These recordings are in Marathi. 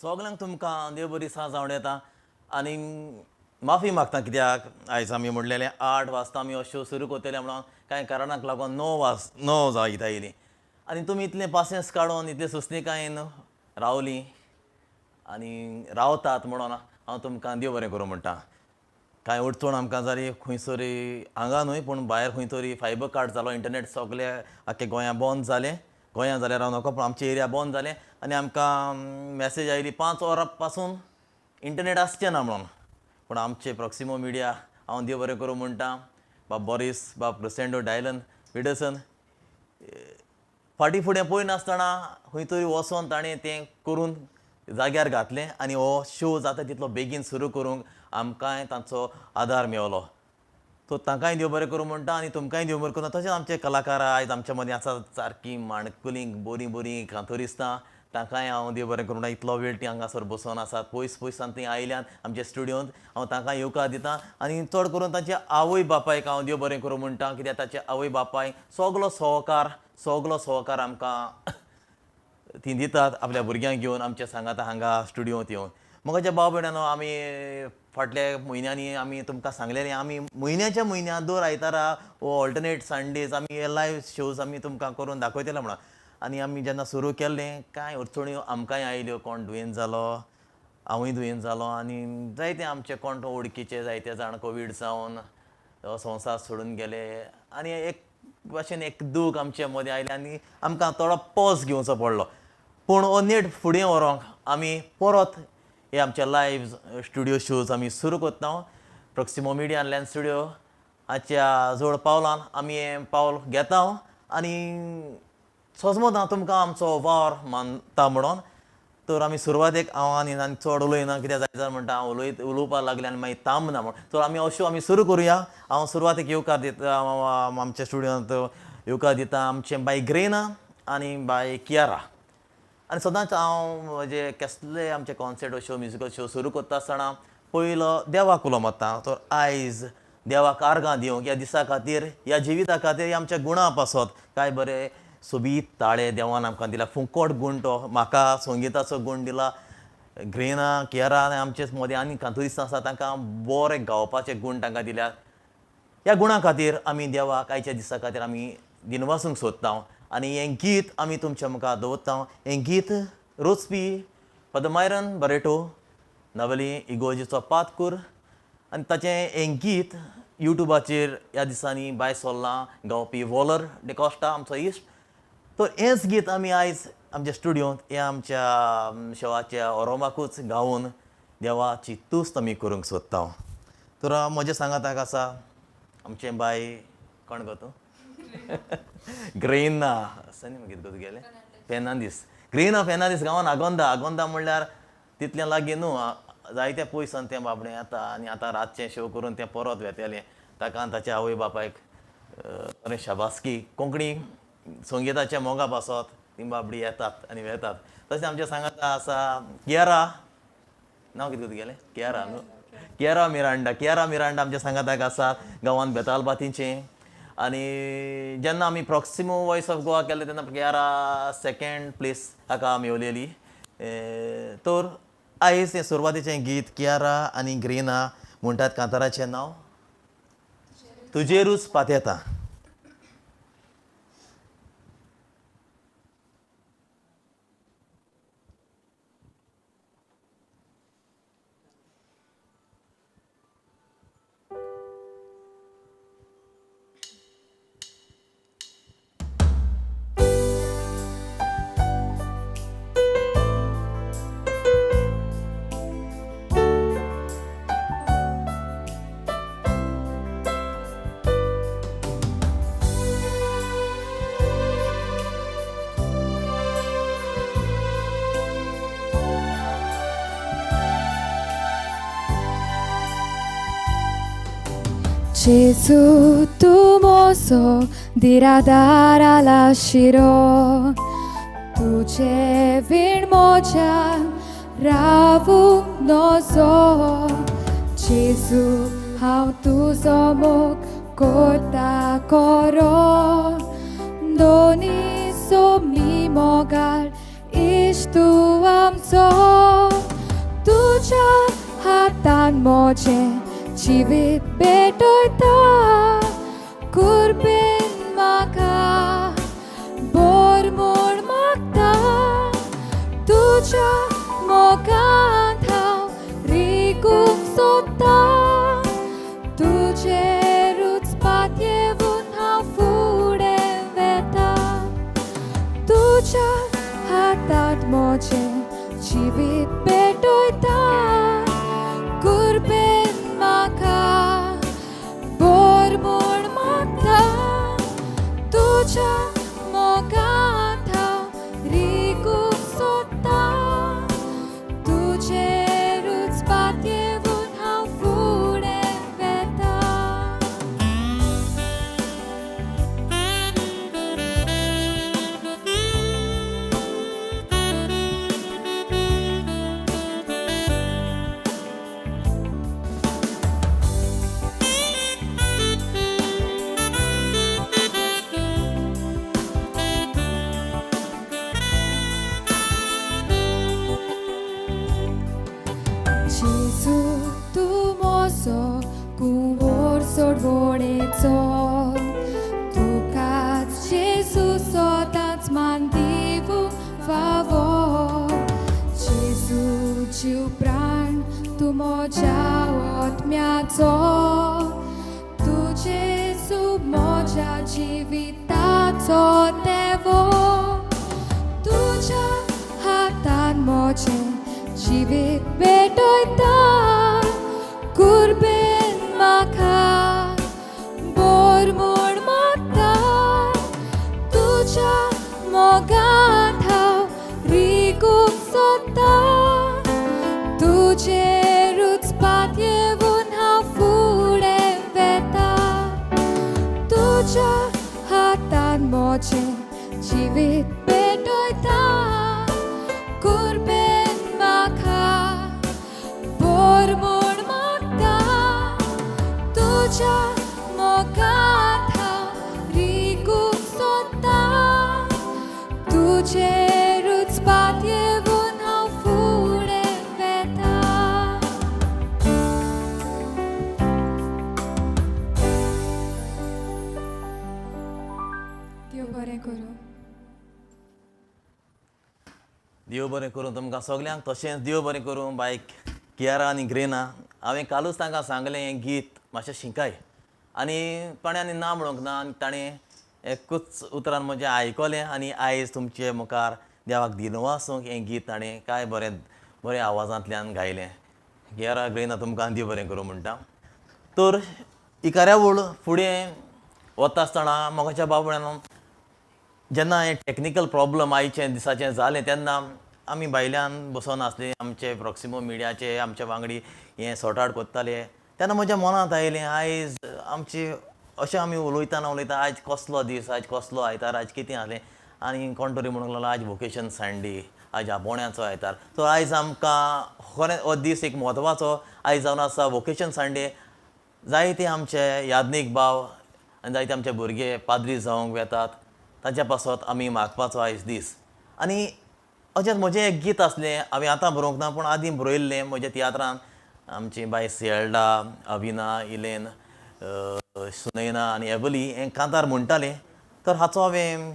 सगळ्यांक तुमकां देव बरी सांज हांव येता आनी माफी मागता कित्याक आयज आमी म्हणलेलें 8 वाजता आमी हो शो सुरू करतले म्हणून कांय कारणाक लागून 9 जायत आयली आनी तुमी इतलें पासियन्स काडून इतले सुस्तीकायेन रावलीं आनी रावतात म्हणून हांव तुमकां देव बरें करूं म्हणटा. कांय अडचण आमकां जाली खंयसरी हांगा न्हय पूण भायर खंय तरी फायबर कार्ड जालो इंटरनेट सगळे आख्खे गोंया बंद जालें. गोंया जाल्यार राव नाका पूण आमचे एरिया बंद जालें आनी आमकां मॅसेज आयली 5 वरां पासून इंटरनेट आसचें ना म्हणून. पूण आमचे प्रॉक्सिमो मिडिया हांव देव बरें करूं म्हणटा. बाब बॉरीस बाब क्रिसेंडो डायलन विडसन फाटीं फुडें पळय नासतना खंय तरी वचोन ताणें तें करून जाग्यार घातलें आनी हो शो जाता तितलो बेगीन सुरू करूंक आमकांय तांचो आदार मेळलो. सो तांकांय देव बरें करूं म्हणटा आनी तुमकांय देव बरें करूं. तशेंच आमचे कलाकारां आयज आमच्या मदीं आसात सारकीं माणकुलीं बरीं कांतोरिस्तां तांकांय हांव देव बरें करूं म्हणटा. इतलो वेळ तीं हांगासर बसून आसात पयसान तीं आयल्यात आमच्या स्टुडियोंत. हांव तांकां येवकार दितां आनी चड करून तांच्या आवय बापायक हांव देव बरें करूं म्हणटा कित्याक ताच्या आवय बापाय सगलो सहकार आमकां तीं दितात आपल्या भुरग्यांक घेवन आमच्या सांगाता हांगा स्टुडियोंत येवन. म्हाज्या भाव भयणानो आमी फाटल्या म्हयन्यांनी आमी तुमकां सांगलेलें आमी म्हयन्याच्या म्हयन्यांत दर आयतारा वो ऑल्टरनेट संडेज आमी हे लायव्ह शोज आमी तुमकां करून दाखयतले म्हणून. आनी आमी जेन्ना सुरू केल्लें कांय अडचण्यो आमकांय आयल्यो. कोण दुयेंत जालो हांवूय दुयेंत जालो आनी जायते आमचे कोण वळखीचे जायते जाण कोवीड जावन संवसार सोडून गेले आनी एक भाशेन एक दूख आमचे मदीं आयलें आनी आमकां थोडो पॉज घेवचो पडलो. पूण हो नेट फुडें व्हरूंक आमी परत हे आमचे लायव्ह स्टुडियो शोज आमी सुरू करता. प्रॉक्सिमो मिडिया ऑनलायन स्टुडियो हाच्या जोड पावलान आमी हें पावल घेता आनी सोजमोत तुमकां आमचो वावर मानता म्हणून. तर आमी सुरवातेक हांव आनी चड उलयना कित्याक जायत म्हणटा हांव उलोवपाक लागलें आनी मागीर थांबना म्हणून. तर आमी अश्यो आमी सुरू करुया. हांव सुरवातेक येवकार दिता आमच्या स्टुडियोंत येवकार दिता आमचे बाय ग्रेना आनी बाय कियारा. आनी सदांच हांव म्हणजे कसले आमचे कॉन्सर्ट शो म्युजिकल शो सुरू करता आसतना पयलो देवाक उलो मारता. तर आयज देवाक आर्गां दिवंक ह्या दिसा खातीर ह्या जिविता खातीर आमच्या गुणां पासत काय बरें सोबीत ताळे देवान आमकां दिला. फुकट गूण तो म्हाका संगिताचो गूण दिला. ग्रेना कियारा आनी आमचे मदीं आनी कांतोरिस्तां आसा तांकां बरें गावपाचे गूण तांकां दिल्यात. ह्या गुणां खातीर आमी देवाक आयच्या दिसा खातीर आमी दिनवासूंक सोदता आनी हें गीत आमी तुमच्या मुखार दवरता. हें गीत रोचपी पदमायरन बरेटो नवली इगोजीचो पातकूर आनी ताचें हें गीत युट्यूबाचेर ह्या दिसांनी बाय सोल्लां गावपी वॉलर डिकॉस्टा आमचो इश्ट. तर हेंच गीत आमी आयज आमच्या स्टुडियोंत हे आमच्या शोवाच्या ओरोमाकूच गावून देवाची तुस्त आमी करूंक सोदता. तर म्हज्या सांगाताक आसा आमचे बाय कोण गो तूं ग्रेना आनी मागीर गो तुगेलें फेर्नांदीस. ग्रेना फेर्नांदीस गांवान आगोंदा म्हणल्यार तितलें लागीं न्हू जायते पयसान तें बाबडें येता आनी आतां रातचें शो करून तें परत वेतेलें. ताका आनी ताच्या आवय बापायक बरें शाबासकी. कोंकणी संगिताच्या मोगा पासत तीं बाबडी येतात आनी वेतात. तशें आमच्या सांगाता आसा कियारा नांव कितें तुगेलें कियारा न्हू कियारा मिरांडा आमच्या सांगाताक आसा गांवांत बेतालबातीचें. आनी जेन्ना आमी प्रॉक्सिमो वॉयस ऑफ गोवा केल्लें तेन्ना कियारा 2nd प्लेस हाका मेवलेली. तर आयज हें सुरवातेचें गीत कियारा आनी ग्रेना म्हणटात कांताराचें नांव तुजेरूच पातयेता. Gesù, tu mozo diradara lascirò, tu c'è moja ravu nozo. Gesù, how tu somok kota koro, doni so mi mogal istu am so. मोजें जिवीत भेटयता कुर्बेन म्हाका बोर म्हूण मागता तुज्या मोगांत हांव रिगूंक सोदता तुजेरूच पात येवून हांव फुडें वेता तुज्या हातांत म्हजें जिवीत भेटयता कुर्बेन म्हाका बोर म्हूण मागता तुज्या मोगांत हांव रिगूंक सोदता तुजेरूच पात येवून हांव फुडें वेता जेजू तूं म्हजो कुंवर सोडवणेचो तुकाच जेजू सोदांच मान दिवूंक फावो जेजू जीव प्राण तूं म्हज्या आत्म्याचो तूं जेजू म्हज्या जिविताचो देवो तुज्या हातान म्हजें जिवीत भेटयता कुर्बेन म्हाका बोर म्हूण मागता तुज्या मोगांत हांव रिगूंक सोदता तुजेरूच पात येवून हांव फुडें वेता तुज्या हातान म्हजें जिवीत भेटयता कुर्बेन म्हाका बोर म्हूण मागता तुज्या मोगांत हांव रिगूंक सोदता तुजेरूच पात येवून हांव फुडें वेता देव बरें करूं देव बरें करूं तुमकां सगल्यांक तशेंच देव बरें करूं बायक कियारा आनी ग्रेना हांवें कालूच तांकां सांगलें हें गीत मातशें शिकाय आनी कोण्यानी ना म्हणूंक ना आनी ताणें एकूच उतरान म्हजें आयकलें आनी आयज तुमचे मुखार देवाक दिनवासूंक हें गीत ताणें काय बरें आवाजांतल्यान गायलें कियारा ग्रेना तुमकां देव बरें करूं म्हणटा तर ही कार्यावळ फुडें वता आसतना मोगाच्या बाबड्यान जेन्ना हें टॅक्निकल प्रॉब्लम आयचे दिसाचें जालें तेन्ना आमी भायल्यान बसून आसले आमचे प्रॉक्सिमो मिडियाचे आमचे वांगडी हें सॉर्ट आवट कोत्ताले तेन्ना म्हज्या मनांत आयलें आयज आमची अशें आमी उलयता आयज कसलो दीस आयज कसलो आयतार आयज कितें जालें आनी कोण तरी म्हणूंक लागलो आयज वोकेशन संडे आयज आबोण्याचो आयतार सो आयज आमकां खरें हो दीस एक म्हत्वाचो आयज जावन आसा वोकेशन संडे जायते आमचे यादनीक भाव आनी जायते आमचे भुरगे पाद्री जावंक येतात ताच्या पासत आमी मागपाचो आयज दीस आनी अशेंच म्हजें एक गीत आसलें हांवें आतां बरोवंक ना पूण आदीं बरयल्लें म्हज्या तियात्रान आमची बाय सेल्डा अविना इलेन सुनैना आनी एबली हें कांतार म्हणटालें तर हाचो हांवें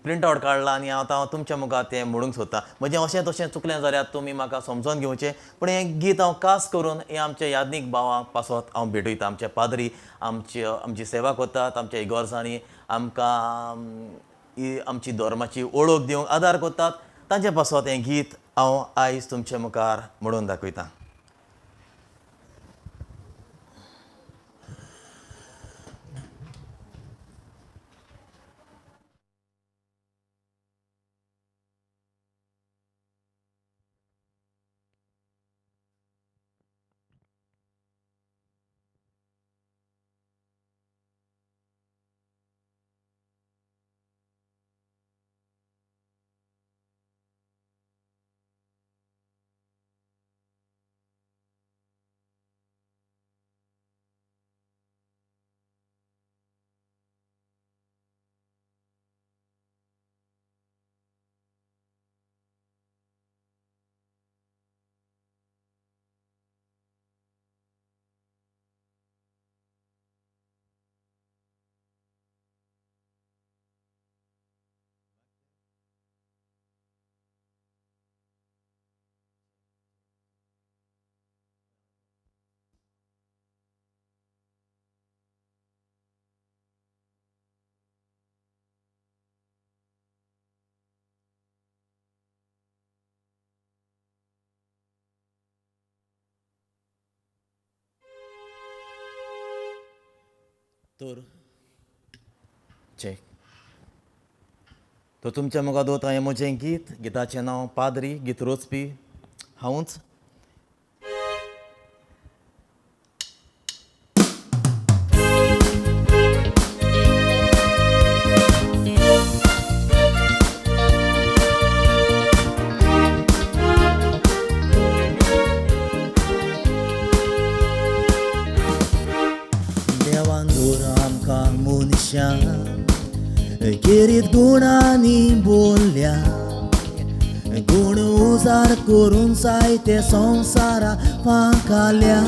प्रिंट आवट काडला आनी हांव तुमच्या मुखार तें म्हणूंक सोदतां म्हजें अशें तशें चुकलें जाल्यार तुमी म्हाका समजोन घेवचें पूण हें गीत हांव खास करून हें आमच्या यादनीक भावांक पासत हांव भेटयतां आमचे पाद्री आमची सेवा कोतात आमच्या इगोर्जांनी आमकां ही आमची धर्माची ओळख दिवंक आदार कोतात तांचे पासत हें गीत हांव आयज तुमचे मुखार म्हणून दाखयतां तर चेक तो तुमच्या मुगा दोत हांवें म्हजें गीत गिताचें नांव पाद्री गीत रोचपी हांवूच देवान दवर आमकां मनशां गिरीत गुणांनी बोलल्या गुण उजार करून जायते संवसारा फांकाल्या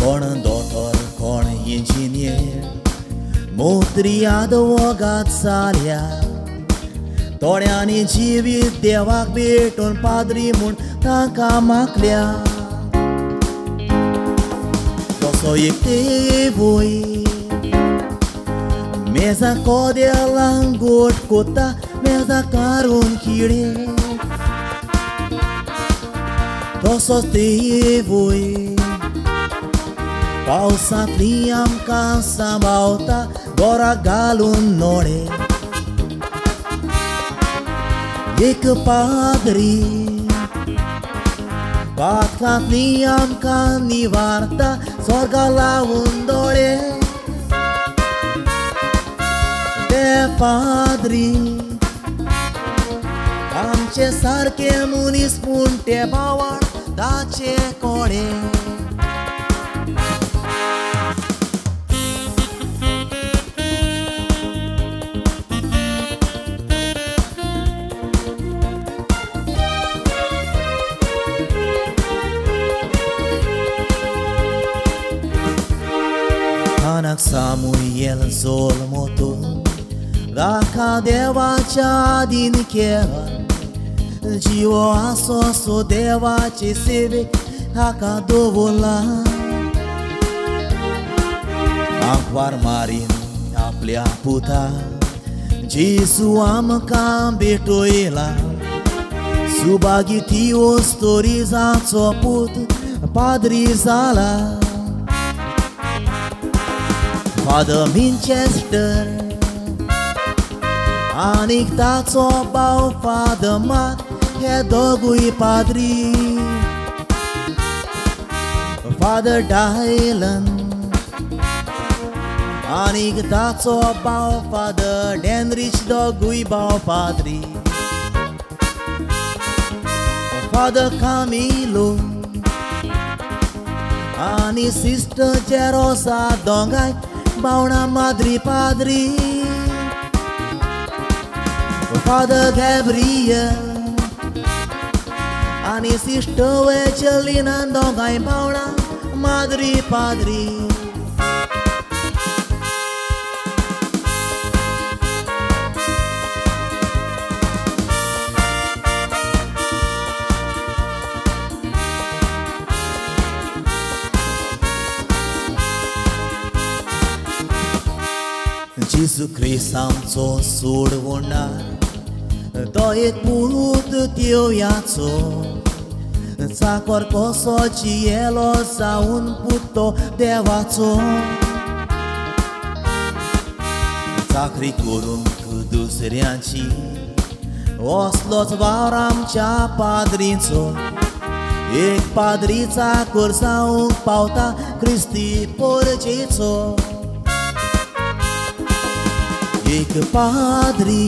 कोण दोतोर कोण इंजिनियर मोत्रियाद वोगात जाल्या थोड्यांनी जिवीत देवाक भेटून पाद्री म्हूण ताका मागल्या तसो एक देवूय मेजा कोदेलां गोट कोता मेजा कारून किडे तसोच देवूय पावसांतली आमकां सांबाळटा गोराक घालून नोडे एक पाद्री पातकांतली आमकां निवारता स्वर्गा लावून दोळे पाद्री आमचे सारके मनीस पूण ते भावाड ताचे कोडे Anak Samuel Zolmoto Raka देवाच्या आदीन केला जीव आसो देवाचे सेवेक हाका दवरला आंकवार मारीन आपल्या पुता जेजू आमकां भेटोयला सुभागी ती वस्तोरी जाचो पूत पाद्री जाला फादर मिंचेस्टर आनीक ताचो भाव फादर मात हे दोगूय पाद्री फादर डायलन आनीक ताचो भाव फादर डेनरिच दोगूय भाव पाद्री फादर कामिलो आनी सिस्टर जेरोसा दोगांय भावना माद्री पाद्री Father Gabriel आणि सिस्टर वेचलिना दोगांय भावना माद्री पाद्री जेजू ख्रिस्त आमचो सोडवणार तो एक पूत तिवयाचो चाकर कसो जियेलो जावन पुतो देवाचो चाकरी करूंक दुसऱ्यांची असलोच वावर आमच्या पाद्रीचो एक पाद्री चाकर जावंक पावता क्रिस्ती पोरजेचो एक पाद्री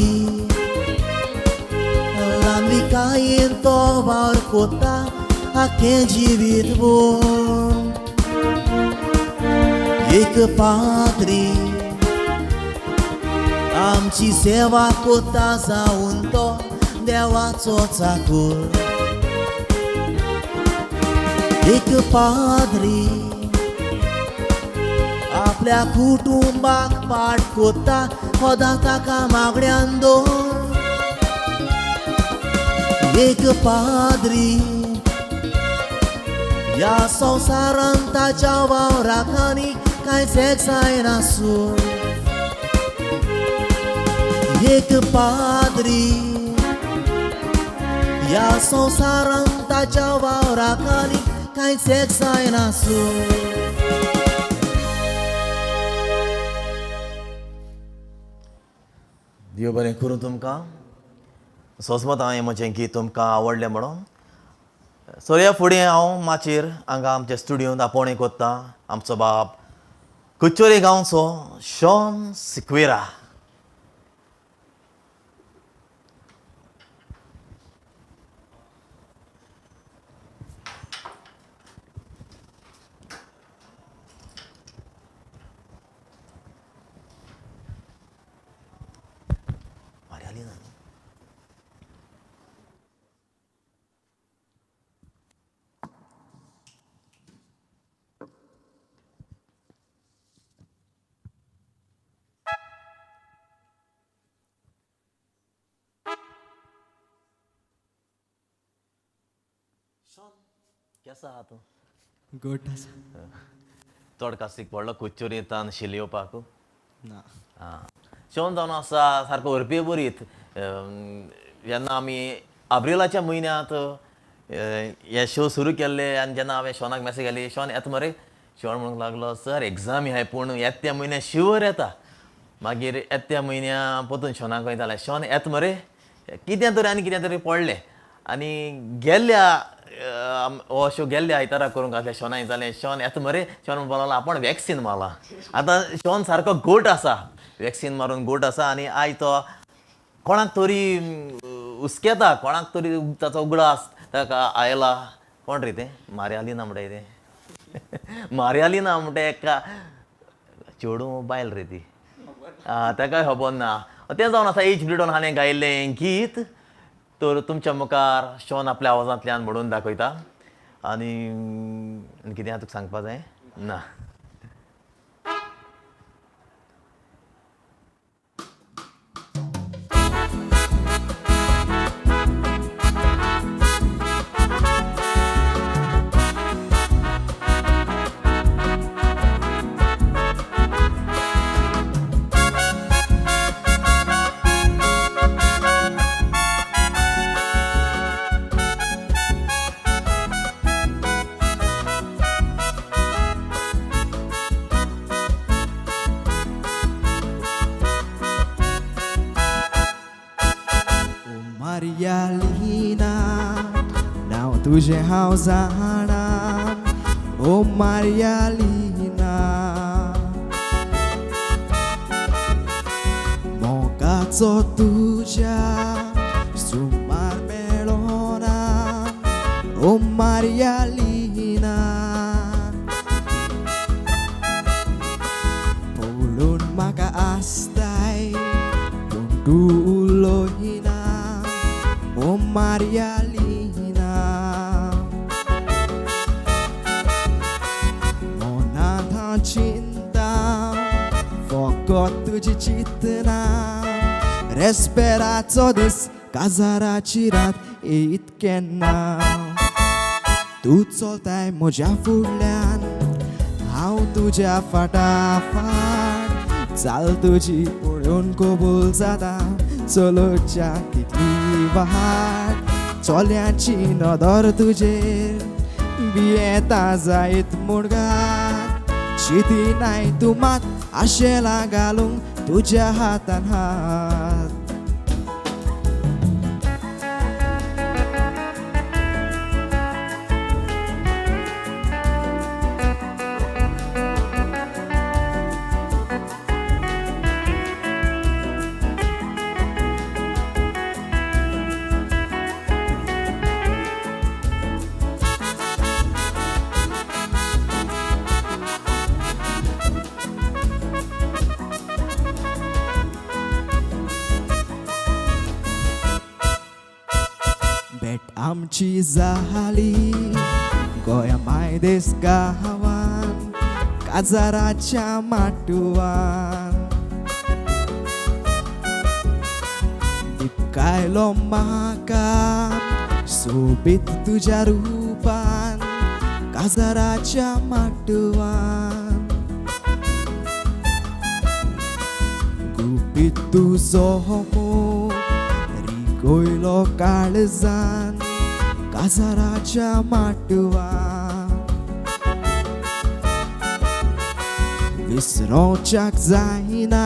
लांबिकायेन तो वावर कोता आख्खें जिवीत भर एक पाद्री आमची सेवा कोता जावन तो देवाचो चाकर एक पाद्री आपल्या कुटुंबाक पाट कोता खोदा ताका मागण्यांत दवर एक पाद्री ह्या संवसारांत ताच्या वावराक आनी कांयच एकसाय नासूं एक पाद्री ह्या संवसारांत ताच्या वावराक आनी कांयच एकसाय नासूं देव बरें करूं तुमकां. सोजमत हांवें म्हजें गीत तुमकां आवडलें म्हणून. सो ह्या फुडें हांव माचयेर हांगा आमच्या स्टुडियोंत आपोवणें कोत्ता आमचो बाब कुच्चोरे गांवचो शॉन सिक्वेरा. केसो आहा तूं? गुड आसा. चड कासीक पडलो कुच्चोरींतान शिली येवपाक? ना. आं. शॉन जावन आसा सारको व्हरपी बरीत. जेन्ना आमी एप्रिलाच्या म्हयन्यांत हे शो सुरू केल्ले आनी जेन्ना हांवें शॉनाक मॅसेज घाली, शॉन येता मरे? शॉन म्हणूंक लागलो, सर एग्जामी आहाय पूण येत्या म्हयन्या शुअर येता. मागीर येत्या म्हयन्या परतून शॉनाक वयताले, शॉन येता मरे? कितें तरी आनी कितें तरी पडलें आनी गेल्ल्या हो शो गेल्ल्या आयतारा करूंक आसलें. शॉनाक जालें, शॉन येता मरे? शॉन म्हणपाक लागलो, आपूण वॅक्सीन मारला. आतां शॉन सारको गोट आसा, वॅक्सीन मारून गोट आसा आनी आयज तो कोणाक तरी हुस्केता, कोणाक तरी ताचो उगडास ताका आयला. कोण रे तें? मारियालिना म्हणटाय तें. मारियालिना म्हणटा एका चेडूं बायल रे ती. ताकाय खबर ना. तें जावन आसा एच ब्रिडोन हाणें गायिल्लें गीत. तर तुमच्या मुखार शॉन आपल्या आवाजांतल्यान म्हणून दाखयता. आनी कितें तुका सांगपा जाय? ना. Marialina, नाव तुझे हांव जाणा. ओ मारियालिना, मोगाचो तुज्या सुमार मेळोना. ओ मारियालिना, पळोवन म्हाका आसताय पूण तूं उलोयना. ओ मारियालिना, मनांत हांव चिंता फकत तुजी चिंतना. रेस्पेराचो दीस काजाराची रात येयत केन्ना. तूं चलताय म्हज्या फुडल्यान, हांव तुज्या फाटाफाट. चाल तुजी पळोवन कबूल जाता, चलोच्या कितली वाट. चोल्याची नदर तुजेर भियेता जायत मुडगात. चिती नाय तूं मात आशेला घालूंक तुज्या हातान हात. भेट आमची जाली गोंया मायदेस गांवान, काजाराच्या माटुवान. दिपकायलो म्हाका सोबीत तुज्या रुपान, काजाराच्या माटुवान. गुपीत तुजो मोग रिगोयलो काळजान, काजाराच्या माटुवान. विसरोवच्याक जायना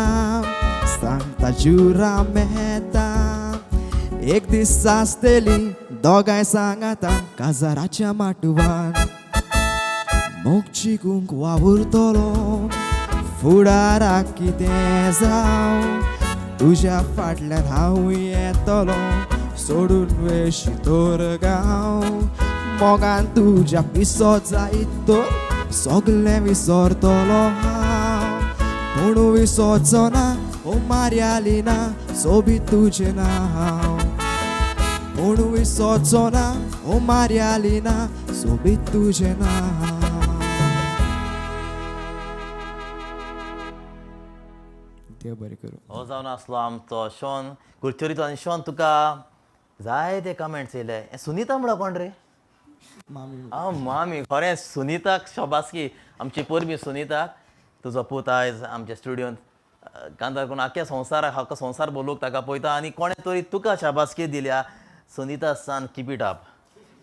सांगता जुरामेता एक दीस आसतली दोगांय सांगाता काजाराच्या माटवान मोगची कुंक वावुरतलो फुडाराक कितें जावं तुज्या फाटल्यान हांव येतलो सोडून वेशी तोर गांव मोगान तुज्या पिसो जायत तर सगलें विसरतलो हांव पूण विसरचो ना ओ मार्याली ना सोबीत तुजें नांव पूण विसरचो ना ओ मार्याली ना सोबीत तुजें नांव देव बरें करूं. हो जावन आसलो आमचो शॉन कुडचोरीचो. आनी शॉन तुका जायते कमेंट्स येयले. सुनीता म्हणल्यार कोण रे? मामी. खरें सुनीताक शोबासकी. आमची पोरबी सुनीताक तुजो पूत आयज आमच्या स्टुडियोंत कांतार करून आख्या संवसाराक हाका संवसार बोलोवंक ताका पळयता आनी कोणें तरी तुका शाबासकी दिल्या. Sunita San keep it up.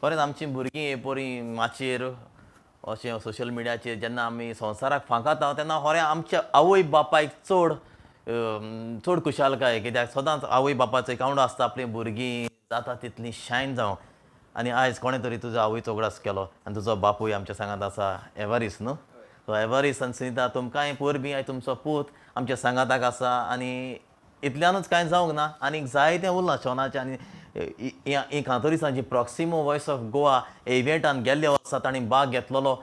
खरेंच आमची भुरगीं हे परी माचयेर अशें सोशल मिडियाचेर जेन्ना आमी संवसाराक फांकाता तेन्ना खरें आमच्या आवय बापायक चड खुशालकाय. कित्याक सदांच आवय बापाचो एक आवडो आसता आपली भुरगीं जाता तितलीं शायन जावं. आनी आयज कोणें तरी तुजो आवयचो उगडास केलो आनी तुजो बापूय आमच्या सांगात आसा एवारीस न्हू. सो एवारीस आनी सुनीता तुमकांय पोरबी आनी तुमचो पूत आमच्या सांगाताक आसा. आनी इतल्यानूच कांय जावंक ना आनीक जायतें उरलां शॉनाचें. आनी ही कांतोरिसांची प्रॉक्सिमो वॉयस ऑफ गोवा इव्हेंटान गेल्ले वर्सा तांणी भाग घेतलेलो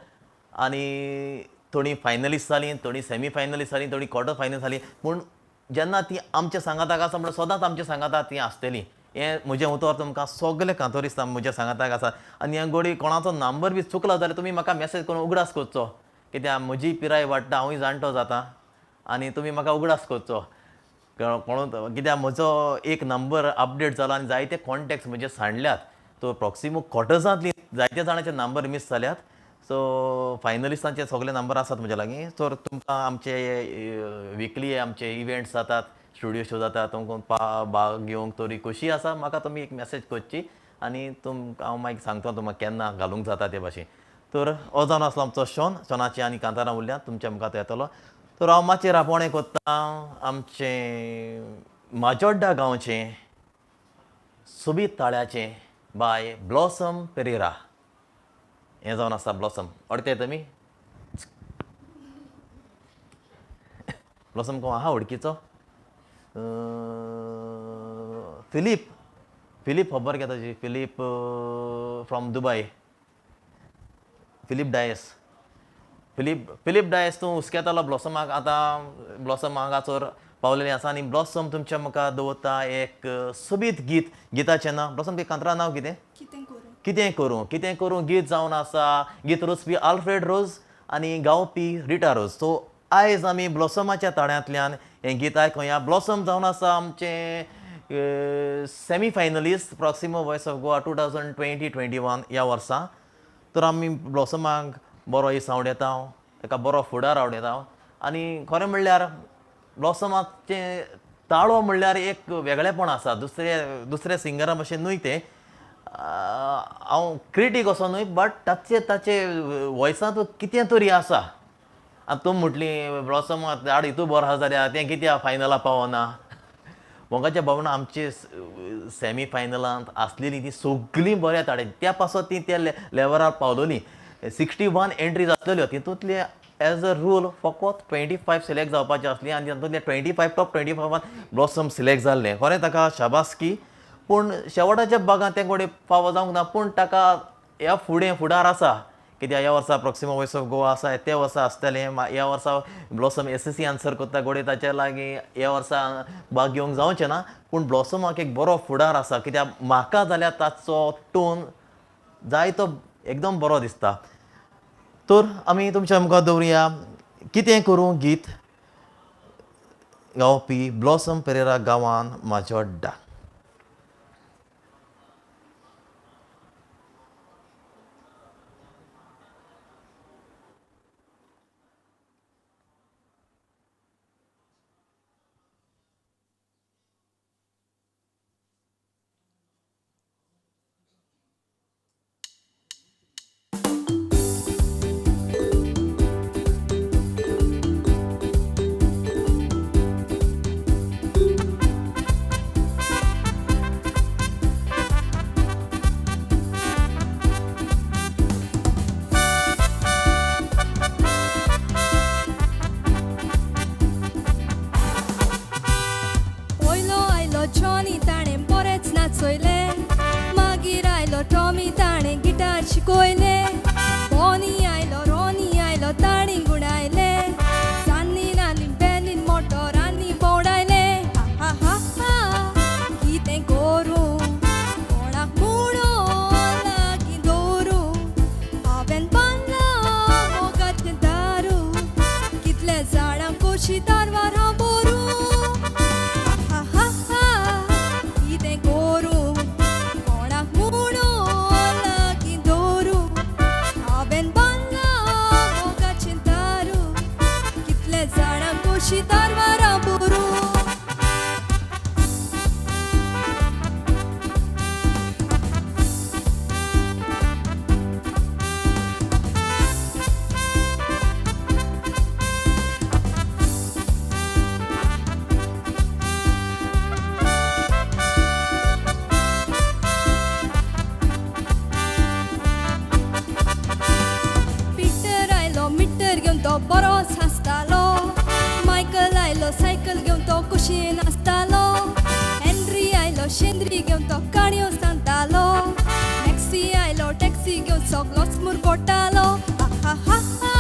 आनी थोडीं फायनलिस्ट जालीं, थोडीं सेमी फायनलिस्ट जालीं, थोडीं क्वॉर्टर फायनल जालीं. पूण जेन्ना ती आमच्या सांगाताक आसा म्हणल्यार सदांच आमच्या सांगाताक ती आसतली. हें म्हजें उतर तुमकां सगळे कांतोरिस्त म्हज्या सांगाताक आसा. आनी हें गोडी कोणाचो नंबर बी चुकलो जाल्यार तुमी म्हाका मॅसेज करून उगडास करचो. कित्याक म्हजी पिराय वाडटा, हांवूय जाणटो जाता आनी तुमी म्हाका उगडास करचो. कित्याक म्हजो एक नंबर अपडेट जालो आनी जायते कॉन्टॅक्ट्स म्हजे सांडल्यात. तो प्रॉक्सिमो क्वॉर्टर्सांतली जायते जाणांचे नंबर मिस जाल्यात. सो फायनलिस्टांचे सगळे नंबर आसात म्हज्या लागीं. सो तुमकां आमचे विकली आमचे इव्हेंट्स जातात, स्टुडियो शो जाता, तुमकां भाग घेवंक तरी कशी आसा म्हाका तुमी एक मॅसेज करची आनी तुमकां हांव मागीर सांगता तुमकां केन्ना घालूंक जाता ते भाशेन. तर हो जावन आसलो आमचो शॉनाची आनी कांतारां उरल्यात तुमच्या मुखार तो येतलो. तर हांव मातशें रापोणें कोत्ता आमचें माजोड्डा गांवचें सुबीत ताळ्याचें बाय ब्लॉसम पेरेरा. हें जावन आसा ब्लॉसम. ओळखताय तुमी? ब्लॉसम कोण आहा वळखीचो? फिलीप खबर घे ताजी. Philip from Dubai. Philip Dias तूं हुस्केतालो ब्लॉसमाक. आतां ब्लॉसम हांगासर पावलेलें आसा आनी ब्लॉसम तुमच्या मुखार दवरता एक सुबीत गिताचें नांव. ब्लॉसम कांतरां नांव कितें? कितें करूं गीत जावन आसा. गीत रचपी आल्फ्रेड रोज आनी गावपी रिटा रोज. सो आयज आमी ब्लॉसमाच्या ताळ्यांतल्यान हें गीत आयकुया. ब्लॉसम जावन आसा आमचें semi finalist proximo voice of Goa 2020-21 ह्या वर्सा. तर आमी ब्लॉसमाक बरो ही सावंड येता, ताका बरो फुडार आवडटा. आनी खरें म्हणल्यार ब्लॉसमाचें ताळो म्हणल्यार एक वेगळेपण आसा. दुसरे सिंगरा भशेन न्हय तें. हांव क्रिटीक असो न्हय बट ताचे वॉयसांत कितें तरी आसा. आतां तूं म्हटली ब्लॉसम झाड हितू बरो आसा जाल्यार तें कित्याक फायनलाक पावना. मोगाच्या भावना आमचे सेमी फायनलांत आसलेलीं ती सगळीं बऱ्या ताडे त्या पासत ती त्या लेवलार पावलोलीं. 61 एंट्रीज आसलेल्यो. तितूंतले एज अ रूल फकत 25 सिलेक्ट जावपाचें आसलीं आनी तातूंतले 25 टॉप 25 ब्लॉसम सिलेक्ट जाल्लें. खरें ताका शाबासकी. पूण शेवटाच्या भागांत तें कोणी फावो जावंक ना. पूण ताका ह्या फुडार आसा. कित्याक ह्या वर्सा प्रॉक्सिमो वॉयस ऑफ गोवा आसा ते वर्सा आसतलें. ह्या वर्सा ब्लॉसम SSC आन्सर करता गोडे ताच्या लागीं ह्या वर्सा भाग घेवंक जावचें ना. पूण ब्लॉसमाक एक बरो फुडार आसा. कित्याक म्हाका जाल्यार ताचो टोन जाय तो एकदम बरो दिसता. तर आमी तुमच्या मुखार दवरुया कितें करूं गीत गावपी ब्लॉसम पेरेरा गांवान माजोड्डा. कोयले बोनी आयलो रोनी आयलो ताणी गुणायले सान्नी नानी बेलीन मोटोरांनी बोवडायले हा हा हा कितें करूं कोणाक म्हणून लागीं दवरूं हांवें बांदलां मोगाचें दारू कितले झाडांक कशी तारवारां बोरूं हा हा हा कितें करूं कोणाक म्हणून लागीं दवरूं हांवें बांदलां मोगाचें दारू कितले झाडांक कशी तारवारां बोरूं पिटर आयलो मिटर घेवन तो बरोच हांसतालो मायकल आयलो सायकल घेवन तो कुशीन आसतालो हेनरी आयलो शेंद्री घेवन तो काणयो सांगतालो टॅक्सी आयलो टॅक्सी घेवन सगळोच मुरगोडटालो हा हा हा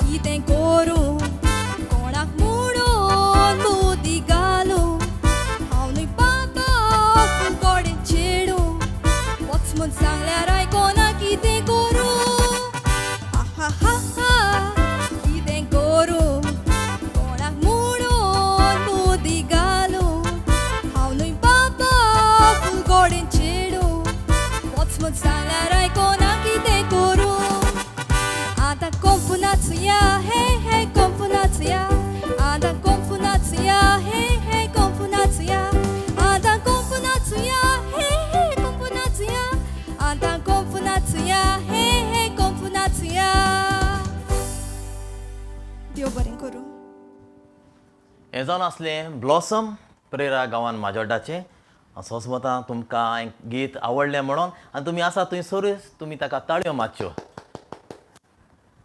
कितें करूं कोणाक म्हणून बुद्दी घालूं हांव न्हय बाबा फूल गोडेन चेडूं वच म्हूण सांगल्यार आयकोना कितें करूं हा हा हा कितें करूं कोणाक म्हणून बुद्दी घालूं हांव न्हय बाबा फूल गोडेन चेडूं वच म्हूण सांगल्यार आयकोना कितें करूं आतां कंफुनाचुया हे हे कंफुनाचुया आतां कंफुनाचुया हे हे कंफुनाचुया आतां कंफुनाचुया हे हे कंफुनाचुया आतां कंफुनाचुया हे हे कंफुनाचुया देव बरें करूं हें जावन आसलें ब्लॉसम प्रेरा गांवान माजोड्डाचें असोच वता तुमकां एक गीत आवडलें म्हणून आनी तुमी आसा थंयसरूच तुमी ताका ताळयो मारच्यो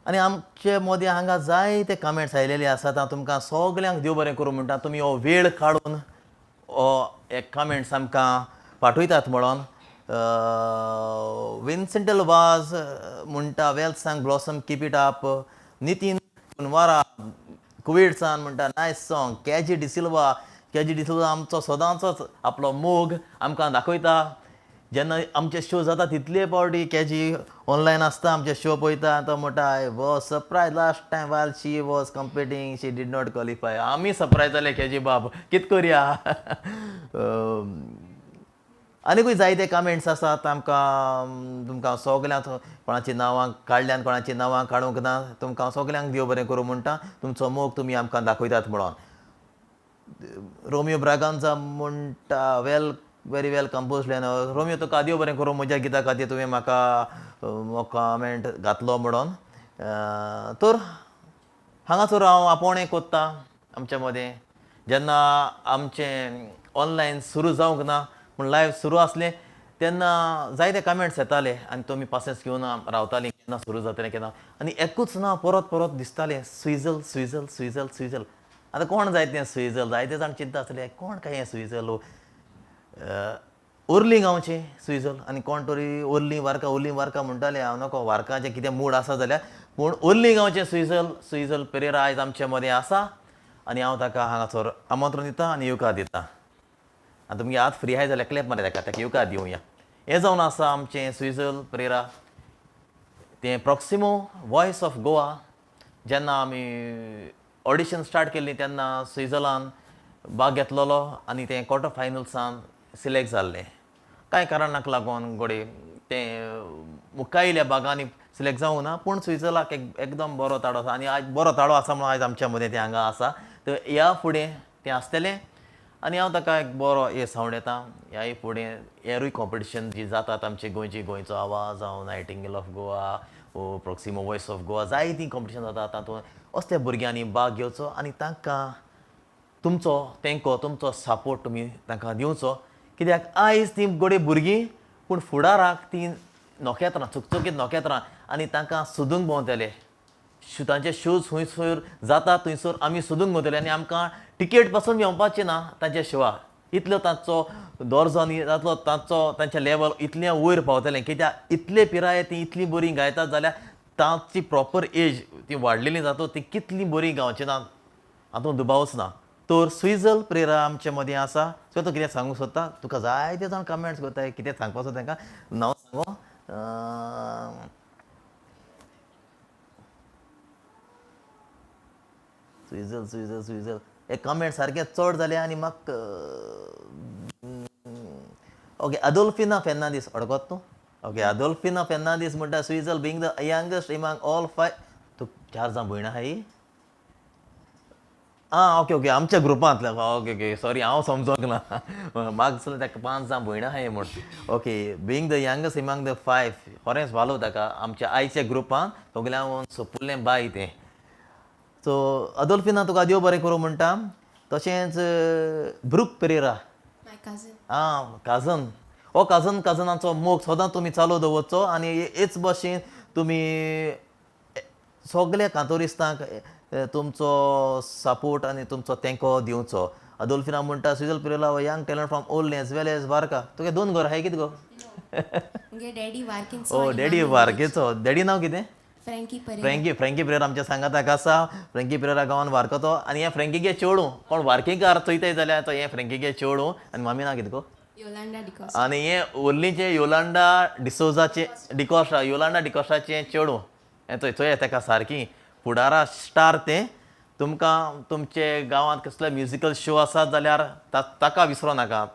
आनी आमचे मोदी हांगा जायते कमेंट्स आयलेले आसात हांव तुमकां सगल्यांक देव बरें करूं म्हणटा तुमी हो वेळ काडून हो एक कमेंट्स आमकां पाठयतात म्हणून विन्सेंटल वाज म्हणटा well sung Blossom keep it up Nitin कुनवारा कुवेटसान म्हणटा नायस सॉंग केजी डिसिल्वा आमचो सदांचोच आपलो मोग आमकां दाखयता जेन्ना आमचे शो जाता तितले फावटी केजी ऑनलायन आसता आमचे शो पळयता तो म्हणटा I was surprise last time while she was competing she did not qualify आमी सरप्रायज जाले केजी बाब कित करया आनीकूय जायते कमेंट्स आसात आमकां तुमकां सगल्यांक कोणाची नांवां काडल्यान कोणाची नांवां काडूंक ना तुमकां सगल्यांक देव बरें करूं म्हणटा तुमचो मोग तुमी आमकां दाखयतात म्हणून रोमियो ब्रागांजा म्हणटा वेरी वेल कंपोज रोमियो तुका देव बरें करूं म्हज्या गिता खातीर तुवें म्हाका कमेंट घातलो म्हणून तर हांगासर हांव आपोवणें कोत्ता आमच्या मदें जेन्ना आमचें ऑनलायन सुरू जावंक ना पूण लायव्ह सुरू आसलें तेन्ना जायते कमेंट्स येताले आनी तुमी पासेंस घेवन रावतालीं केन्ना सुरू जातलें केन्ना आनी एकूच नांव परत परत दिसतालें स्विझल स्विझल स्विझल स्विझल आतां कोण जाय तें स्विझल जायते जाण चिंता आसले कोण काय हें स्विझल ओर्ली गांवचें स्विझल आनी कोण तरी ओर्ली वार्का म्हणटाले हांव नको वार्काचें कितें मूड आसा जाल्यार पूण ओर्ली गांवचें स्विझल पेरेरा आयज आमचे मदें आसा आनी हांव ताका हांगासर आमंत्रण दिता आनी येवकार दिता आनी तुमगे आज फ्री आहाय जाल्यार क्लॅप मारे ताका येवकार दिवया हें जावन आसा आमचें स्विझल पेरेरा तें प्रॉक्सिमो वॉयस ऑफ गोवा जेन्ना आमी ऑडिशन स्टार्ट केल्ली तेन्ना स्विझर्लांड भाग घेतलोलो आनी तें क्वॉर्टर फायनल्सान सिलेक्ट जाल्लें कांय कारणाक लागून घोडे तें मुखायल्या भागांनी सिलेक्ट जावंक ना पूण स्विझर्लांड एकदम बरो ताळो आसा आनी आयज बरो ताळो आसा म्हणून आयज आमच्या मदें तें हांगा आसा तर ह्या फुडें तें आसतलें आनी हांव ताका एक बरो हे सावंड येता ह्याय फुडें हेरूय कॉम्पिटिशन जी जातात आमचे गोंयचो आवाज जावं नायटिंगेल ऑफ गोवा वो प्रॉक्सिमो वॉयस ऑफ गोवा जायतीं कॉम्पिटिशन जाता तातूंत असल्या भुरग्यांनी भाग घेवचो आनी तांकां तुमचो सपोर्ट तुमी तांकां दिवचो कित्याक आयज तीं गोडे भुरगीं पूण फुडाराक तीं नोखेत्रां चुकचुकीत नोखेत्रां आनी तांकां सोदूंक भोंवतले तांचे शोज खंयसर जाता थंयसर आमी सोदूंक भोंवतले आनी आमकां टिकेट पासून येवपाचें ना तांच्या शोवाक इतलो तांचो दर्जो न्ही जातलो तांच्या लेवल इतलें वयर पावतलें कित्याक इतले पिराये ती इतली बरी गायतात जाल्यार तांची प्रॉपर एज ती वाडलेली जाता ती कितली बरी गावची ना हातूंत दुबावच ना. तर स्विझल प्रेरा आमचे मदीं आसा सो तो कितें सांगूंक सोदता तुका जायते जाण कमेंट्स करता कितें सांगपाक सोदता तांकां नांव सांगो स्विझल स्विझल स्विझल हे कमेंट सारके चड जाले आनी म्हाका ओके अदोल्फिना फेर्नांडीस अडकत तूं ओके अदोल्फिना फेर्नांडीस म्हणटा स्विझल बींग द यंगस्ट एमांग ऑल 5 तूं 4 जाण भयण आहा ही ओके ओके आमच्या ग्रुपांतल्या ओके ओके सॉरी हांव समजोंक ना म्हाका दिसलें ताका 5 जाण भयण आहाय म्हूण okay being the youngest among the 5 खरेंच वालो ताका आमच्या आयच्या ग्रुपान सगळ्यांक सोंपुल्लें बाय तें सो अदोल्फिना तुका देव बरें करूं म्हणटा तशेंच ब्रूक पेरेरा काजन हो काजनाचो मोग सदांच तुमी चालू दवरचो आनी हेच भशेन तुमी सगळ्या कांतोरिस्तांक तुमचो सपोर्ट आनी तुमचो तेंको दिवचो. अदोल्फिना म्हणटा स्विझल पेरेरा हो young talent from old age well as वार्का तुगे 2 घर आहाय कितें गो डॅडी वार्केचो डॅडी नांव कितें फ्रँकी पेरेरा आमच्या सांगाताक आसा फ्रँकी पेरेरा गांवान वारकतो आनी हें फ्रँकीगे चेडूं कोण वारकेकार चोयताय जाल्यार तो हें फ्रँकीगे चेडूं आनी मामी नांव कितें गो आनी हें ओर्लीचें योलांडा डिकोस्टाचें चेडूं हें चोय ताका सारकी फुडारा स्टार तें तुमकां तुमचे गांवांत कसले म्युजिकल शो आसात जाल्यार ताका विसरो नाका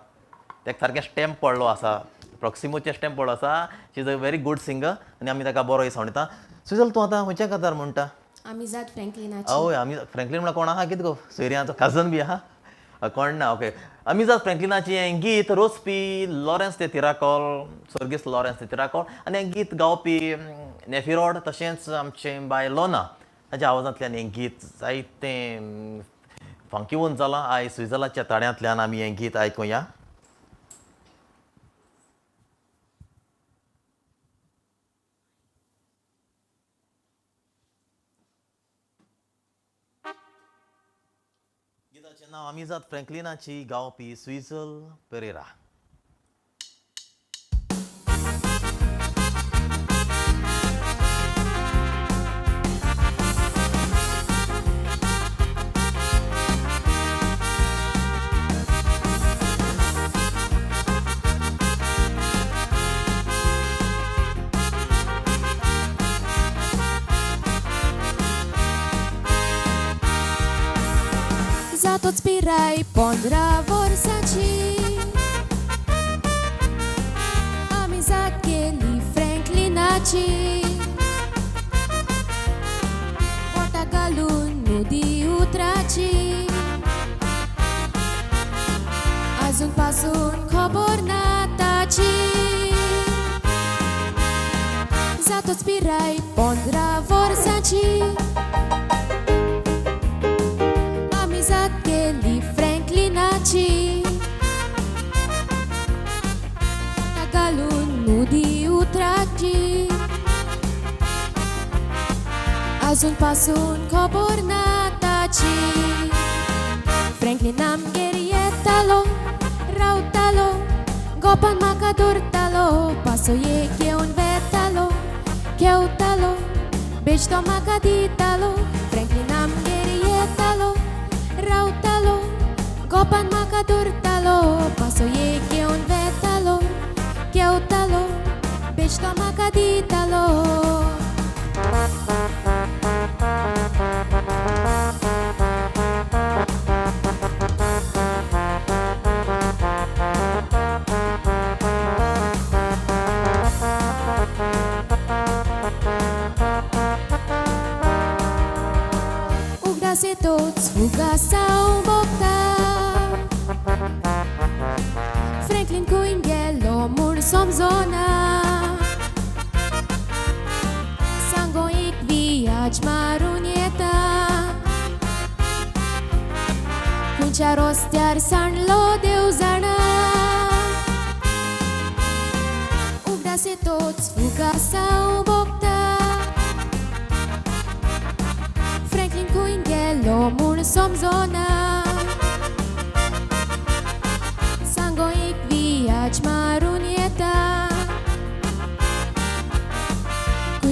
ताका सारकें स्टॅम्प पडलो आसा प्रॉक्सिमोचे स्टॅम्प पडलो आसा she is a very good singer आनी आमी ताका बरो सांगता. सुजल तूं आतां खंयच्या कांतार म्हणटा आमी जात फ्रँकलिनाची हय आमी फ्रँकलीन म्हळ्यार कोण आहा कितें गो सोयऱ्यांचो काजन बी आहा कोण ना ओके आमी जात फ्रँकलिनाची हें गीत रोचपी लॉरेन्स ते तिराकोल सर्गीस लॉरेन्स ते तिराकोल आनी हें गीत गावपी नेफिरोड तशेंच आमचें बाय लोना ताच्या आवाजांतल्यान हें गीत जायतें फांकीवून जालां आयज स्विझर्लंडाच्या ताड्यांतल्यान आमी हें गीत आयकुया. गिताचें नांव आमी जात फ्रँकलिनाची गावपी स्विझल Pereira. Zatoți pirai pondra vorsaci Amizat keli Franklinaci Porta galun nudi utraci Azun pasun khobor na taci Zatoți pirai pondra vorsaci Keli Franklinaci Tagalun nudi utraci Azun pasun khobor na taci Franklin nam gerietalo Rautalo Gopan makadurtalo Paso ye keun vetalo Keutalo Besto makaditalo Franklin nam gerietalo Rautalo, gopan makadurtalo, paso ye keun vetalo, keutalo, besto makaditalo. Se toți fuga sau bocta Franklin cu ingelo mur som zona Sangoik viac marunieta Kuncia rostiar sanlo deuzana Ugda se toți fuga sau bocta Franklin cu ingelo mur som zona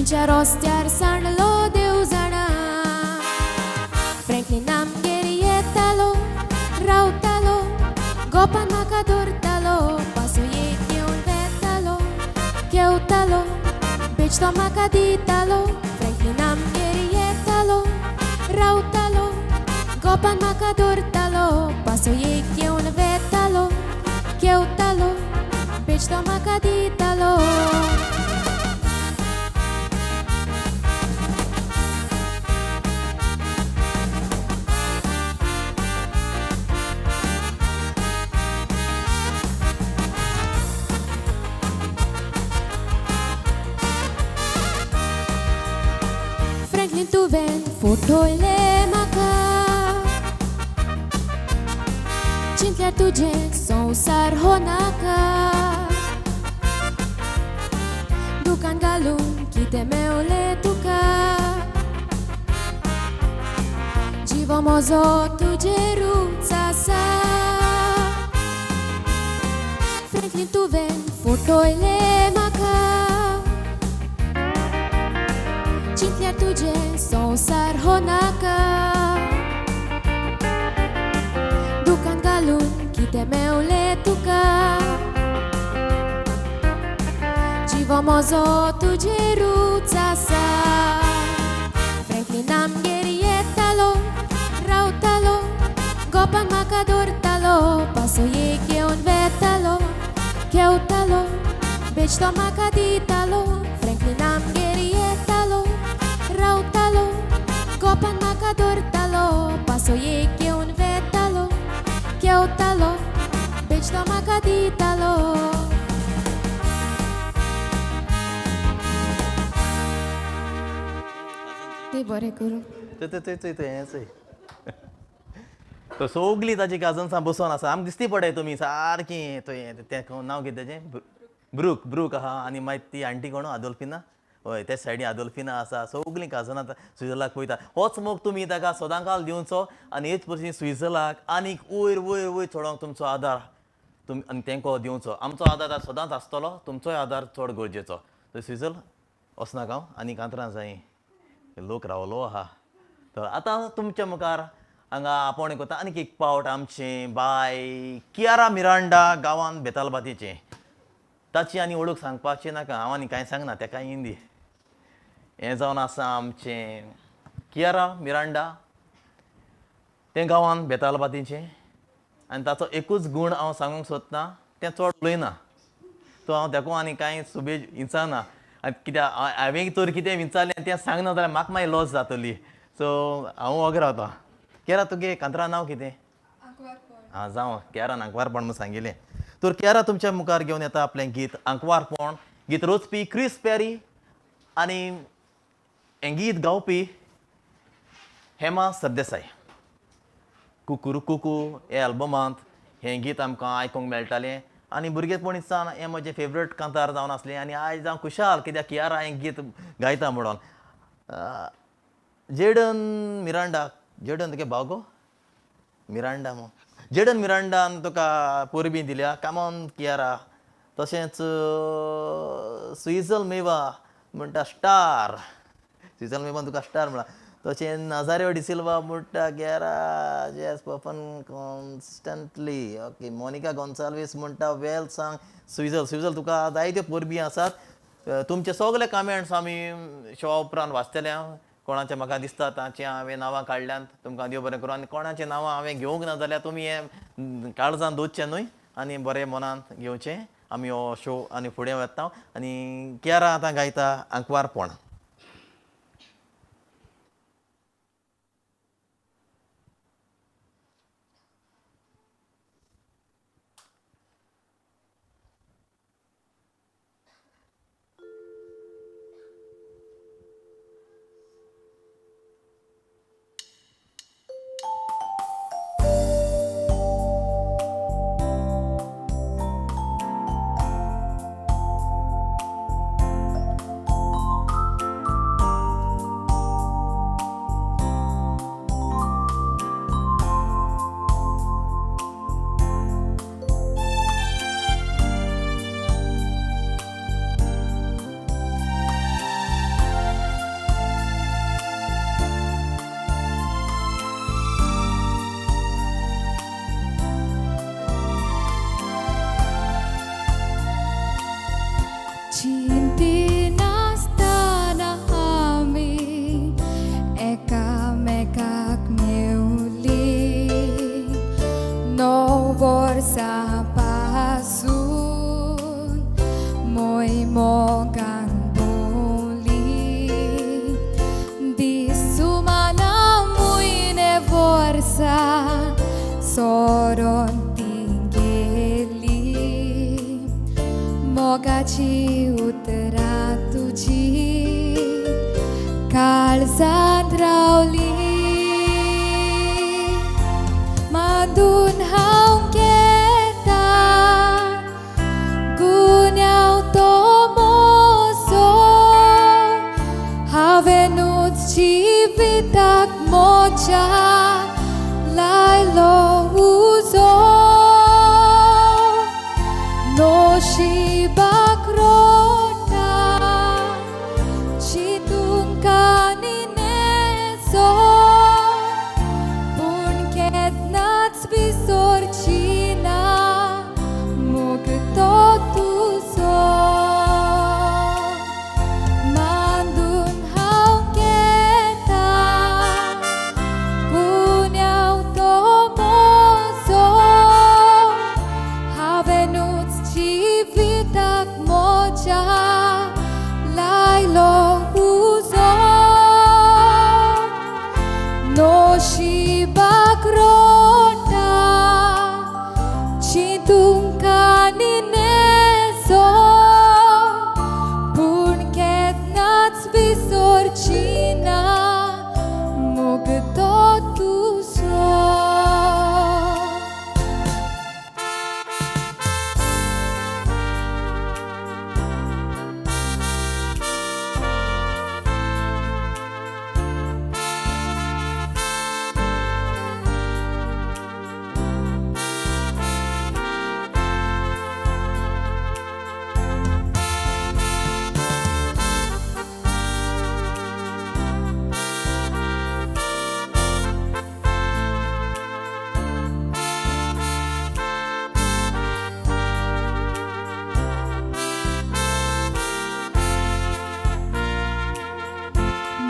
खंयच्या रस्त्यार सांडलो देव जाणा फ्रँकलीन आमगेर येतालो रावतालो गोपान म्हाका धरतालो पासयेक घेवन वेतालो केवतालो बेश्टो म्हाका दितालो फ्रँकलीन आमगेर येतालो रावतालो गोपान म्हाका धरतालो पासयेक घेवन वेतालो केवतालो बेश्टो म्हाका दितालो फ्रँकलीन तुवें फोटोयले म्हाका चिंतल्यार तुजें संवसार हो नाका दुकान घालून कितें मेवलें तुका जिवो म्हजो तुजेरूच आसा फ्रँकलीन तुवें फोटोयले म्हाका चिंतल्यार तुजें संवसार हो नाका दुकान घालून कितें मेवलें तुका जिवो म्हजो तुजेरूच आसा फ्रँकलीन आमगेर येतालो रावतालो गोपान म्हाका धरतालो पासयेक घेवन वेतालो केवतालो बेश्टो म्हाका दितालो फ्रँकलीन आमगेर येतालो रावतालो गोपान म्हाका धरतालो पासयेक घेवन वेतालो केवतालो बेश्टो म्हाका दितालो ते बरें करूं तो सगळीं ताची काजन्सां बसून आसा आमकां दिसती पडय तुमी सारकी तें नांव कितें तेजें ब्रूक ब्रूक आहा आनी मागीर ती आंटी कोण आदोल्फिना हय ते सायडीन आदोल्फिना आसा सगळीं काजनां स्विझर्लाक वयता होच मोग तुमी ताका सदांकाल दिवचो आनी हेच भशेन स्विझर्लाक आनीक वयर वयर वयर चोडोंक तुमचो आदार आनी तेंको दिवचो आमचो आदार सदांच आसतलो तुमचोय आदार चड गरजेचो स्विझर वचनाका हांव आनीक अंतरां जायी लोक रावलो आहा तर आतां तुमच्या मुखार हांगा आपोवणें कोता आनीक एक पावट आमचें बाय कियारा मिरांडा गांवांत बेतालबातीचें ताची आनी ओळख सांगपाची नाका हांव आनी कांय सांगना तेका हिंदी हें जावन आसा आमचें कियारा मिरांडा तें गांवांत बेतालबातीचें आनी ताचो एकूच गूण हांव सांगूंक सोदतां तें चड उलयना सो हांव तेका आनी कांय सुबेज विचारना कित्याक हांवें तर कितें विचारलें तें सांगना जाल्यार म्हाका मागीर लॉस जातली सो हांव वोगें रावतां केरा तुगे कांतरा नांव कितें हां जावं केरान आंकवारपण म्हूण सांगिल्लें तर केरा तुमच्या मुखार घेवन येता आपलें गीत आंकवारपण गीत रोचपी क्रिस पॅरी आनी हें गीत गावपी हेमा सरदेसाय कुकुरू कुकू हे अल्बमांत हें गीत आमकां आयकूंक मेळटालें आनी भुरगेपणीसान हें म्हजें फेवरेट कांतार जावन आसलें आनी आयज हांव खुशाल कित्याक कियारा हें गीत गायता म्हणून जेडन मिरांडा जेडन तुगे भाव गो मिरांडा जेडन मिरांडान तुका परबीं दिल्या कामॉन कियारा तशेंच स्विझल मेवा म्हणटा स्टार स्विझल मेवान तुका स्टार म्हणा तशें नाजाऱ्यो डिसिल्वा म्हणटा कियारा जेस perform constantly okay Monica Gonsalves म्हणटा वेल सांग स्विझल तुका जायत्यो परबीं आसात तुमचे सगळे कमेंट्स आमी शो उपरांत वाचतले कोणाचें म्हाका दिसता तांचें हांवें नांवां काडल्यांत तुमकां देव बरें करूं आनी कोणाचें नांवां हांवें घेवंक ना जाल्यार तुमी हें काळजान दवरचें न्हय आनी बरें मनांत घेवचें आमी हो शो आनी फुडें वता आनी कियारा आतां गायता आंकवारपण Mogan boli di sumana muine vorsa soron tingeli mogaci utara tuji काळजात रावली मांडून हांव घेता गुन्यांव तो मोसो हांवेनूच जिविताक मोज्या लायलो उजो नशिबाक रोटा Konkani neso Bun kednac visorcina Mog totuso Mandun haungeta Gunyau tomoso Havenuc jivitak moja Lailo Nosiba krota Konkani neso Bun kednac visorcina Mog totuso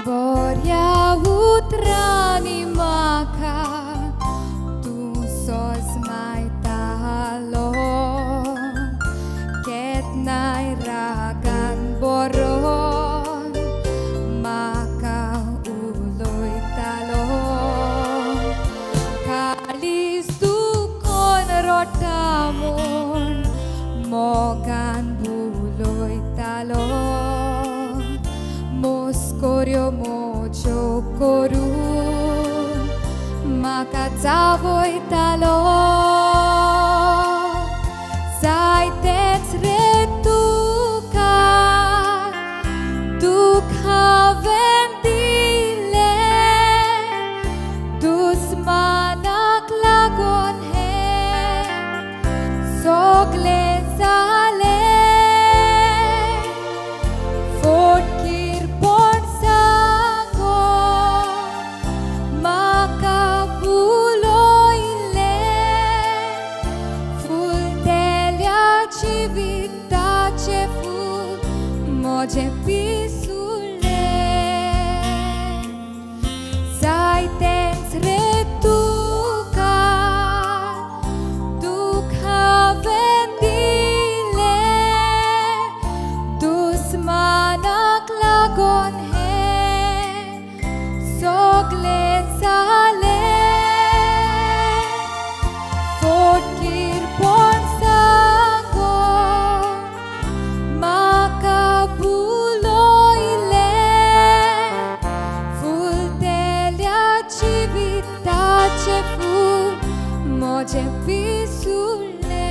Boria utrani maka tu sos mai talo ket nai ragan boron maka uloy talo kalis tu kon rotamon mogan buloy talo Moskorio mocho koru Maka zavoi talo Zaitec retuka Dukha vendile Dusmanak lagon he Sogle zale Moje pisule Zaitens retuka Dukha vendile Dusmanak lagon he Sogle zale Fotkir ponsago Maka buloile Fultelia civitace fu Moje pisule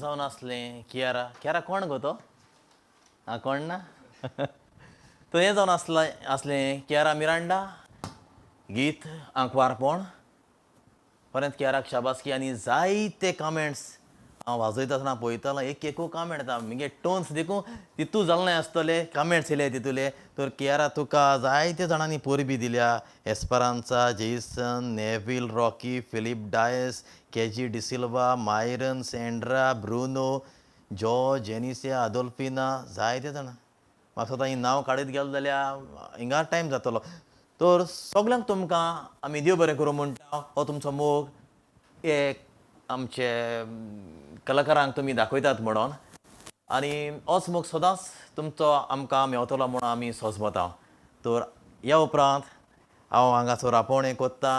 जावन आसलें कियारा कोण गो तो कोण ना तो हें जावन आसलें कियारा मिरांडा गीत आंकवारपण परत कियाराक शाबासकी आनी जायते कमेंट्स हांव वाजयता आसतना पळयतालो एकू कमेंट येता म्हगे टोन्स देखून तितू जालनाय आसतले कमेंट्स येयले तितूले तर कियारा तुका जायते जाणांनी परबी दिल्या एस्परांचा Jason Neville Rocky Philip Dias KG D'Silva Myron Sandra Bruno George Genisia Adolfina जायते जाणां म्हाका स्वता ही नांव काडीत गेलो जाल्यार हिंगा टायम जातलो तर सगल्यांक तुमकां आमी देव बरें करूं म्हणटा हो तुमचो मोग एक आमचे कलाकारांक तुमी दाखयतात म्हणून आनी होच मोग सदांच तुमचो आमकां मेवतलो म्हणून आमी सोजमता तर ह्या उपरांत हांव हांगासर रापोवणें कोत्ता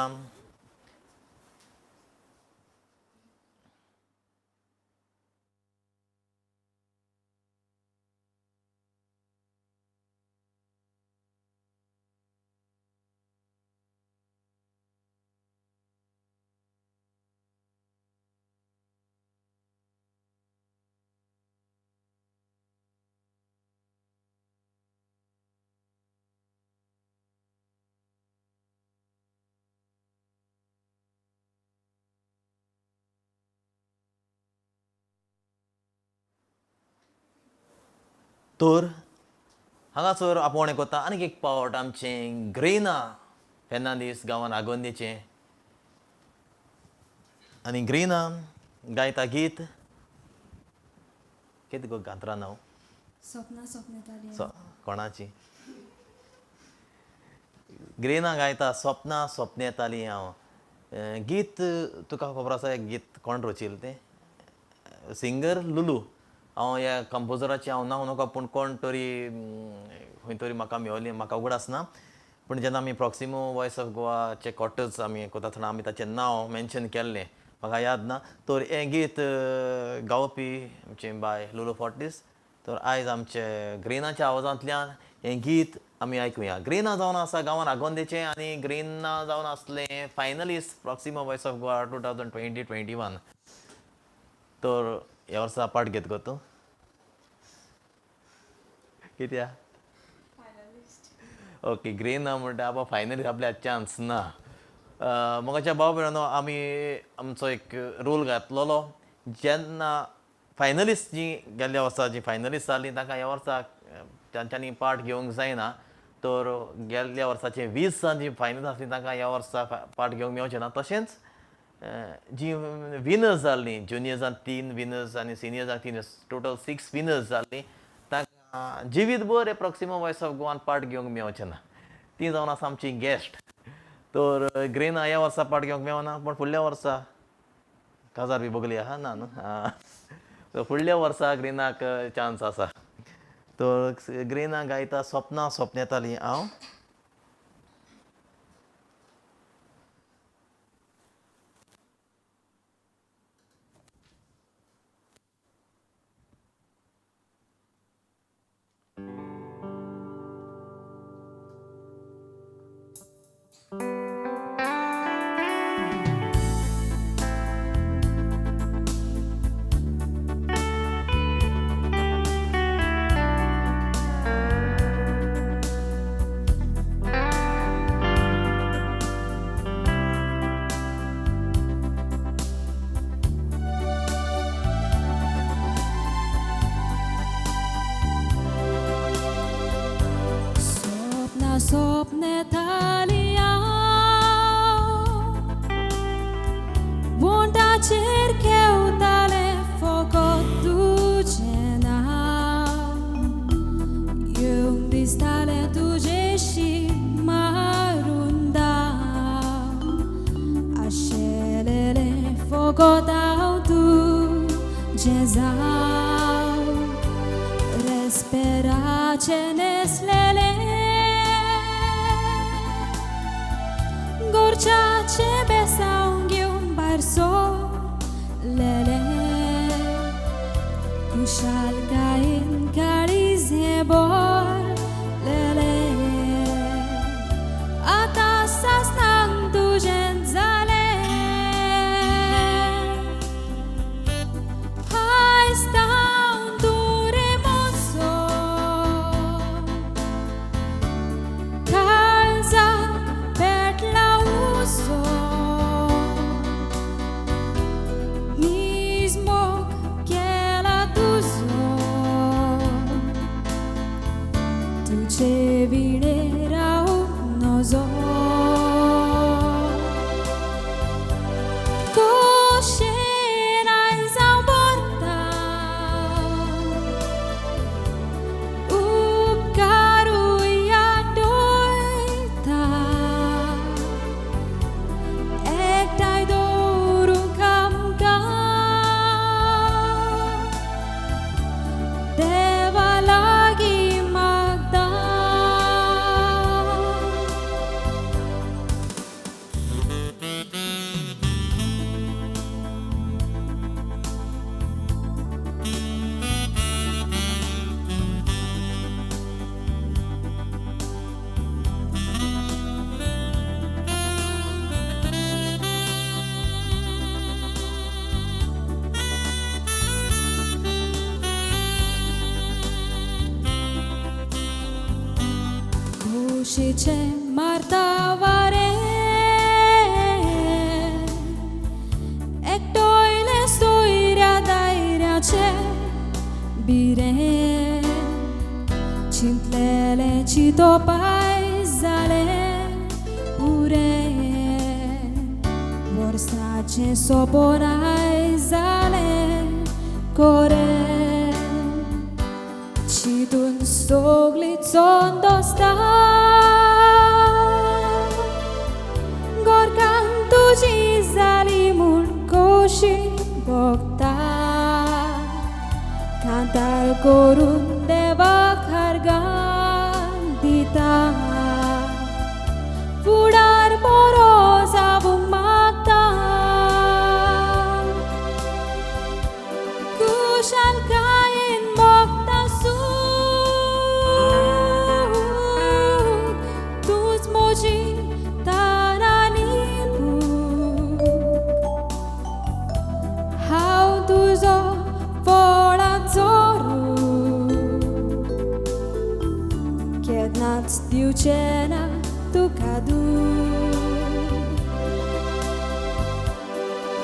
तर हांगासर आपोवणें कोत्ता आनीक एक पावट आमचें ग्रेना फेर्नांदीस गांवांत आगोंदेचें आनी ग्रेना गायता गीत कितें गो गांतरा नांव कोणाची ग्रेना गायता सपनां सोपन येतालीं हांव गीत तुका खबर आसा हें गीत कोण रचिल्लें तें सिंगर लुलू हांव ह्या कंपोजराचें हांव नांव नाका पूण कोण तरी खंय तरी म्हाका मेवली म्हाका उगड आसना पूण जेन्ना आमी प्रॉक्सिमो वॉयस ऑफ गोवाचे कॉटर्स आमी कोता आसतना आमी ताचें नांव मेन्शन केल्लें म्हाका याद ना तर हें गीत गावपी आमचे बाय लुलू फॉर्टीस तर आयज आमचे ग्रेनाच्या आवाजांतल्यान हें गीत आमी आयकुया ग्रेना जावन आसा गांवांत आगोंदेचें आनी ग्रेना जावन आसलें finalist proximo voice of Goa 2020-21 तर ह्या वर्सा पार्ट घेत गो तूं कित्या ओके ग्रेना म्हणटा बाबा फायनली आपल्या चान्स ना मोगाच्या भाव भयणानो आमी आमचो एक रूल घातलेलो जेन्ना फायनलिस्ट जी गेल्ल्या वर्सा जी फायनलिस्ट जालीं तांकां ह्या वर्सा तांच्यांनी पार्ट घेवंक जायना तर गेल्ल्या वर्साचे 20 जी फायनल आसली तांकां ह्या वर्सा पार्ट घेवंक मेळचें ना तशेंच जी विनर्स जाल्लीं ज्युनियर्सांत 3 विनर्स आनी सिनियर्सांक 3 टोटल 6 विनर्स जाल्लीं तांकां जिवीतभर हे प्रॉक्सिमो वॉयस ऑफ गोवान पार्ट घेवंक मेळचें ना ती जावन आसा आमची गेस्ट तर ग्रेना ह्या वर्सा पार्ट घेवंक मेळना पूण फुडल्या वर्सा काजार बी बगली आहा ना न्हू फुडल्या वर्सा ग्रेनाक चान्स आसा तर ग्रेना गायता सपनां सोपन येतालीं हांव Sopne talia Wonta cercheu tale foco ducena Yung distale dujeshi marunda Ascelele foco tau tu jezau Resperace neslele Gorcia ce besa unghiun barso lele Ushalga in carizie bor lele Atasa stang tu genzale Hai कुशीचे मारता वारे एकटोयले सोयऱ्या दायऱ्याचे बिरे चिंतलेले चिंतोपाय जाले पुरे वर्साचे सोपोराय जाले कोरे चिंतून सगळी चोंदोस्ता गोरकान तुजी जाली म्हूण खोशी भोगता कांतार करून देवाक हारगान दिता फुडार बरो जावूंक मागता कुशलकायेन मोगता सूख तूंच म्हजी तारांनी भूक हांव तुजो फळाचो रूख केन्नाच दिवचें ना तुका दूख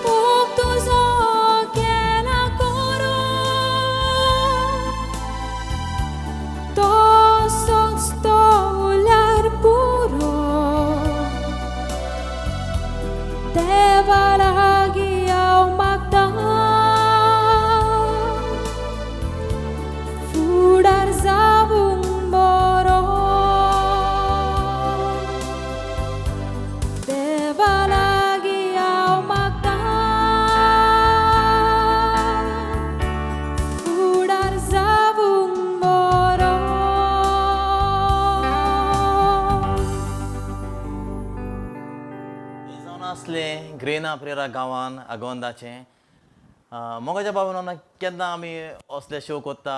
मोग तुजो केला करून तसोच तो उरल्यार पुरो देवा लागीं हांव मागता फुडार जावूंक बरो देवा लागीं हांव मागता फुडार जावूंक बरो हे जावन आसलें ग्रेना प्रेरा गांवान आगोंदाचें मोगाच्या बाबून केन्ना आमी असले शो कोत्ता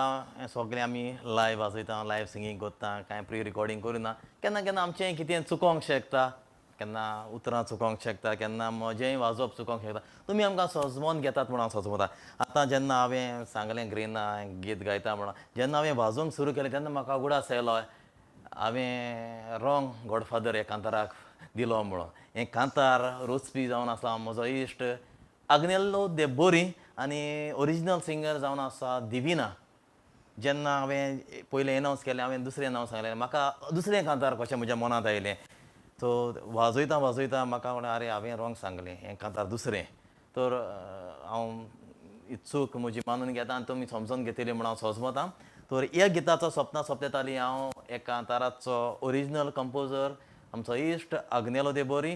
सगळे आमी लायव्ह वाजयता लायव्ह सिंगींग कोत्ता कांय प्री रिकॉर्डींग करिना केन्ना केन्ना आमचें कितें चुकोंक शकता केन्ना उतरां चुकोंक शकता केन्ना म्हजेंय वाजोवप चुकोंक शकता तुमी आमकां सजमोन घेतात म्हणून हांव सजमता आतां जेन्ना हांवें सांगलें ग्रेना गीत गायता म्हणून जेन्ना हांवें वाजोवंक सुरू केलें तेन्ना म्हाका उगडास आयलो हांवें रॉंग गॉडफादर हे कांताराक दिलो म्हणून हें कांतार रोचपी जावन आसा म्हजो इश्ट आग्नेलो दे बोरी आनी ओरिजिनल सिंगर जावन आसा दिविना जेन्ना हांवें पयलें एनावन्स केलें हांवें दुसरें नांव सांगलें म्हाका दुसरें कांतार कशें म्हज्या मनांत आयलें सो वाजयता वाजयता म्हाका म्हणलें आरे हांवें रॉंग सांगलें हें कांतार दुसरें तर हांव चूक म्हजी मानून घेता आनी तुमी समजून घेतली म्हणून हांव सजमतां तर ह्या गिताचो सपना सोंपताली हांव एका कांताराचो ओरिजिनल कंपोजर आमचो इश्ट आग्नेलो दे बोरी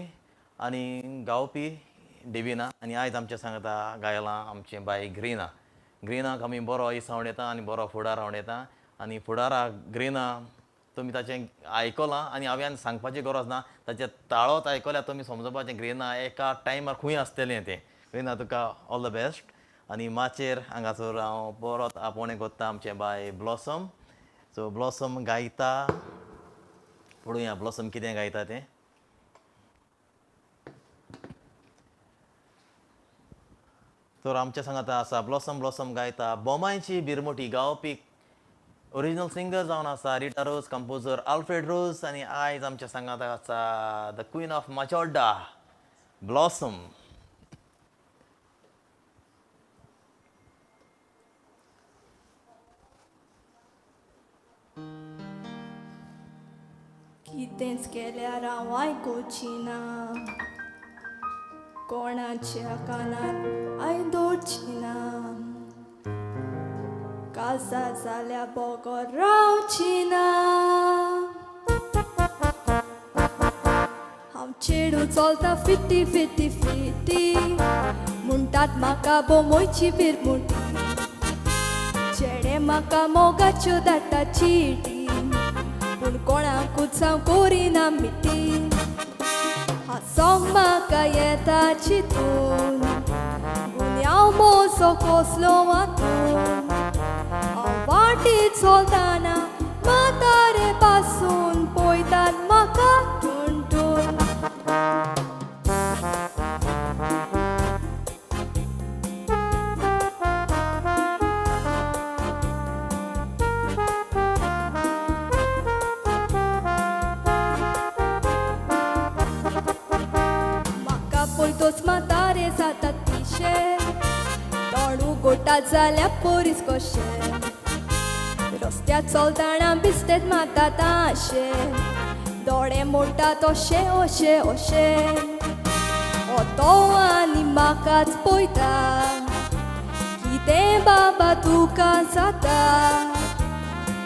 आनी गावपी डिविना आनी आयज आमचें सांगता गायलां आमचें बाय ग्रीना ग्रीनाक आमी बरो इसवण येता आनी बरो फुडार हांव येता आनी फुडाराक ग्रीना तुमी ताचें आयकलां आनी हांवें सांगपाची गरज ना ताचें ताळोच आयकल्यार तुमी समजपाचें ग्रीना एका टायमार खंय आसतलें तें ग्रीना तुका ऑल द बेस्ट आनी माचेर हांगासर हांव परत आपोवणें कोत्ता आमचें बाय ब्लॉसम सो ब्लॉसम गायता पळोवया ब्लॉसम कितें गायता तें तर आमच्या सांगात आसा ब्लॉसम ब्लॉसम गायता बोमायची बिरमोटी गावपी ओरिजिनल सिंगर जावन आसा रिटा रोज कंपोजर आल्फ्रेड रोज आनी आयज आमच्या सांगात आसा द क्वीन ऑफ माचोर्डा ब्लॉसम कितेंच केल्यार हांव आयकोची ना कोणाच्या कानार आयदोची ना कासा जाल्या बोगोर रावची ना हांव चेडू चलता फिटी फिटी फिटी म्हणटात म्हाका बोमोयची बिरमुटी चेडे म्हाका मोगाच्यो धाडटा चिटी पूण कोणाकूच हांव कोरिना मिटी हा सॉंग म्हाका येता चिंतून पूण हांव मोसो कसलो वातून हांव वाटी चलताना म्हातारे पासून पळयतात म्हाका टुणटून मातोच म्हातारे जातात पिशे तोंड उगडटात जाल्यार पोरीस कशे रस्त्यार चलताना बिस्तेत मातात आशे दोळे मोडटात अशे अशे अशे तो आनी म्हाकाच पळयता कितें बाबा तुका जाता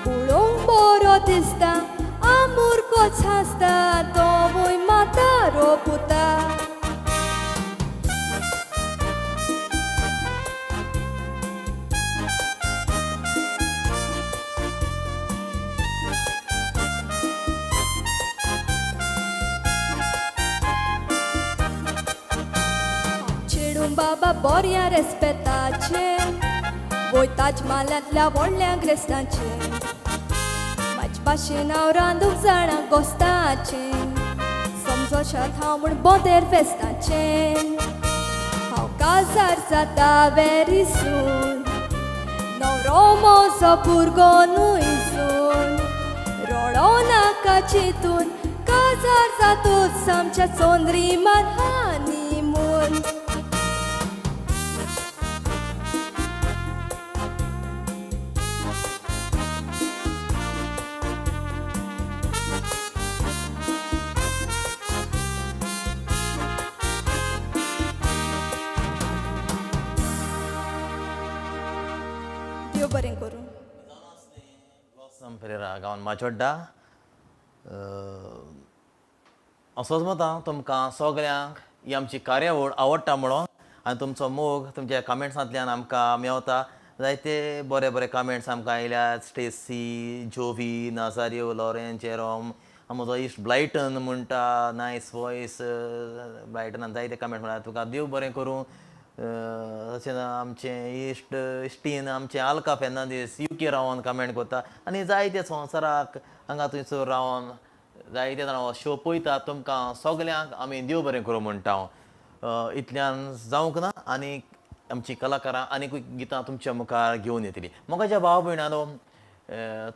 पळोवंक बरो दिसता आमुर्कोच हांसता तो वय म्हातारो पुता बाबा बोऱ्या रेस्पेताचे वयताच माल्यांतल्या व्हडल्या ग्रेस्तांचे म्हाजे भाशेन हांव रांदूंक जाणा गोस्ताचे समजोशात हांव म्हूण बोदेर फेस्ताचे हांव काजार जाता वेरी सून नवरो म्हजो भुरगो न्हय सून रडो नाका चिंतून काजार जातूच आमच्या चोंद्री मान हानी मून बरें करूं पेरेरा गांवांत माचोड्डा असोच मतां तुमकां सगल्यांक ही आमची कार्यावळ आवडटा म्हणून आनी तुमचो मोग तुमच्या कमेंट्सांतल्यान आमकां मेवता जायते बरे बरे कमेंट्स आमकां आयल्यात स्टेसी जोवी नाजारियो लॉरेन जेरोम म्हजो इश्ट ब्लायटन म्हणटा नायस वॉयस ब्लायटनान जायते कमेंट म्हळ्यार तुका देव बरें करूं तशेंच आमचे इश्ट इश्टीन आमचे आल्का फेर्नांदीस UK रावन कमेंट करता आनी जायते संवसाराक हांगा थंयसर रावन जायते जाणां हो शो पळयतात तुमकां सगल्यांक आमी देव बरें करूं म्हणटा हांव इतल्यान जावंक ना आनी आमची कलाकारां आनीकूय गितां तुमच्या मुखार घेवन येतलीं मोगाच्या भाव भयणानो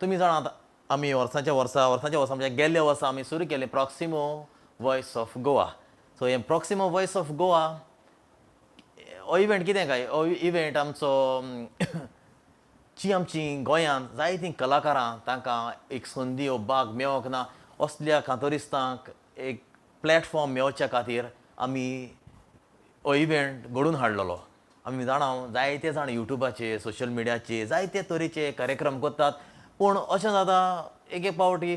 तुमी जाणात आमी वर्सांच्या वर्सा म्हणजे गेल्ल्या वर्सा आमी सुरू केलें proximo voice of Goa so हें प्रॉक्सिमो वॉयस ऑफ गोवा हो इव्हेंट कितें काय हो इव्हेंट आमचो जी आमची गोंयांत जायतीं कलाकारां तांकां एक संदी हो भाग मेळोंक ना असल्या कांतोरिस्तांक एक प्लॅटफॉर्म मेळच्या खातीर आमी हो इव्हेंट घडोवन हाडलेलो आमी जाणा जायते जाण युट्यूबाचेर सोशल मिडियाचेर जायते तरेचे कार्यक्रम करतात पूण अशें जाता एक एक पावटी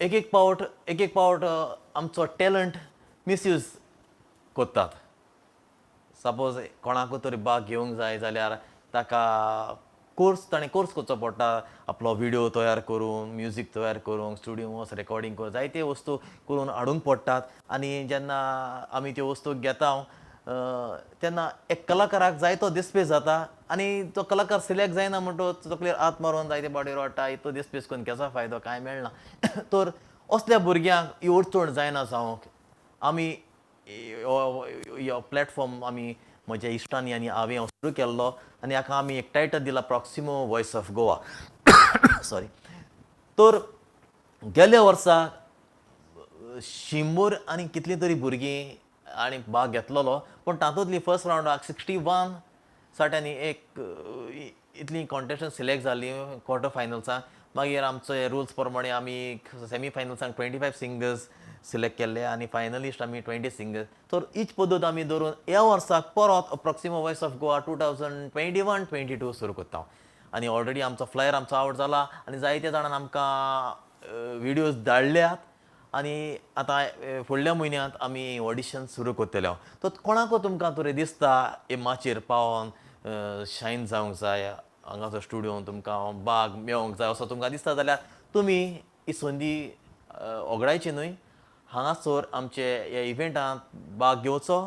एक एक पावट आमचो टॅलंट मिसयूज करतात सपोज कोणाकूय तरी भाग घेवंक जाय जाल्यार ताका ताणें कोर्स करचो पडटा आपलो व्हिडिओ तयार करून म्युजीक तयार करूंक स्टुडियो रेकॉर्डिंग करून जायते वस्तू करून हाडूंक पडटात आनी जेन्ना आमी त्यो वस्तू घेता तेन्ना एक कलाकाराक जायतो दिसपेस जाता आनी तो कलाकार सिलेक्ट जायना म्हणटच तकलेर हात मारून जायते पावटी रडटा तो दिसपेस करून केसा फायदो कांय मेळना तर असल्या भुरग्यांक ही अडचण जायना जावंक आमी हो प्लॅटफॉर्म आमी म्हज्या इश्टांनी आनी हांवें सुरू केल्लो आनी हाका आमी एक टायटल दिला proximo voice of Goa sorry तर गेल्या वर्सा 100 आनी कितलीं तरी भुरगीं आनी भाग घेतलेलो पूण तातूंतली फर्स्ट रावंडाक 61 साठ्यांनी एक इतलीं कॉन्टेस्टंट सिलेक्ट जाल्लीं क्वॉर्टर फायनल्सांक मागीर आमचे रुल्स प्रमाणे आमी सेमी फायनल्सांक 25 सिंगर्स सिलेक्ट केल्ले आनी फायनलिस्ट आमी 20 सिंगर्स तर हीच पद्दत आमी धरून ह्या वर्साक परत प्रॉक्सिमो वॉयस ऑफ गोवा 2021-22 सुरू करता आनी ऑलरेडी आमचो फ्लायर आमचो आवट जाला आनी जायते जाणांन आमकां व्हिडियोज धाडल्यात आनी आतां फुडल्या म्हयन्यांत आमी ऑडिशन सुरू करतले तर कोणाकूय तुमकां तरी दिसता हे माचयेर पावोन शायन जावंक जाय हांगाचो स्टुडियोन तुमकां भाग मेळोंक जाय असो तुमकां दिसता जाल्यार तुमी ही संदी वगडायची न्हय हांगासर आमचे ह्या इव्हेंटांत भाग घेवचो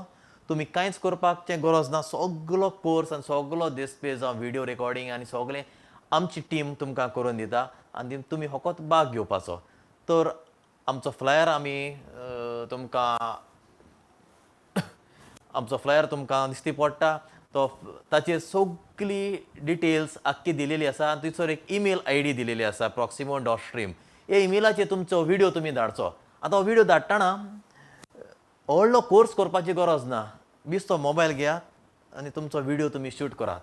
तुमी कांयच करपाची गरज ना सगळो कोर्स आनी सगळो दिसपेस जावं व्हिडिओ रेकॉर्डिंग आनी सगळें आमची टीम तुमकां करून दिता आनी तुमी फकत भाग घेवपाचो तर आमचो फ्लायर आमी तुमकां दिश्टी पडटा तो ताचेर सगळी डिटेल्स आख्खी दिलेली आसा थंयसर एक ईमेल ID दिलेली आसा proximo.stream हे इमेलाचेर तुमचो व्हिडिओ तुमी धाडचो. आतां हो व्हिडिओ धाडटना व्हडलो कोर्स करपाची गरज ना. बिस्तो मोबायल घेयात आनी तुमचो व्हिडिओ तुमी शूट करात.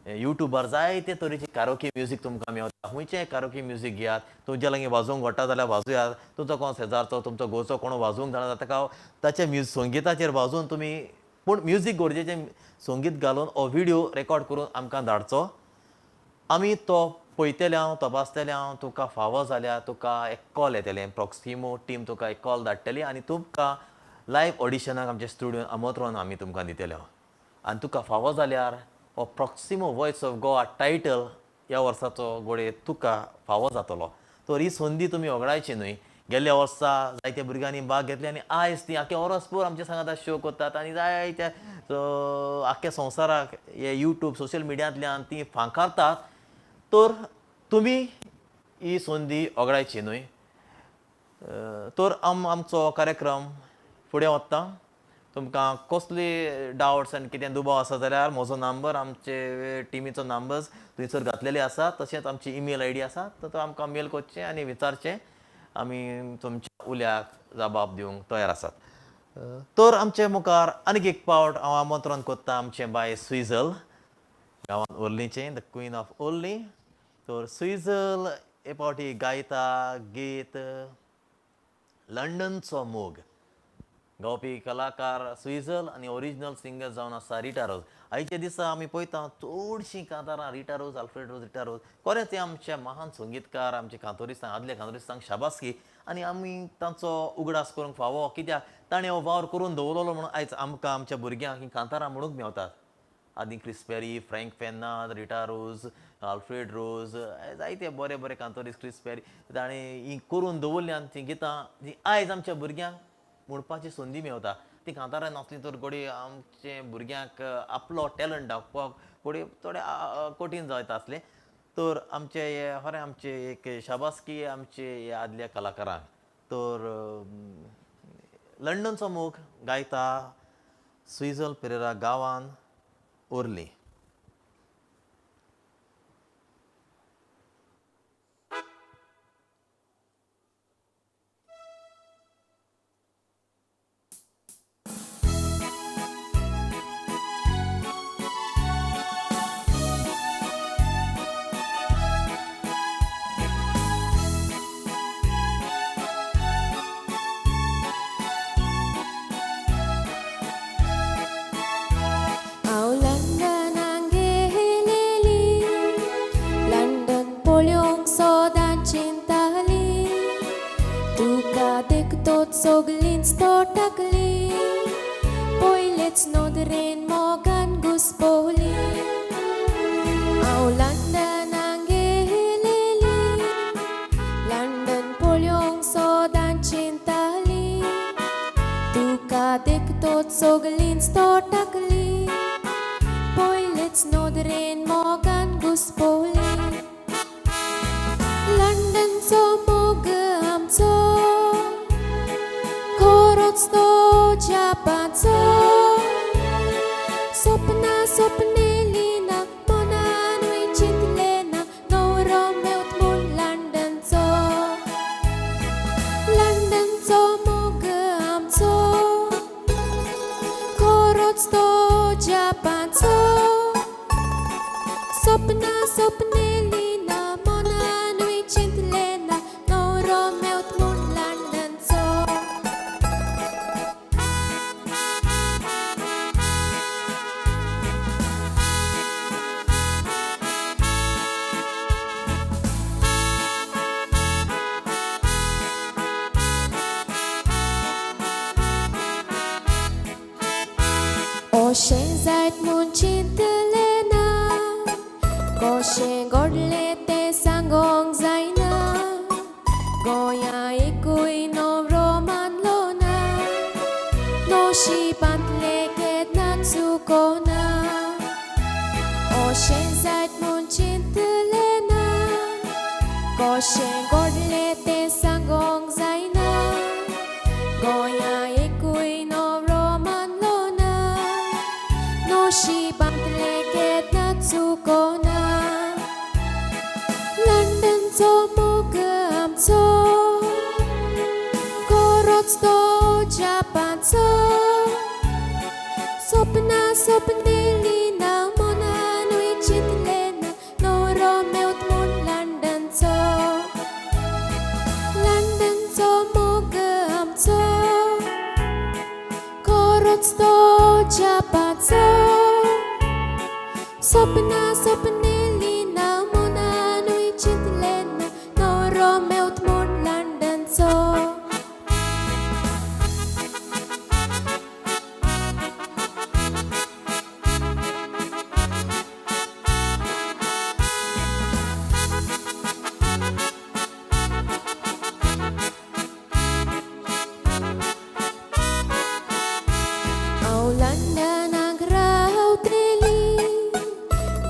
युट्यूबार जायते तरेची कारोकी म्युजीक तुमकां मेळटा. खंयचेंय कारोकी म्युजीक घेयात. तुमच्या लागीं वाजोवंक घडटा जाल्यार वाजोयात. तुमचो कोण शेजारचो तुमचो घरचो कोण वाजोवंक जाणा ताका ताच्या संगीताचेर वाजोवन तुमी पूण म्युजीक गरजेचें संगीत घालून हो व्हिडिओ रेकॉर्ड करून आमकां धाडचो. आमी तो पळयतले हांव तपासतले हांव. तुका फावो जाल्यार तुका एक कॉल येतलें. प्रॉक्सिमो टीम तुका एक कॉल धाडटली आनी तुमकां लायव्ह ऑडिशनाक आमच्या स्टुडियोन आमंत्रण आमी तुमकां दितले. आनी तुका फावो जाल्यार हो proximo voice of Goa title ह्या वर्साचो घोडये तुका फावो जातलो. तर ही संदी तुमी वगडायची न्हय. गेल्ल्या वर्सा जायत्या भुरग्यांनी भाग घेतले आनी आयज ती आख्या वरसभर आमच्या सांगात शो करतात आनी जायत्या आख्या संवसाराक हे यूट्यूब सोशल मिडियांतल्यान ती फांकारतात. तर तुमी ही संदी वगडायची न्हय. तर आमचो कार्यक्रम फुडें वता. तुमकां कसली डावट्स आनी कितें दुबाव आसा जाल्यार म्हजो नंबर आमचे टिमीचो नंबर्स थंयसर घातलेले आसा. तशेंच आमची ईमेल आयडी आसा. तर आमकां मेल करचें आनी विचारचें. आमी तुमच्या उल्याक जबाब दिवंक तयार आसात. तर आमचे मुखार आनीक एक पावट हांव आमंत्रण करता आमचे बाय स्विझल गांवांत ओर्लीचें द क्वीन ऑफ ओर्ली. तर स्विझल हे पावटी गायता गीत लंडनचो मोग. गावपी कलाकार स्विझल आनी ओरिजिनल सिंगर जावन आसा रिटा रोज. आयच्या दिसा आमी पळयता चडशीं कांतारां रिटा रोज आल्फ्रेड रोज रिटा रोज खरेंच ते आमचे महान संगीतकार आमचे कांतोरिस्तांक आदले कांतोरिस्तांक शाबासकी. आनी आमी तांचो उगडास करूंक फावो कित्याक ताणें हो वावर करून दवरलो म्हणून आयज आमकां आमच्या भुरग्यांक ही कांतारां म्हणूंक मेवतात. आदी Chris Perry, Frank Fernand, Rita Rose, Alfred Rose जायते बरे बरे कांतोरिस्ट क्रिस पेरी ताणें ही करून दवरल्यान तीं गितां जीं आयज आमच्या भुरग्यांक म्हणपाची संदी मेवता. ती कांतारां नासली तर घोडी आमचे भुरग्यांक आपलो टॅलंट दाखोवपाक घोडी थोडें कठीण जायत आसलें. तर आमचे हे खरें आमचे एक शाबासकी आमचे हे आदल्या कलाकारांक. तर लंडनचो मोग गायता स्विझल पेरेरा गांवांत ओर्ली. Soglins tortakli Poilets nodren mogan guspoli Au London angeleli London polyong sodan cintali Tuka dek tot soglins tortakli Poilets nodren mogan guspoli London so moga amco Sto Japanco Sopnelina Monanui Cintlena No Romeut mun London so moga amco Korot sto Japanco Sopnelina Monanui Cintlena No Romeut mun London Koshe zait mun cintelena Koshe godle te sangong zaina Goya ikui no roman lona No shi pantle ket natsukona Koshe zait mun cintelena Koshe godle te sangong zaina Goya ikui no roman lona No shi pantle ket natsukona London so moga amso स्वप्नेली ना मनान विचितले ना नवरो मेवत म्हूण लंडनचो मोग आमचो खरोच तो जपाचो स्वप्नेली ना मनान विचितले ना नवरो मेवत म्हूण लंडनचो लंडनाक रावतली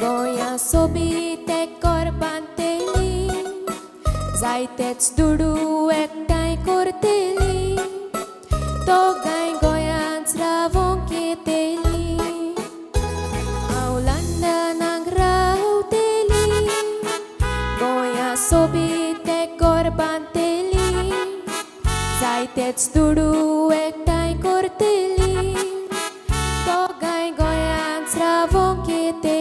गोंया सोबीत एक बांदतली जायतेच दुडू एकठांय करतली दोगांय गोंयांच रावोंक येतली हांव लंडनाक रावतली गोंया सोबीत एक बांदतली जायतेच दुडू एकठांय करतली दोगांय गोंयांच रावोंक येतली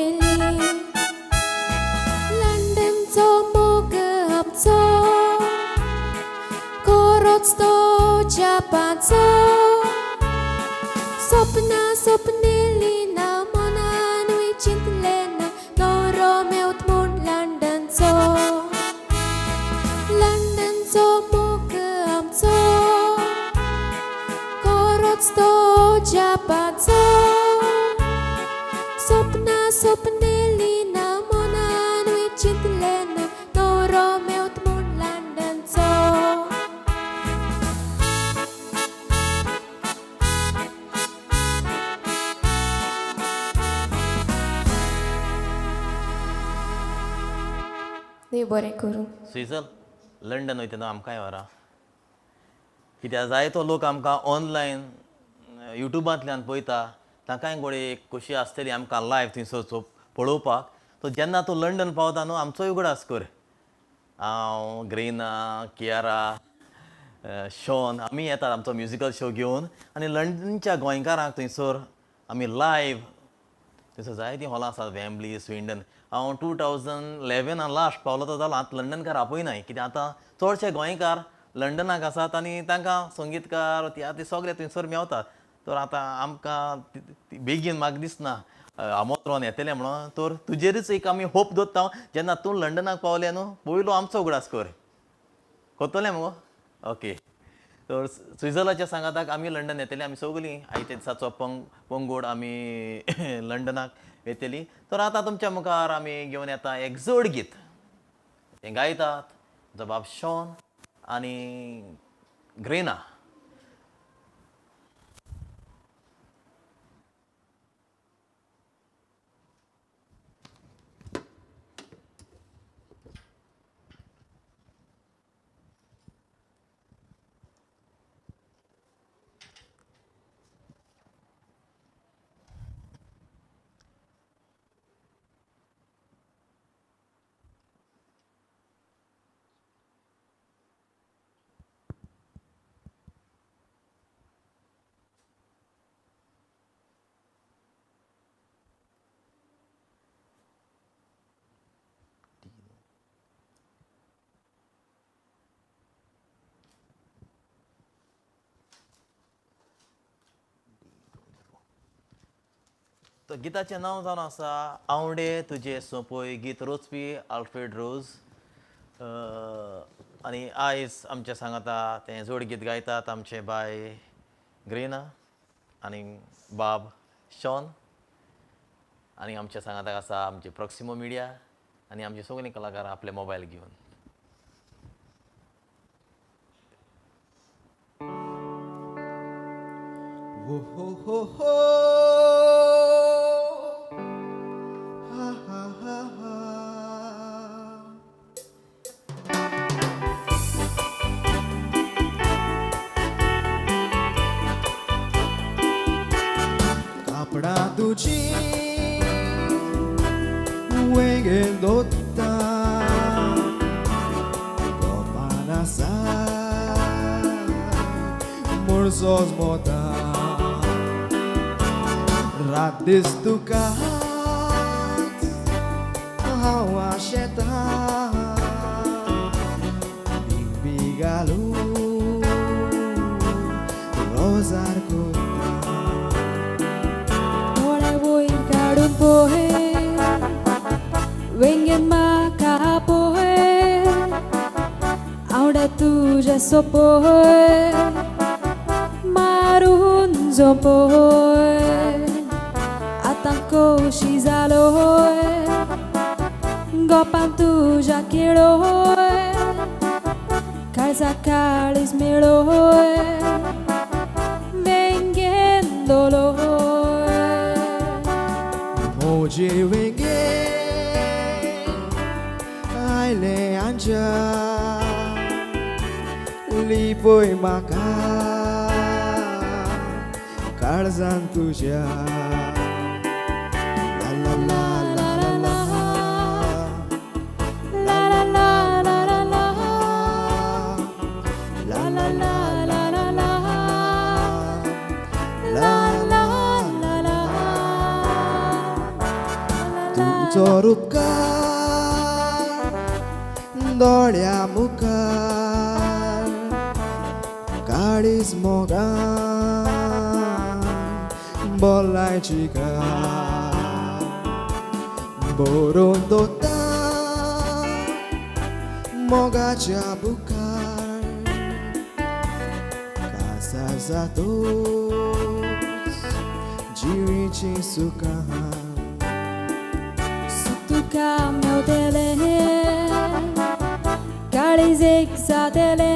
लंडनचो मोग आमचो खरोच तो जपाचो स्वप्नेली ना मनान विचितले ना नवरो मेवत म्हूण लंडनचो मोग आमचो खरोच तो जपाचो स्वप्नेली ना मनान विचितले ना नवरो मेवत म्हूण लंडनचो देव बरें करूं स्विझल लंडन वयतना आमकांय व्हरा कित्याक जायतो लोक आमकां ऑनलायन युट्यूबांतल्यान पळयता तांकांय गोडे एक खोशी आसतली आमकां लायव्ह थंयसर पळोवपाक तो जेन्ना तूं लंडन पावता न्हू आमचोय उगडास कर हांव ग्रेना कियारा शॉन आमी येतात आमचो म्युजिकल शो घेवन आनी लंडनच्या गोंयकारांक थंयसर आमी लायव्ह थंयसर जायतीं हॉलां आसात वेम्बली स्विंडन हांव 2011 लास्ट पावलो तो जालो आतां लंडनकार आपयनाय कित्याक आतां चडशे गोंयकार लंडनाक आसात आनी तांकां संगीतकार ते सगळे थंयसर मेवतात तर आतां आमकां बेगीन म्हाका दिसना आमोत्रोन येतलें म्हणून तर तुजेरच एक आमी होप दवरता जेन्ना तूं लंडनाक पावलें न्हू पयलो आमचो उगडास कर कोत्तोलें मुगो ओके तर स्विझर्लंडच्या सांगाताक आमी लंडन येतलीं आमी सगळीं आयच्या दिसाचो पंगड आमी लंडनाक येतलीं तर आतां तुमच्या मुखार आमी घेवन येता एक जोड गीत तें गायतात जबाब शॉन आनी ग्रेना तर गिताचें नांव जावन आसा आवडे तुजे सोंपय गीत रोचपी आल्फ्रेड रोज आनी आयज आमचे सांगाता तें जोड गीत गायतात आमचे बाय ग्रेना आनी बाब शॉन आनी आमच्या सांगाताक आसा आमचे प्रॉक्सिमो मिडिया आनी आमचे सगळीं कलाकार आपले मोबायल घेवन हो हो हो हो हा हा हा हा कापडा तुझी वेगेल दोत्ता कोपाना सा मोरसोस मोता Lat distukat hawa shetan Bigbigalu Rozar kutta डोळे वयर काडून पळय वेंगेन म्हाका पळय आवडा तुज्या सोपय मारून झोपय आतां कशी जालोय गोपान तुज्या केळोय काळजा काळीज मेळोय वेंगेन दोलोय Moje wenge Aile anja Lipoy maka Karzan tuzia La la la la la la La la la la la la La la la la la la la La la la la Torukar Dolya mukar Kalis mogan Bolai chikar Borondota Moga jabukar Kasar zatos Jiwichi sukahan Tuka meu tele Kaळीज एक जातले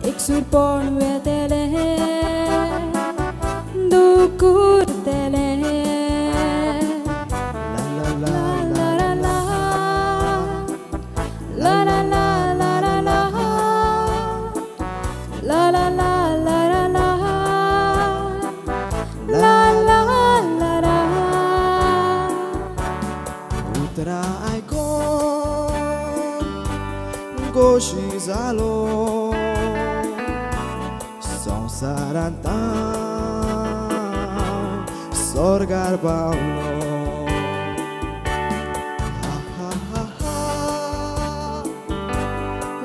एक सुरपण वेतले दुकुरतले La la la La la la La la la la la la La la la la la la La la la la Utra aikon Goshi zalo Sonsarantan Sorgar paulo Ha ha ha ha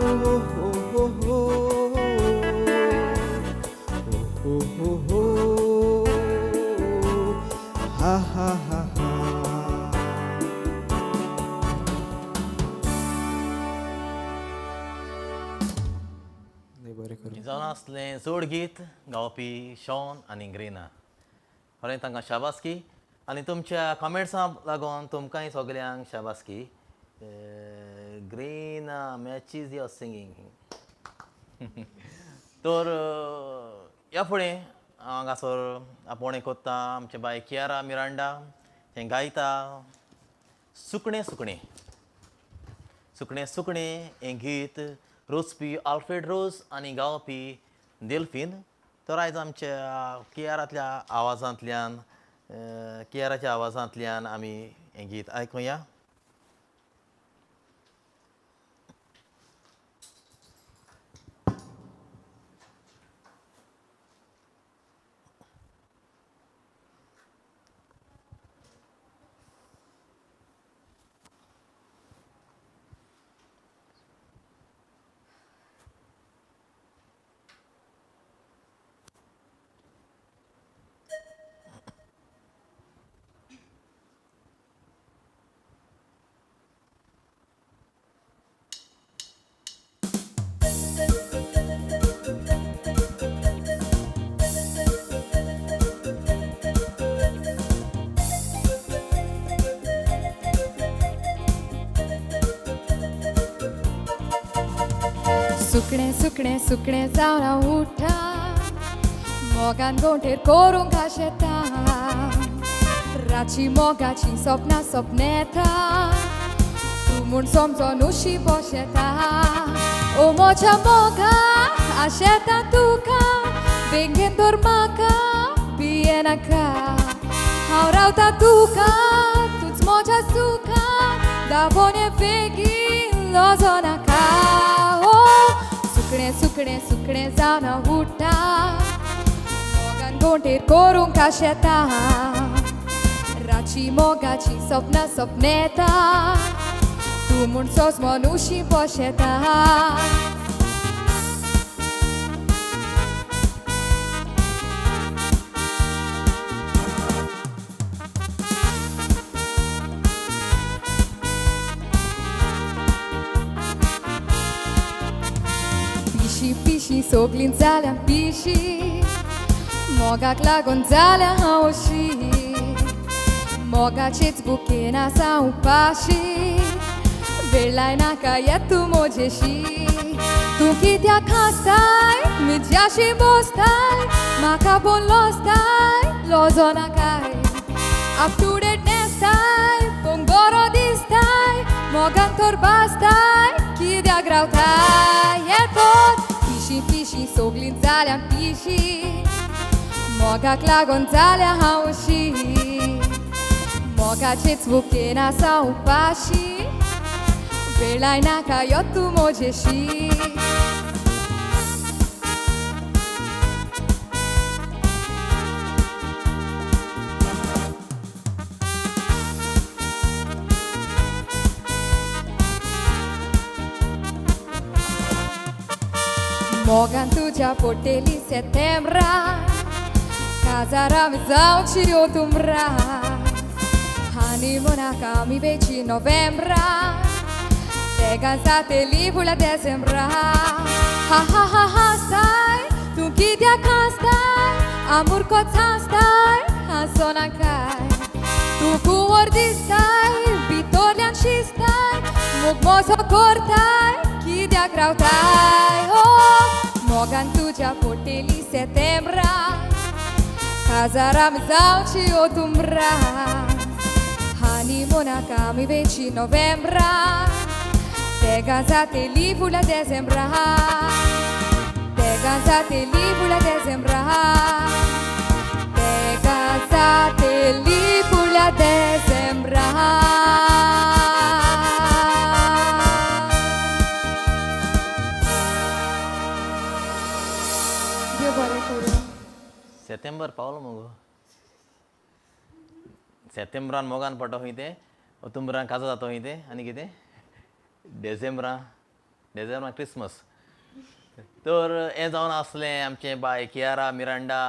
Oh oh oh oh Oh oh oh oh Ha ha ha ha जावन आसलें जोड गीत गावपी शॉन आनी ग्रीना खरें तांकां शाबासकी आनी तुमच्या कमेंट्सांक लागून तुमकांय सगल्यांक शाबासकी ग्रीना मॅचीज युअर सिंगींग तर ह्या फुडें हांगासर आपोवणें कोत्ता आमचे बाय कियारा मिरांडा हें गायता सुकणें सुकणें सुकणें सुकणें हें गीत रोजपी आल्फ्रेड रोज आनी गावपी दिल्फीन तर आयज आमच्या कियाराच्या आवाजांतल्यान आमी हें गीत आयकुया सुकणें सुकणें सुकणें जावन उठा मोगान गोंठेर करूंक खाशेता रातची मोगाची सपनां सपनेता तूं म्हूण समजोन उशी बसयता ओ म्हज्या मोगा आशेता तुका बेगीन तर म्हाका पियेनाका हांव रावता तुका तूंच म्हज्या सुखा दाबोन बेगीन लोजो नाका सुकणें सुकणें सुकणें जावन उठा मोगान गोंडेर करूंक शेता राची मोगाची सपना सपनेता तूं म्हूण सोस मनुशी पोशेता पिशी सोगलीं जाल्या पिशी मोगाक लागून जाल्या हांव अशी मोगाचेच बुकेन आसा हांव उपाशी वेळ लाय नाका येत तूं म्हजेशी तूं कित्याक हांसताय मिज्याशी बसताय म्हाका पोवन लोसताय लोजो नाकाय अप टू डेट नेसताय पोवंक बरो दिसताय मोगान तर बासताय कित्याक रावताय येतोच पिशी सोगलीं जाल्या पिशी मोगाक लागून जाल्या हांव अशी मोगाचेच बुकेन आसा हांव उपाशी वेळ लाय नाका यो तूं म्हजेशी मोगान तुज्या पोटेली सेतेंब्रा काजार आमी जावची ओतुंब्रा हनीमूनाक आमी वेची नोव्हेंब्रा तेगा जातेली बुला डिसेंब्रा हा हा हा हांसताय तूं कित्याक हांसताय आमूर कोच हांसताय हांसो नाकाय तूं कुंवर दिसताय भितरल्यान शिजताय मोग मोसो करताय कित्याक रावताय हो मोगान तुज्या पोटेली सेतेंब्रा काजार आमी जावची ओतुंब्रा हनीमूनाक आमी वेची नोव्हेंब्रा तेगा जातेली बुला डिसेंब्रा तेगा जातेली बुला डिसेंब्रा तेगा जातेली बुला डिसेंब्रा सेतेंबर पावलो मगो सेतेंबरान मोगान पडटा खंय तें ऑक्टोबरान काजो जाता खंय तें आनी कितें डिसेंबरान क्रिसमस तर हें जावन आसलें आमचें बाय कियारा मिरांडा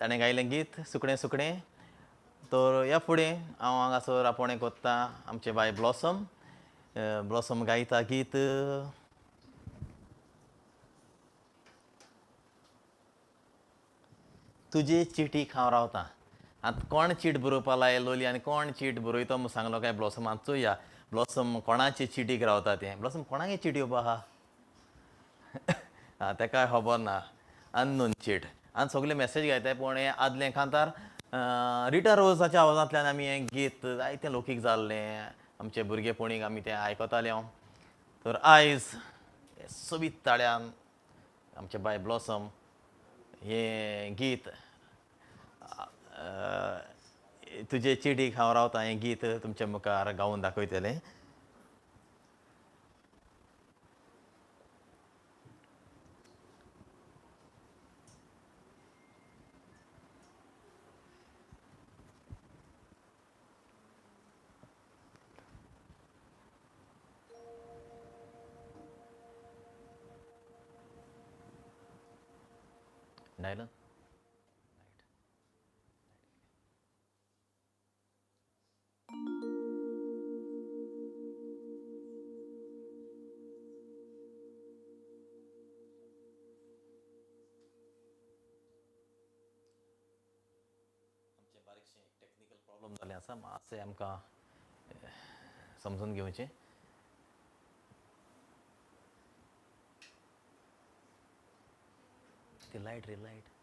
ताणें गायलें गीत सुकणें सुकणें तर ह्या फुडें हांव हांगासर आपोणे कोत्ता आमचें बाय ब्लॉसम गायता गीत तुजे चिटीक हांव रावतां आतां कोण चीट बरोवपा लायलोली आनी कोण चीट बरयतो म्हूण सांगलो काय ब्लॉसमांत चोया ब्लॉसम कोणाचे चिटीक रावता तें ब्लॉसम कोणागे चीट येवपा आहा तेका खबर ना अननोन चीट आनी सगळे मॅसेज घायताय पूण हें आदलें कांतार रिटा रोजाच्या आवाजांतल्यान आमी हें गीत जायतें लोकीक जाल्लें आमचे भुरगेपणीक आमी तें आयकताले हांव तर आयज सोबीत ताळ्यान आमचे बाय ब्लॉसम हें गीत तुजे चिडीक हांव रावतां हें गीत तुमचे मुखार गावन दाखयतलें डायलन बारीकशें टॅक्निकल प्रॉब्लम जाल्लें आसा मातशें आमकां समजून घेवचें ती लायट रे लायट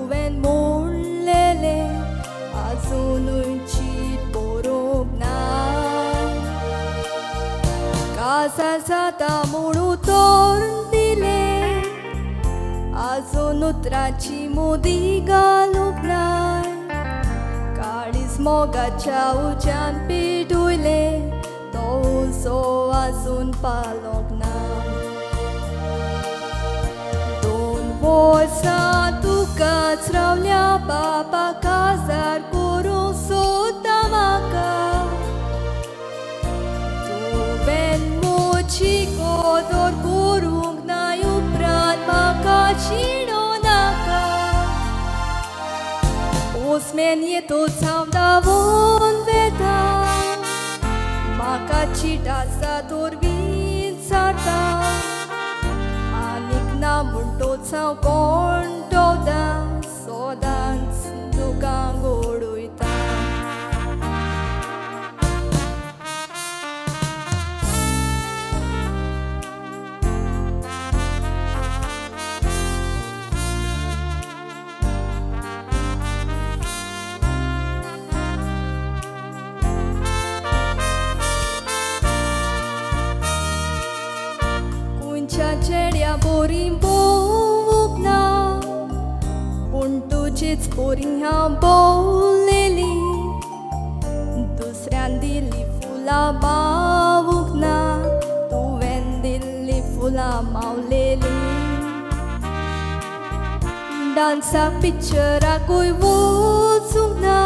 तुवें म्हणलेलें आजुनूय चीट बरोवंक ना काजार जाता म्हणून तोरण दिलें आजून उतराची मोदी घालूंक नाय काळीज मोगाच्या उज्यान पिडूयलें तो उजो आजून पालोंक ना वर्सां तुकाच रावल्या बाबा काजार करूं सोदता म्हाका तुवें म्हजी कदर करूंक नाय उपरांत म्हाका चिडो नाका ओसमेन येतोच हांव धांवून वेता म्हाका चीट आसा तोरवीन जाता आनीक ना म्हणटोच हांव कोंटोवता सोदांच तुका घोडयता चेड्या बोरीं भोवूंक ना पूण तुजीच बोरीं हांव भोवलेलीं दुसऱ्यान दिल्लीं फुलां मावूंक ना तुवें दिल्लीं फुलां मावलेलीं डान्साक पिक्चराकूय वचूंक ना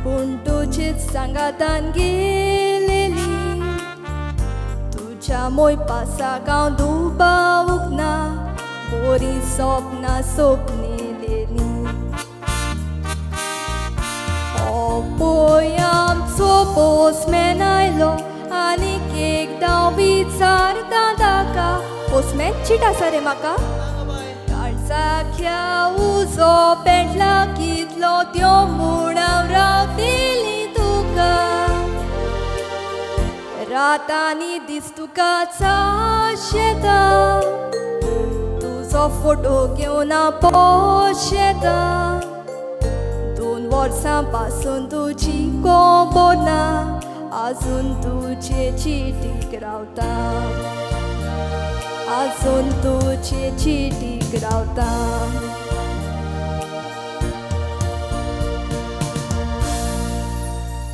पूण तुजीच सांगातान गेलेलीं तुज्या मोय पासाक हांव दुबावूंक ना बोरीं सपनां सोपलेलीं हो पळय आमचो पोस्टमॅन आयलो आनीक एकदां विचारता ताका पोस्टमॅन चीट आसा रे म्हाका काळजाख्या उजो पेटला कितलो त्यो म्हूण हांव रावतलीं तुका रातांनी दीस तुका चाश येता तुजो फोटो घेवन हांव पोश येता 2 वर्सां पासून तुजी खबर ना आजून तुजे चिटीक रावता आजून तुजे चिटीक रावता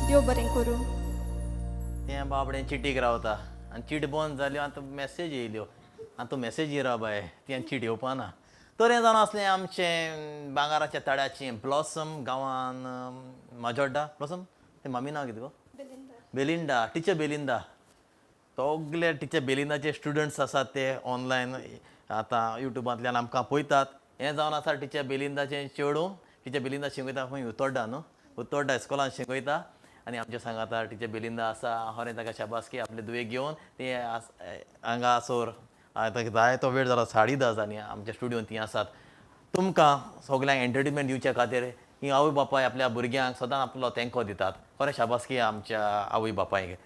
देव बरें करूं तें बाबडें चिटीक रावता आनी चीट बंद जाल्यो आनी मॅसेज येयल्यो आनी तूं मॅसेज येयला बाय ती चीट येवपाना तर हें जावन आसलें आमचें भांगाराच्या तळ्याचें ब्लॉसम गांवान माजोड्डा ब्लॉसम तें मामी नांव कितें गो बेलिंडा टिचर बेलिंडा सगळे टिचर बेलिंडाचे स्टुडंट्स आसात ते ऑनलायन आतां युट्यूबांतल्यान आमकां पळयतात हें जावन आसा टिचर बेलिंदाचें चेडूं टिचर बेलिंदा शिकयता खंय उत्तोड्डा न्हू उत्तोड्डा इस्कॉलान शिकयता आनी आमचे सांगाता टिचर बेलिंदा आसा हांवें ताका शाबासकी आपले दुवेक घेवन ते हांगा सोर आतां जाय तो वेळ जालो 10:30 जालीं आमच्या स्टुडियोन ती आसात तुमकां सगल्यांक एंटरटेनमेंट दिवचे खातीर ही आवय बापाय आपल्या भुरग्यांक सदां आपलो तेंको दितात खरें शाबासकी आमच्या आवय बापायक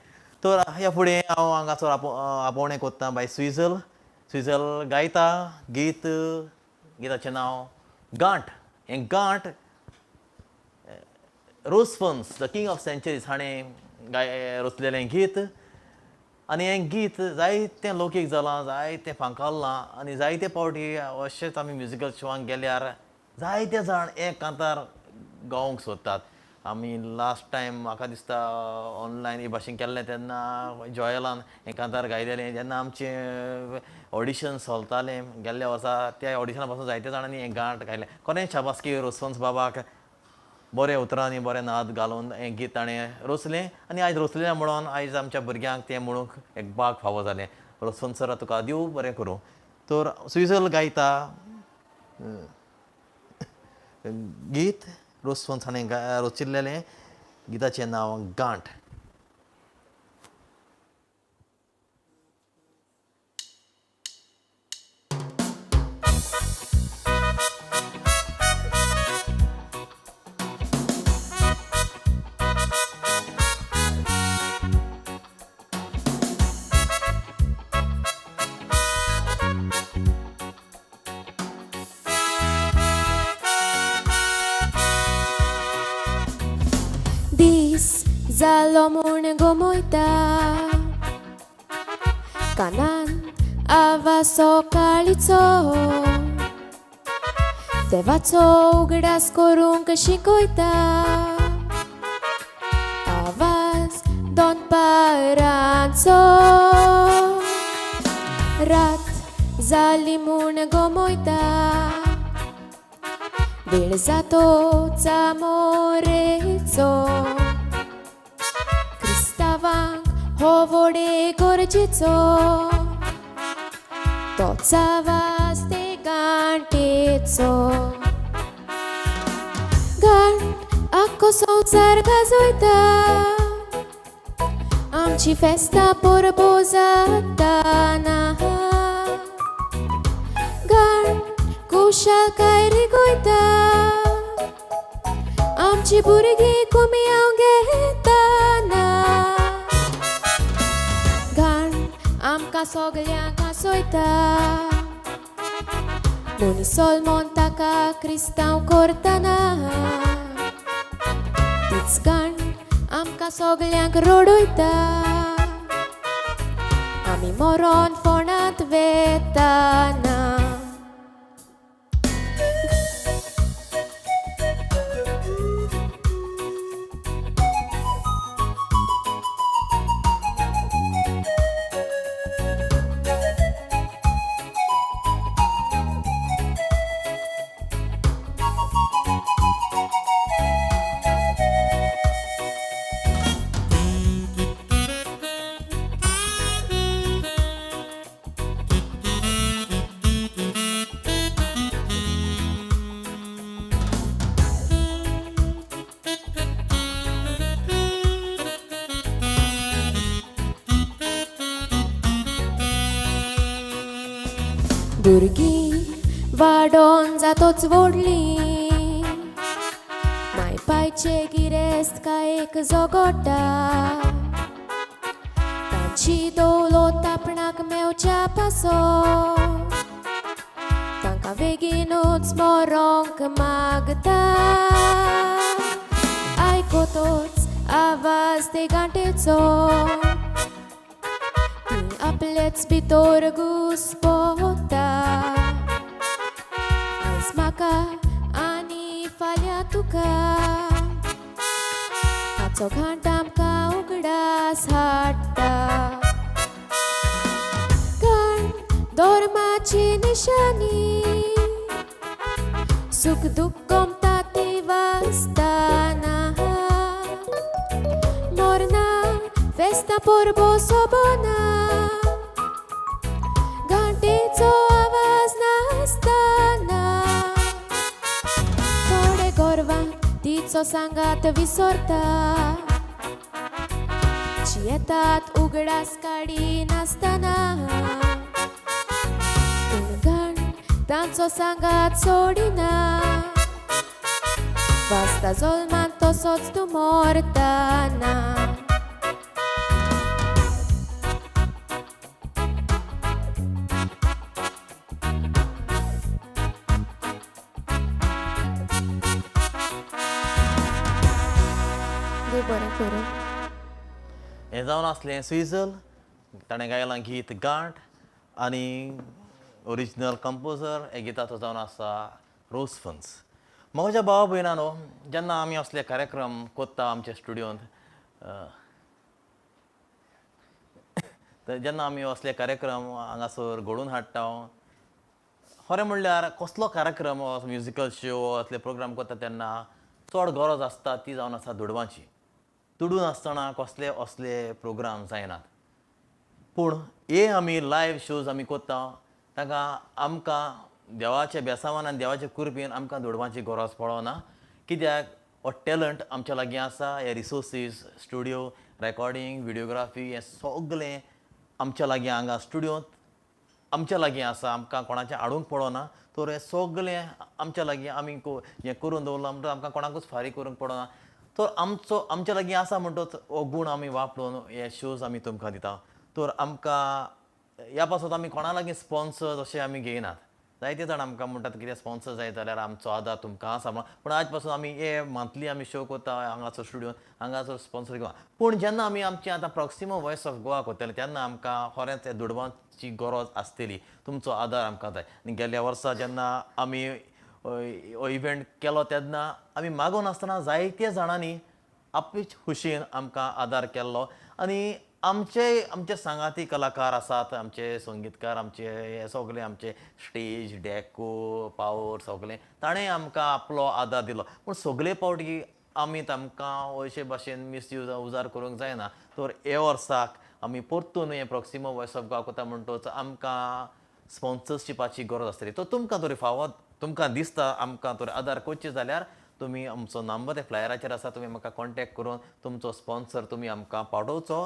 तर ह्या फुडें हांव हांगासर आपोवणें कोत्ता बाय स्विझल गायता गिताचें नांव गांठ हें गांठ रोसफन्स द किंग ऑफ सेंचुरीज हाणें रचलेलें गीत आनी हें गीत जायतें लोकीक जालां जायतें फांकारलां आनी जायते फावटी अशेंच आमी म्युजिकल शोवांक गेल्यार जायते जाण हें कांतार गावंक सोदतात आमी लास्ट टायम म्हाका दिसता ऑनलायन हे भाशेन केल्लें तेन्ना जॉयलान हें कांतार गायलेलें जेन्ना आमचें ऑडिशन चलतालें गेल्ल्या वर्सा त्या ऑडिशना पासून जायते जाणांनी हें गांठ गायलें खरें शाबासकी रोसफन्स बाबाक बरे उतरांनी बरें नाद घालून हें गीत ताणें रचलें आनी आयज रचलें म्हणून आयज आमच्या भुरग्यांक तें म्हणूंक एक भाग फावो जालें रोसफन्स सर तुका देव बरें करूं तर स्विझल गायता गीत रोसफन्स हाणें रचिल्लेलें गिताचें नांव गांठ जालो म्हूण गोमोयता कानान आवाज सकाळीचो देवाचो उगडास करूंक शिकयता आवाज दनपारांचो रात जाली म्हूण गोमोयता वेळ जातो चामोरेचो क्रिस्तावांक हो वडे गरजेचो तोच आवाज ते गांठेचो गांठ आख्खो संवसार गाजयता आमची फेस्तां परबो जाताना गांठ कुशालकाय रिगोयता आमची भुरगीं कुमियाव घेताना गांठ आमकां सगळ्यांक हांसयता मुनिसोलमोन ताका क्रिस्तांव करतना तीच गांठ आमकां सगळ्यांक रडयता आमी मरोन फोंडांत वेताना भुरगीं वाडोन जातोच व्हडलीं माय पायचे गिरेस्त काय एक जोगोटा तांची दौलत आपणाक मेवच्या पासो तांकां बेगीनूच मोरोंक मागता आयकोतोच आवाज ते गांठेचो आपलेच भितर घुस्पोता आयज म्हाका आनी फाल्यां तुका हाचो घांट आमकां उगडास हाडटा घांट धर्माची निशानी सुख दुख गमता ती वाचताना मोरना फेस्तां परबो सोबना घंटेचो आवाज नासतना थोडे गोरवां तिचो सांगात विसरता येतात उगडास काडी नासतना पूण घंट तांचो सांगात सोडिना वाचता जल्मान तसोच तूं मोरताना बरें करून हें जावन आसलें स्विझल ताणें गायलां गीत गांठ आनी ओरिजिनल कंपोजर हे गिताचो जावन आसा रोसफन्स म्हज्या भावा भयणानो जेन्ना आमी असले कार्यक्रम कोत्ता आमच्या स्टुडियोंत जेन्ना आमी असले कार्यक्रम हांगासर घडोवन हाडटा खरें म्हणल्यार कसलो कार्यक्रम म्युजिकल शो असले प्रोग्राम करता तेन्ना चड गरज आसता ती जावन आसा दुडवांची तुडून आसतना कसले असले प्रोग्राम जायनात पूण हे आमी लायव्ह शोज आमी कोत्ता ताका आमकां देवाच्या बेसावान आनी देवाच्या कृपेन आमकां दुडवांची गरज पडना कित्याक हो टॅलंट आमच्या लागीं आसा हे रिसोर्सीस स्टुडियो रेकॉर्डिंग विडियोग्राफी हें सगळें आमच्या लागीं हांगा स्टुडियोंत आमच्या लागीं आसा आमकां कोणाचें हाडूंक पडना तर हें सगळें आमच्या लागीं आमी हें करून दवरलां म्हणटच आमकां कोणाकूच फारीक करूंक पडना तर आमच्या लागीं आसा म्हणटच हो गूण आमी वापरून हे शोज आमी तुमकां दिता तर आमकां ह्या पासत आमी कोणा लागीं स्पॉन्सर्स अशें आमी घेयनात जायते जाण आमकां म्हणटात कितें स्पॉन्सर जाय जाल्यार आमचो आदार तुमकां आसा म्हणून पूण आज पासून आमी हे मंथली आमी शो करता हांगासर स्टुडिओन हांगासर स्पॉन्सर घेवं पूण जेन्ना आमी आमची आतां प्रॉक्सिमो वॉयस ऑफ गोवा करतले तेन्ना आमकां खरेंच दुडवांची गरज आसतली तुमचो आदार आमकां जाय आनी गेल्या वर्सा जेन्ना आमी इव्हेंट केलो तेन्ना आमी मागून आसतना जायत्या जाणांनी आपलीच खुशयेन आमकां आदार केल्लो आनी आमचे सांगाती कलाकार आसात आमचे संगीतकार आमचे हे सगळे आमचे स्टेज डॅको पावर सगळे ताणें आमकां आपलो आदार दिलो पूण सगळे फावटी आमी तांकां अशे भाशेन मिसयूज उजार करूंक जायना तर हे वर्साक आमी परतून हे प्रॉक्सिमो वॉयस ऑफ गोवा करता म्हणटच आमकां स्पॉन्सरशिपाची गरज आसतली तो तुमकां तरी फावो तुमकां दिसता आमकां तर आदार करचे जाल्यार तुमी आमचो नंबर ते फ्लायराचेर आसा तुमी म्हाका कॉन्टॅक्ट करून तुमचो स्पॉन्सर तुमी आमकां पावोवचो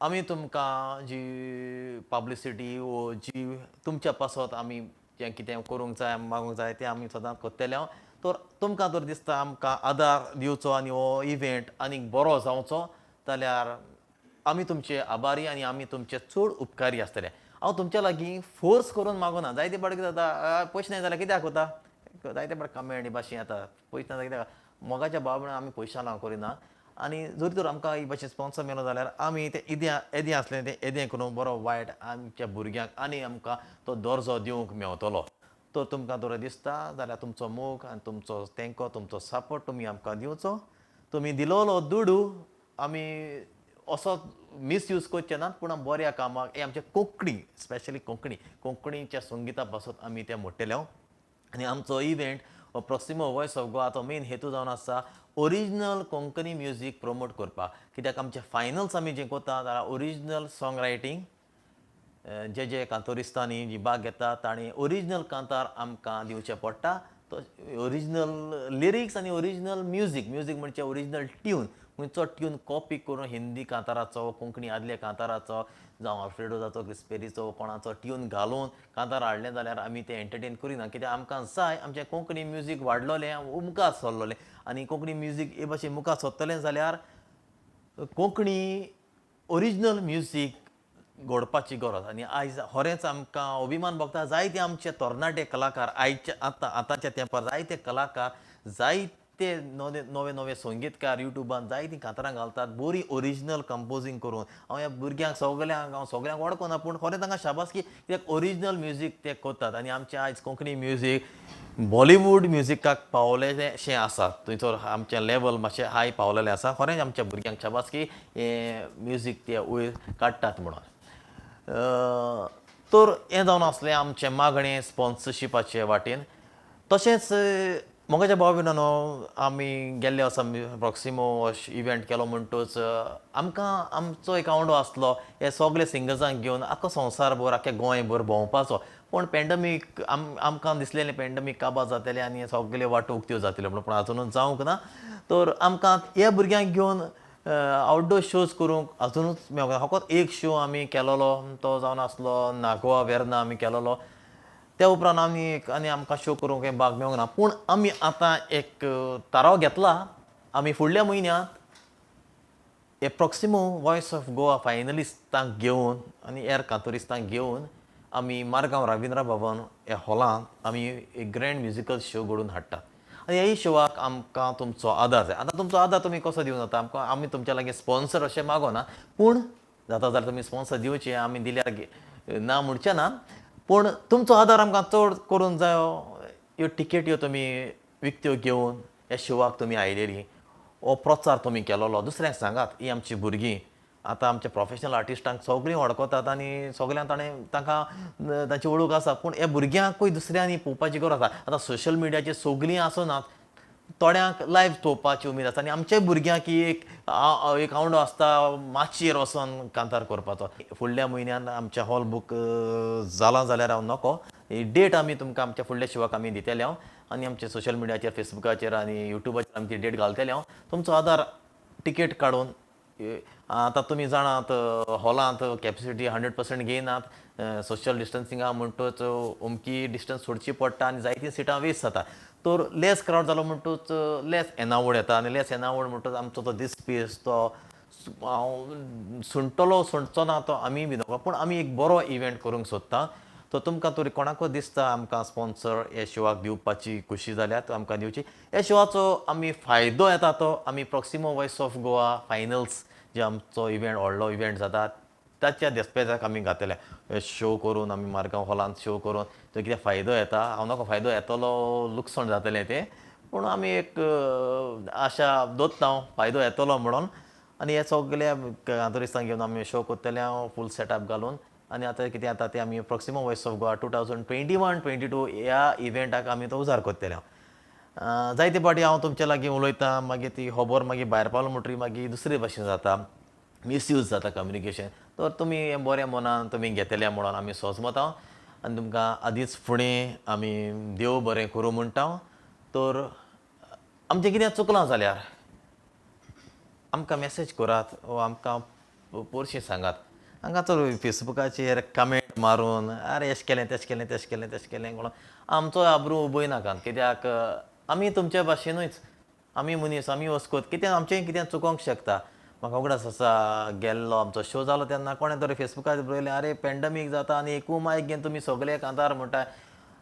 आमी तुमकां जी पब्लिसिटी वो जी तुमच्या पासत आमी जें कितें करूंक जाय मागूंक जाय तें आमी सदांच करतले तर तुमकां तर दिसता आमकां आदार दिवचो आनी हो इव्हेंट आनीक बरो जावचो जाल्यार आमी तुमचे आभारी आनी आमी तुमचे चड उपकारी आसतले हांव तुमच्या लागीं फोर्स करून मागना जायते फावटी कितें जाता पयशे ना जाल्यार कित्याक कोता जायते फावटी कमेंट भाशेन येता पयशे ना कित्याक मोगाच्या भावना आमी पयशां लावन करिना आनी जरी तर आमकां ही भाशेन स्पॉन्सर मेलो जाल्यार आमी तें येदें आसलें तें येदें करून बरो वायट आमच्या भुरग्यांक आनी आमकां तो दर्जो दिवंक मेवतलो तर तुमकां जर दिसता जाल्यार तुमचो मोग आनी तुमचो तेंको तुमचो सपोर्ट तुमी आमकां दिवचो तुमी दिलोलो दुडू आमी असो मिसयूज करचे नात पूण बऱ्या कामाक हे आमचे कोंकणी स्पेशली कोंकणीच्या संगिता पासून आमी ते मोडटले आनी आमचो इव्हेंट प्रॉक्सिमो वॉयस ऑफ गोवाचो मेन हेतू जावन आसा ओरिजिनल कोंकणी म्युजीक प्रमोट करपाक कित्याक आमचे फायनल्स आमी जे करता जाल्यार ओरिजिनल सॉंग रायटींग जे कांतोरिस्तांनी जी भाग घेता तांणी ओरिजिनल कांतार आमकां दिवचे पडटा तो ओरिजिनल लिरिक्स आनी ओरिजिनल म्युजीक म्हणजे ओरिजिनल ट्यून खंयचो ट्यून कॉपी करून हिंदी कांताराचो कोंकणी आदल्या कांताराचो जावं अल्फ्रेडोजाचो क्रिस्पेरीचो कोणाचो ट्यून घालून कांतार हाडलें जाल्यार आमी तें एंटरटेन करिना कित्याक आमकां जाय आमचें कोंकणी म्युजीक वाडलोलें मुखार सरलोलें आनी कोंकणी म्युजीक हे भाशेन मुखार सरतलें जाल्यार कोंकणी ओरिजिनल म्युजीक घडपाची गरज आनी आयज खरेंच आमकां अभिमान भोगता जायते आमचे तरणाटे कलाकार आयचे आतांच्या तेंपार जायते कलाकार जायते नवे संगीतकार युट्यूबान जायतीं कांतारां घालतात बरी ओरिजिनल कंपोजींग करून हांव ह्या भुरग्यांक सगळ्यांक वळखना पूण खरें तांकां शाबासकी कित्याक ओरिजिनल म्युजीक ते करतात आनी आमचें आयज कोंकणी म्युजीक बॉलिवूड म्युजिकाक पावलेशें आसा थंयसर आमचें लेवल मातशें हाय पावलेलें आसा खरेंच आमच्या भुरग्यांक शाबासकी हें म्युजीक ते वयर काडटात म्हणून तर हें जावन आसलें आमचें मागणें स्पॉन्सरशिपाचे वाटेन तशेंच मोगाच्या भाव भयणानो आमी गेल्ले वर्सा प्रॉक्सिमो इव्हेंट केलो म्हणटच आमकां आमचो एक आवडो आसलो हे सगळे सिंगर्सांक घेवन आख्खो संवसारभर आख्या गोंयभर भोंवपाचो पूण पॅन्डमीक आमकां दिसलेलें पॅन्डमीक काबार जातलें आनी सगळे वाटो उक्त्यो जातल्यो म्हणून पूण आजुनूच जावंक ना तर आमकां ह्या भुरग्यांक घेवन आउटडोर शोज करूंक आजुनूच मेळना फकत एक शो आमी केलोलो तो जावन आसलो नागोवा वेर्ना आमी केलोलो त्या उपरांत आनी आमकां शो करूंक हें भाग मेळूंक ना पूण आमी आतां एक थाराव घेतला आमी फुडल्या म्हयन्यांत हे प्रॉक्सिमो वॉयस ऑफ गोवा फायनलिस्टांक घेवन आनी हेर कांतोरिस्तांक घेवन आमी मारगांव रविंद्र भवन ह्या हॉलांत आमी एक ग्रँड म्युजिकल शो घडोवन हाडटात आनी ह्याय शोवाक आमकां तुमचो आदार जाय आतां तुमचो आदार तुमी कसो दिवं जाता आमकां आमी तुमच्या लागीं स्पॉन्सर अशें मागोना पूण जाता जाल्यार तुमी स्पॉन्सर दिवचें आमी दिल्यार ना म्हणचें ना पूण तुमचो आदार आमकां चड करून जायो ह्यो टिकेट्यो तुमी विकत्यो घेवन ह्या शोवाक तुमी आयलेली हो प्रचार तुमी केलोलो दुसऱ्यांक सांगात ही आमची भुरगीं आतां आमचे प्रोफेशनल आर्टिस्टांक सगळीं वळखतात आनी सगळ्यांक तांकां तांची वळख आसा पूण ह्या भुरग्यांकूय दुसऱ्यांनी पळोवपाची गरज आसा आतां सोशल मिडियाचेर सगळीं आसनात थोड्यांक लायव्ह पळोवपाची उमेद आसता आनी आमच्याय भुरग्यांक एक आवडो आसता माचयेर वचोन कांतार करपाचो फुडल्या म्हयन्यान आमच्या हॉल बूक जाला जाल्यार हांव नको ही डेट आमी तुमकां आमच्या फुडल्या शोवाक आमी दितले हांव आनी आमच्या सोशल मिडियाचेर फेसबुकाचेर आनी युट्यूबाचेर आमी ती डेट घालतले हांव तुमचो आदार टिकेट काडून आतां तुमी जाणात हॉलांत कॅपेसिटी 100% घेयनात सोशल डिस्टन्सिंगा म्हणटच अमकी डिस्टन्स सोडची पडटा आनी जायतीं सिटां वेस्ट जाता तर लेस क्रावड जालो म्हणटच लेस एनावड येता आनी लेस एनावड म्हणटच आमचो तो दिसपेस तो हांव सुंटचो ना तो आमी बी नका पूण आमी एक बरो इव्हेंट करूंक सोदता तो तुमकां तरी कोणाकूय दिसता आमकां स्पॉन्सर ह्या शोवाक दिवपाची खुशी जाल्यार तो आमकां दिवची. ह्या शोवाचो आमी फायदो येता तो आमी proximo voice of Goa finals जे आमचो इव्हेंट व्हडलो इव्हेंट जाता ताच्या देस्पेजाक आमी घातलेले शो करून आमी मारगांव हॉलांत शो करून तो कितें फायदो येता हांव नाका फायदो येतलो लुकसाण जातलें तें पूण आमी एक आशा दवरता फायदो येतलो म्हणून आनी हे सगळे कांतोरिस्तांक घेवन आमी शो कोत्तले हांव फूल सेटअप घालून आनी आतां कितें जाता तें आमी प्रॉक्सिमो वॉयस ऑफ गोवा 2021-22 ह्या इव्हेंटाक आमी तो उजार कोत्तले हांव जायते फावटी हांव तुमचे लागीं उलयतां मागीर ती खबर मागीर भायर पावलो म्हणटरी मागीर दुसरे भाशेन जाता मिसयूज जाता कम्युनिकेशन तर तुमी हें बऱ्या मनान तुमी घेतल्या म्हणून आमी सोजमता आनी तुमकां आदींच फुडें आमी देव बरें करूं म्हणटा तर आमचें कितें चुकलां जाल्यार आमकां मॅसेज करात वो आमकां पोरशी सांगात हांगा तर फेसबुकाचेर कमेंट मारून अरे एश केलें तेश केलें तेश केलें तेश केलें म्हणून आमचो आबरू उबय नाकात कित्याक आमी तुमचे भाशेनूच आमी मनीस आमी वस्कोत कितें आमचें कितें चुकोंक शकता म्हाका उगडास आसा गेल्लो आमचो शो जालो तेन्ना कोणें तरी फेसबुकार बरयलें अरे पॅन्डमीक जाता आनी एकू मायक घेवन तुमी सगळे कांतार म्हणटा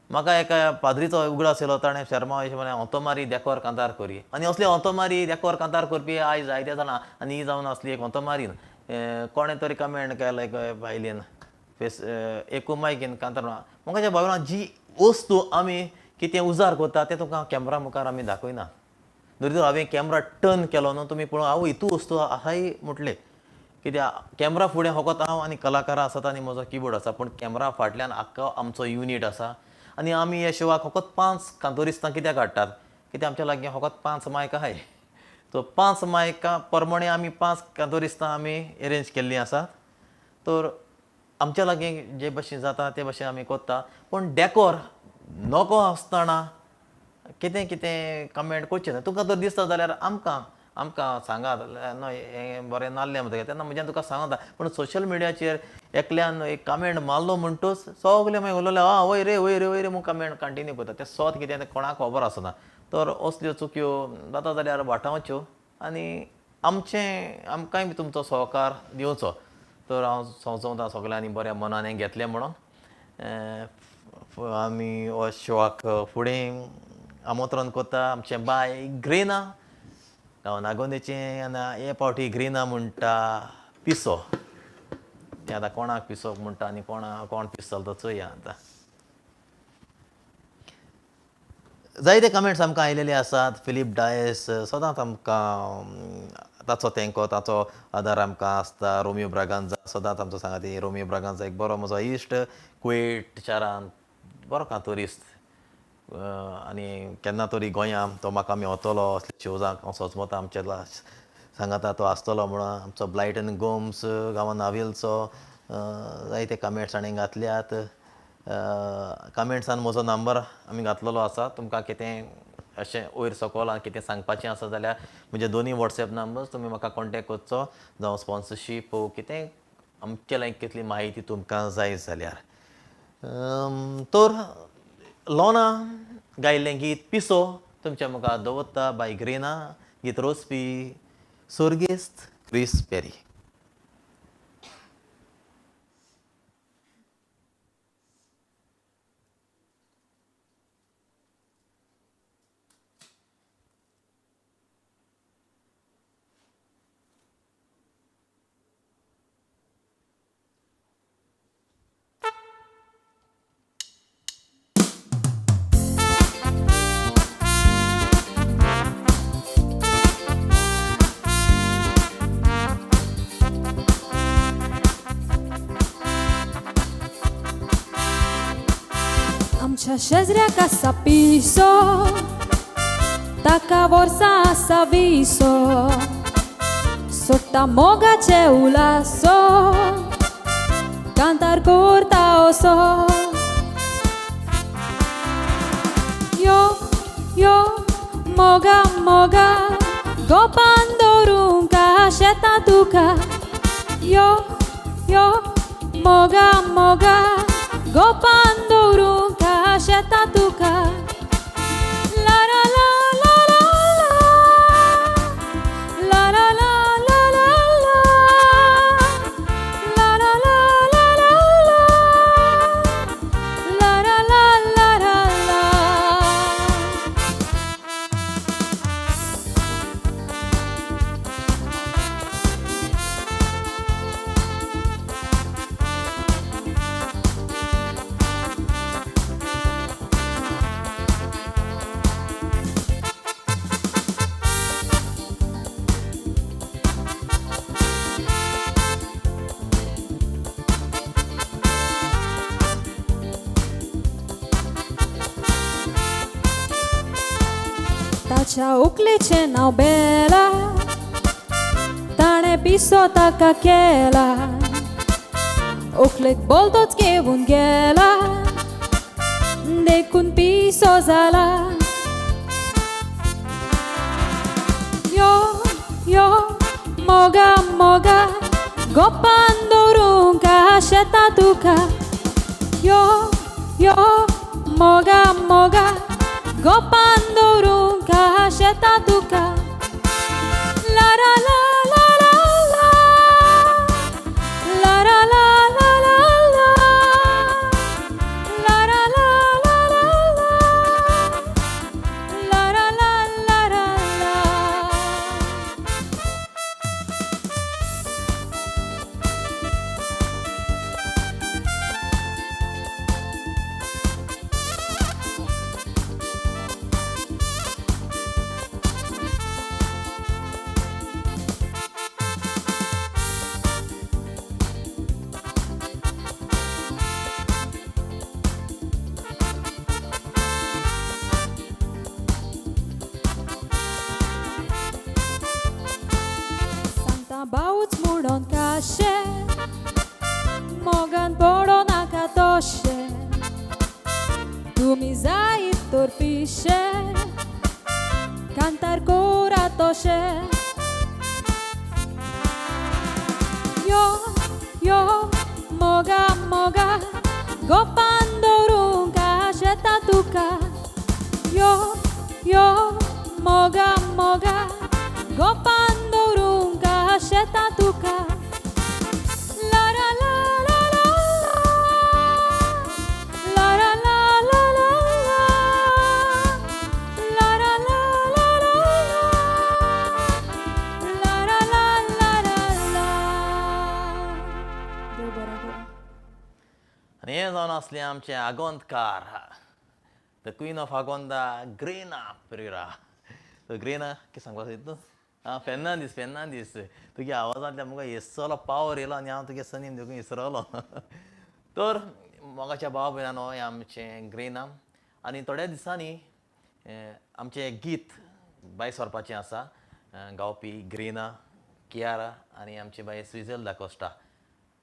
म्हाका एका पाद्रीचो उगडास येयलो ताणें शर्मा अशें म्हळें ओंतोमारी देकोर कांतार करी आनी असली ओंतोमारी देकोर कांतार करपी आयज जायते जाणां आनी ही जावन असली एक ओंतोमारीन कोणें तरी कमेंट केलें बायलेन एकू मायक घेवन कांतार म्हाका जे भावना जी वस्तू आमी कितें उजार करता तें तुका कॅमेरा मुखार आमी दाखयना जरी तर हांवें कॅमेरा टर्न केलो न्हू तुमी पळोवन हांव हितू वस्तू आहाय म्हटलें कित्याक कॅमेरा फुडें फकत हांव आनी कलाकारां आसात आनी म्हजो किबोर्ड आसा पूण कॅमेरा फाटल्यान आख्खो आमचो युनीट आसा आनी आमी ह्या शोवाक फकत 5 कांतोरिस्तां कित्याक हाडटात कित्याक आमच्या लागीं फकत 5 मायक आहाय तो 5 मायका प्रमाणे आमी 5 कांतोरिस्तां आमी एरेंज केल्लीं आसात तर आमच्या लागीं जे भशेन जाता ते भशेन आमी कोत्ता पूण डॅकोर नोको आसतना कितें कितें कमेंट करचें ना तुका जर दिसता जाल्यार आमकां सांगात न्हय हें बरें नासलें म्हणटा तेन्ना म्हज्यान तुका सांगता पूण सोशल मिडियाचेर एकल्यान एक कमेंट मारलो म्हणटूच सगळे मागीर उलयले वय रे वय रे वय रे म्हूण कमेंट कंटिन्यू करता तें सोत कितें तें कोणाक खबर आसना तर असल्यो चुक्यो जाता जाल्यार वाटावच्यो आनी आमकांय बी तुमचो सहकार दिवचो तर हांव समजवता सगळ्यांनी बऱ्या मनान हें घेतलें म्हणून आमी हो शोवाक फुडें आमंत्रण करता आमचे बाय ग्रेना हांव नागोंदेचें आनी हे फावटी ग्रेना म्हणटा पिसो तें आतां कोणाक पिसो म्हणटा आनी कोण पिसतलो तो चोया आतां जायते कमेंट्स आमकां आयलेले आसात फिलीप डायस सदांच आमकां ताचो तेंको ताचो आदार आमकां आसता रोमियो ब्रागांजा सदांच आमचो सांगाती रोमियो ब्रागांजा एक बरो म्हजो इश्ट कुवेट शारांत बरो कांतोरिस्त आनी केन्ना तरी गोंयांत तो म्हाका मेवतलो असले शोजाक हांव सोजमता आमचे सांगाता तो आसतलो म्हणून आमचो ब्लायटन गोम्स गांवांत नाविलचो जायते कमेंट्स आनी घातल्यात कमेंट्सान म्हजो नंबर आमी घातलेलो आसा तुमकां कितें अशें वयर सकयल कितें सांगपाचें आसा जाल्यार म्हजे दोनी वॉट्सॅप नंबर्स तुमी म्हाका कॉन्टेक्ट करचो जावं स्पॉन्सरशीप कितें अमके लायक कितली म्हायती तुमकां जाय जाल्यार तर लोना गायिल्लें गीत पिसो तुमच्या मुखार दवरता बाय ग्रेना गीत रोजपी सुर्गेस्त क्रिस पेरी आमच्या शेजऱ्याक आसा पिसो ताका वर्सां आसा विसो सोडटा मोगाचे उलासो कांतार करता असो यो यो मोगा मोगा गोपान दवरूंका शेतां तुका यो यो मोगा मोगा गोपान दवरूंका शेतां तुका ला ला ला ला ला ला ला ला ला ला ला ला ला ला ला ला ताच्या उकलेचें नांव बेला ताणें पिसो ताका केला उकलेक बोलतोच घेऊन गेला देखून पिसो जाला यो यो मोगा मोगा गोपान दवरूंक शेता तुका यो यो मोगा मोगा गोपान दवरूंक शेता तुका ला ला ला ला ला ला ला ला ला ला ला ला ला ला ला ला ला ला ला सांगता बाऊच मुडोन काशे मोगान पडो नाका तोशे तुमी जायत तर पिशे कांतार कोरा तोशे यो यो मोगा मोगा गोपान दवरूंक शेता तुका यो यो मोगा मोगा गोपान दवरूंक शेता तुका ला ला ला ला ला ला ला ला ला ला ला ला ला ला ला देव बरें करूं. आनी हे जावन असले आमचे आगोंदकार the queen of Agonda Grena Pereira. Grena कितें सांगपाक सोदता तूं? फेर्नांदीस तुगे आवाजांतल्यान म्हाका येसलो पावर येयलो आनी हांव तुगे सनीम देखून विसरलो. तर मोगाच्या भाव भयणानो हें आमचें ग्रेना आनी थोड्या दिसांनी आमचें गीत भायर सरपाचें आसा. गावपी ग्रेना कियारा आनी आमची बाय स्विझल दा कोस्टा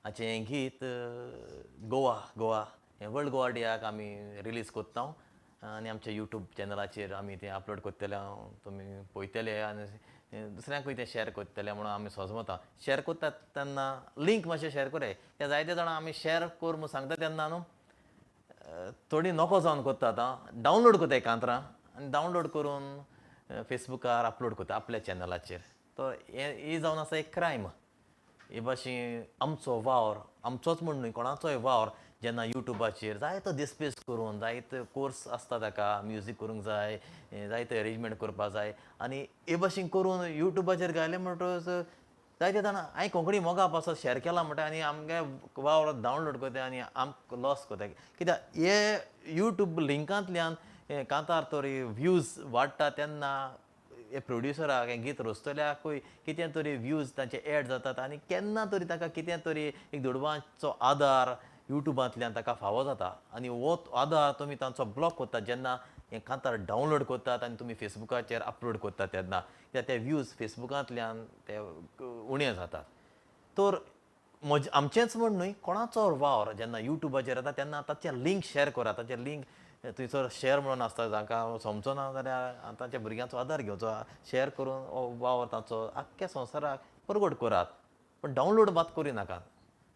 हाचें गीत गोवा हें वर्ल्ड गोवा डेयाक आमी रिलीज कोत्ता आनी आमच्या यूट्यूब चॅनलाचेर आमी तें अपलोड कोत्तले. तुमी पळयतले आनी दुसऱ्यांकूय तें शेअर कोत्तले म्हणून आमी सोजमता. शेअर कोत्तात तेन्ना लिंक मातशें शेअर कराय. ते जायते जाणां आमी शेअर कर म्हूण सांगता तेन्ना न्हू थोडी नोको जावन कोत्तात. डावनलोड कोत्ताय कांतरां आनी डावनलोड करून फेसबुकार अपलोड कोत्ता आपल्या चॅनलाचेर. तर ही जावन आसा एक क्रायम. हे भाशेन आमचो वावर आमचोच म्हण न्हय कोणाचोय वावर जेन्ना युट्यूबाचेर जायतो दिसपेस करून जायतो कोर्स आसता ताका म्युजीक करूंक जाय जायते अरेंजमेंट करपाक जाय आनी हे भाशेन करून युट्यूबाचेर घायलें म्हणटच जायते जाणां हांवें कोंकणी मोगा पासत शेअर केला म्हणटा आनी आमगे वावर डावनलोड कोत्ताय आनी आमकां लॉस कोत्ताय. कित्याक हे यूट्यूब लिंकांतल्यान कांतार तरी व्ह्यूज वाडटा तेन्ना हे प्रोड्युसराक हें गीत रचतल्याकूय कितें तरी व्ह्यूज तांचे एड जातात आनी केन्ना तरी ताका कितें तरी एक दुडवांचो आदार युट्यूबांतल्यान ताका फावो जाता आनी हो आदार तुमी तांचो ब्लॉक कोत्तात जेन्ना हें कांतार डावनलोड कोत्तात आनी तुमी फेसबुकाचेर अपलोड कोत्तात तेन्ना कित्याक ते व्ह्यूज फेसबुकांतल्यान ते उणे जातात. तर आमचेंच म्हण न्हय कोणाचो वावर जेन्ना युट्यूबाचेर येता तेन्ना ताचें लिंक शेअर करात. ताचें लिंक थंयसर शेअर म्हणून आसता जांकां समजना जाल्यार तांच्या भुरग्यांचो आदार घेवचो शेअर करून हो वावर ताचो आख्ख्या संवसाराक परगट करात. पण डावनलोड मात करूं नाकात.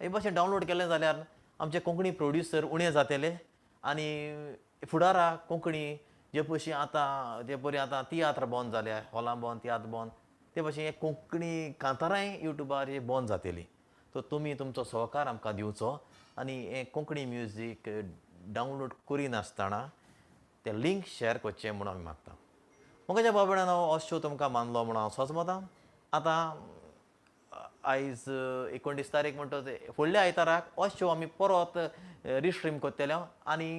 हे भाशेन डावनलोड केलें जाल्यार आमचे कोंकणी प्रोड्युसर उणे जातले आनी फुडाराक कोंकणी जे पयशे आतां जे परी आतां तियात्र बंद जाल्या हॉलां बंद तियात्र बंद ते भाशेन हे कोंकणी कांतारांय युट्यूबार बंद जातली. तर तुमी तुमचो सहकार आमकां दिवचो आनी हें कोंकणी म्युजीक डावनलोड करिनासतना तें लिंक शेअर करचें म्हणून आमी मागता. मोगाच्या बाबड्यान हो शो तुमकां मानलो म्हणून हांव सोजमतां. आतां आयज 29 तारीख म्हणटा फुडल्या आयताराक हो शो आमी परत रिस्ट्रीम कोत्तले आनी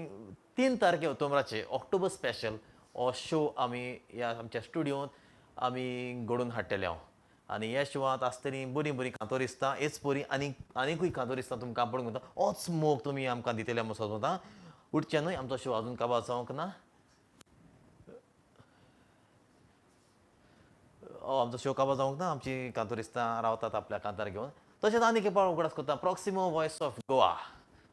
3 तारखे ऑक्टोबराचे ऑक्टोबर स्पेशल हो शो आमी ह्या आमच्या स्टुडियोंत आमी घडोवन हाडटले. आनी ह्या शोवांत आसतली बरी बरी कांतोरिस्तां हेच बरी आनीकूय कांतोरिस्तां तुमकां पळोवंक मेळटा. होच मोग तुमी आमकां दितले म्हणून सोजमतां. उठचें न्हय आमचो शो आजून काबार जावंक ना. आमचो शो काबार जावंक ना आमची कांतोरिस्तां रावतात आपल्या कांतार घेवन तशेंच आनीक एक पावल उगडास करता proximo voice of Goa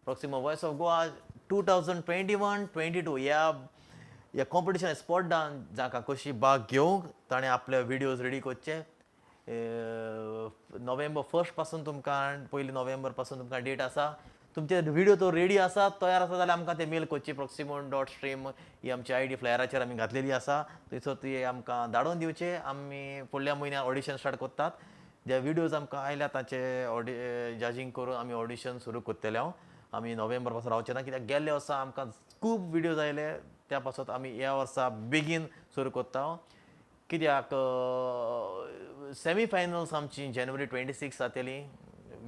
proximo voice of Goa 2021-22 ह्या कॉम्पिटिशन स्पर्धान जाका कशी भाग घेवंक ताणें आपले व्हिडियोज रेडी करचे नोव्हेंबर 1 पासून तुमकां पयली नोव्हेंबर पासून तुमकां डेट आसा तुमचे व्हिडिओ तो रेडी आसा तयार आसा जाल्यार आमकां ते मेल करची proximo.stream ही आमची आयडी फ्लायराचेर आमी घातलेली आसा थंयसर ती आमकां धाडून दिवचे आमी फुडल्या म्हयन्यात ऑडिशन स्टार्ट करतात जे व्हिडियोज आमकां आयल्या ताचे जजींग करून आमी ऑडिशन सुरू करतले आमी नोव्हेंबर पासून रावचे ना कित्याक गेल्ले वर्सा आमकां खूब व्हिडियोज आयले त्या पासून आमी ह्या वर्सा बेगीन सुरू करता कित्याक सेमी फायनल्स आमची जानेवारी 26 जातली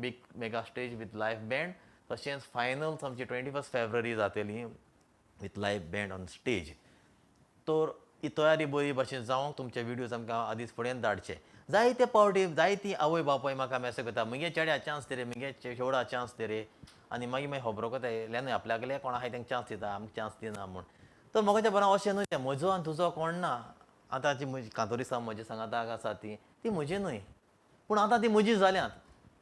big mega stage with live band तशेंच फायनल्स आमची 21 फेब्रुवारी जातली with live band on stage तर ही तयारी बरी भाशेन जावंक तुमचे व्हिडियोज आमकां आदींच फुडें धाडचे जायते पावटी जायती आवय बापाय म्हाका मॅसेज करता म्हगे चेड्या चान्स दे रे म्हगे शेवडा चान्स दे रे आनी मागीर खबर कोताय लेनय आपल्याकले कोण आहाय तांकां चान्स दिता आमकां चान्स दिना म्हूण तर म्हाका बरें अशें न्हय तें म्हजो आनी तुजो कोण ना आतां जी म्हजी कांतोरिस्तां म्हजी सांगाताक आसा ती म्हजी न्हय पूण आतां ती म्हजी जाल्यात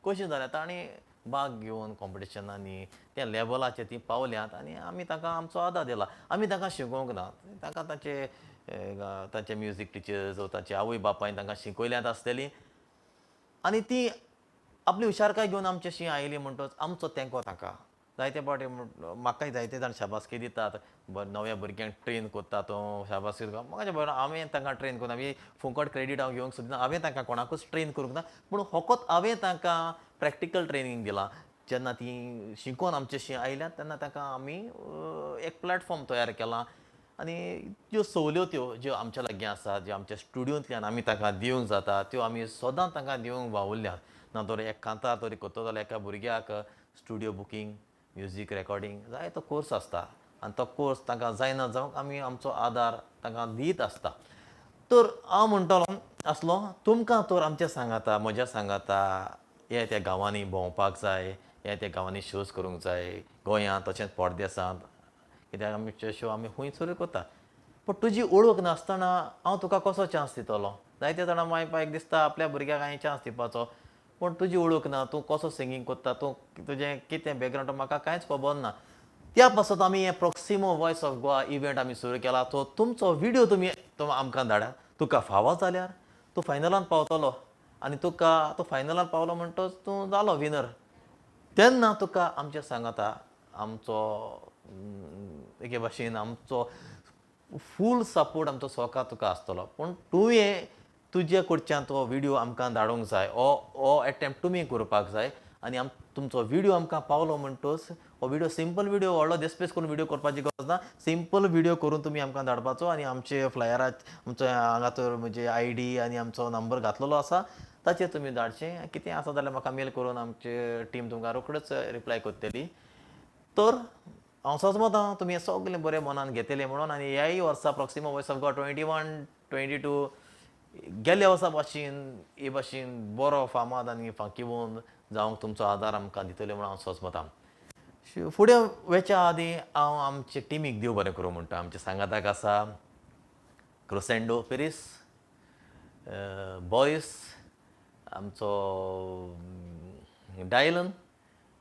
कशी जाल्यात ताणी भाग घेवन कॉम्पिटिशनांनी त्या लेवलाचेर ती पावल्यात आनी आमी ताका आमचो आदार दिला आमी ताका शिकोवंक ना ताका ताचे म्युजीक टिचर्स ताचे आवय बापायन तांकां शिकयल्यात आसतली आनी ती आपली हुशारकाय घेवन आमचेशी आयली म्हणटच आमचो तेंको ताका जायते पावटी म्हाकाय जायते जाण शाबासकी दितात नव्या भुरग्यांक ट्रेन करता तो शाबासकी म्हाका बरें हांवें तांकां ट्रेन करून हांवें फुकट क्रेडीट हांव घेवंक सोदिना हांवें तांकां कोणाकूच ट्रेन करूंक ना पूण फकत हांवें तांकां प्रॅक्टिकल ट्रेनींग दिलां जेन्ना ती शिकून आमचेशी आयल्यात तेन्ना ताका आमी एक प्लॅटफॉर्म तयार केला आनी ज्यो सवलत्यो ज्यो आमच्या लागीं आसात ज्यो आमच्या स्टुडियोंतल्यान आमी तांकां दिवंक जाता त्यो आमी सदां तांकां दिवंक वावुरल्यात ना तर एक कांतार तरी करता जाल्यार एका भुरग्याक स्टुडियो बुकींग म्युजीक रेकॉर्डिंग जायतो कोर्स आसता आनी तो कोर्स तांकां जायना जावंक आमी आमचो आदार तांकां दीत आसता तर हांव म्हणटलो आसलो तुमकां तर आमचें सांगाता म्हज्या सांगाता हे त्या गांवांनी भोंवपाक जाय हे त्या गांवांनी शोज करूंक जाय गोंयांत तशेंच परदेसांत कित्याक आमचे शो आमी खूंय सुरू करता पूण तुजी ओळख नासतना हांव तुका कसो चान्स दितलो जायते जाणां माय पायक दिसता आपल्या भुरग्याक हांवें चान्स दिवपाचो पूण तुजी ओळख ना तूं कसो सिंगींग करता तूं तुजें कितें बॅकग्रावंड म्हाका कांयच खबर ना त्या पासत आमी हे proximo voice of Goa event आमी सुरू केला तो तुमचो व्हिडियो तुमी आमकां धाडात तुका फावो जाल्यार तूं फायनलांत पावतलो आनी तुका तो फायनलांत पावलो म्हणटच तूं जालो विनर तेन्ना तुका आमचें सांगाता आमचो एके भाशेन आमचो फूल सपोर्ट आमचो सवका तुका आसतलो पूण तुवें तुजे कडच्यान तो व्हिडियो आमकां धाडूंक जाय हो एटेम्प्ट तुमी करपाक जाय आनी तुमचो व्हिडियो आमकां पावलो म्हणटच हो व्हिडियो सिंपल व्हिडियो व्हडलो देस्पेस करून व्हिडियो करपाची गरज ना सिंपल व्हिडियो करून तुमी आमकां धाडपाचो आनी आमचे फ्लायरार आमचो हांगा तर म्हणजे आयडी आनी आमचो नंबर घातलेलो आसा ताचेर तुमी धाडचें कितें आसा जाल्यार म्हाका मेल करून आमचे टीम तुमकां रोखडीच रिप्लाय करतली तर हांव समजता तुमी हें सगळें बरें मनान घेतलें म्हणून आनी ह्याय वर्सा प्रॉक्सिमो वॉयस ऑफ गोवा 21-22 गेल्ल्या वर्सा भाशेन हे भाशेन बरो फामाद आनी फांकिवून जावंक तुमचो आदार आमकां दितले म्हणून हांव सोजमतां फुडें वेच्या आदीं हांव आमचे टिमीक देव बरें करूं म्हणटा आमचे सांगाताक आसा क्रोसेंडो पेरीस बॉयस आमचो डायलन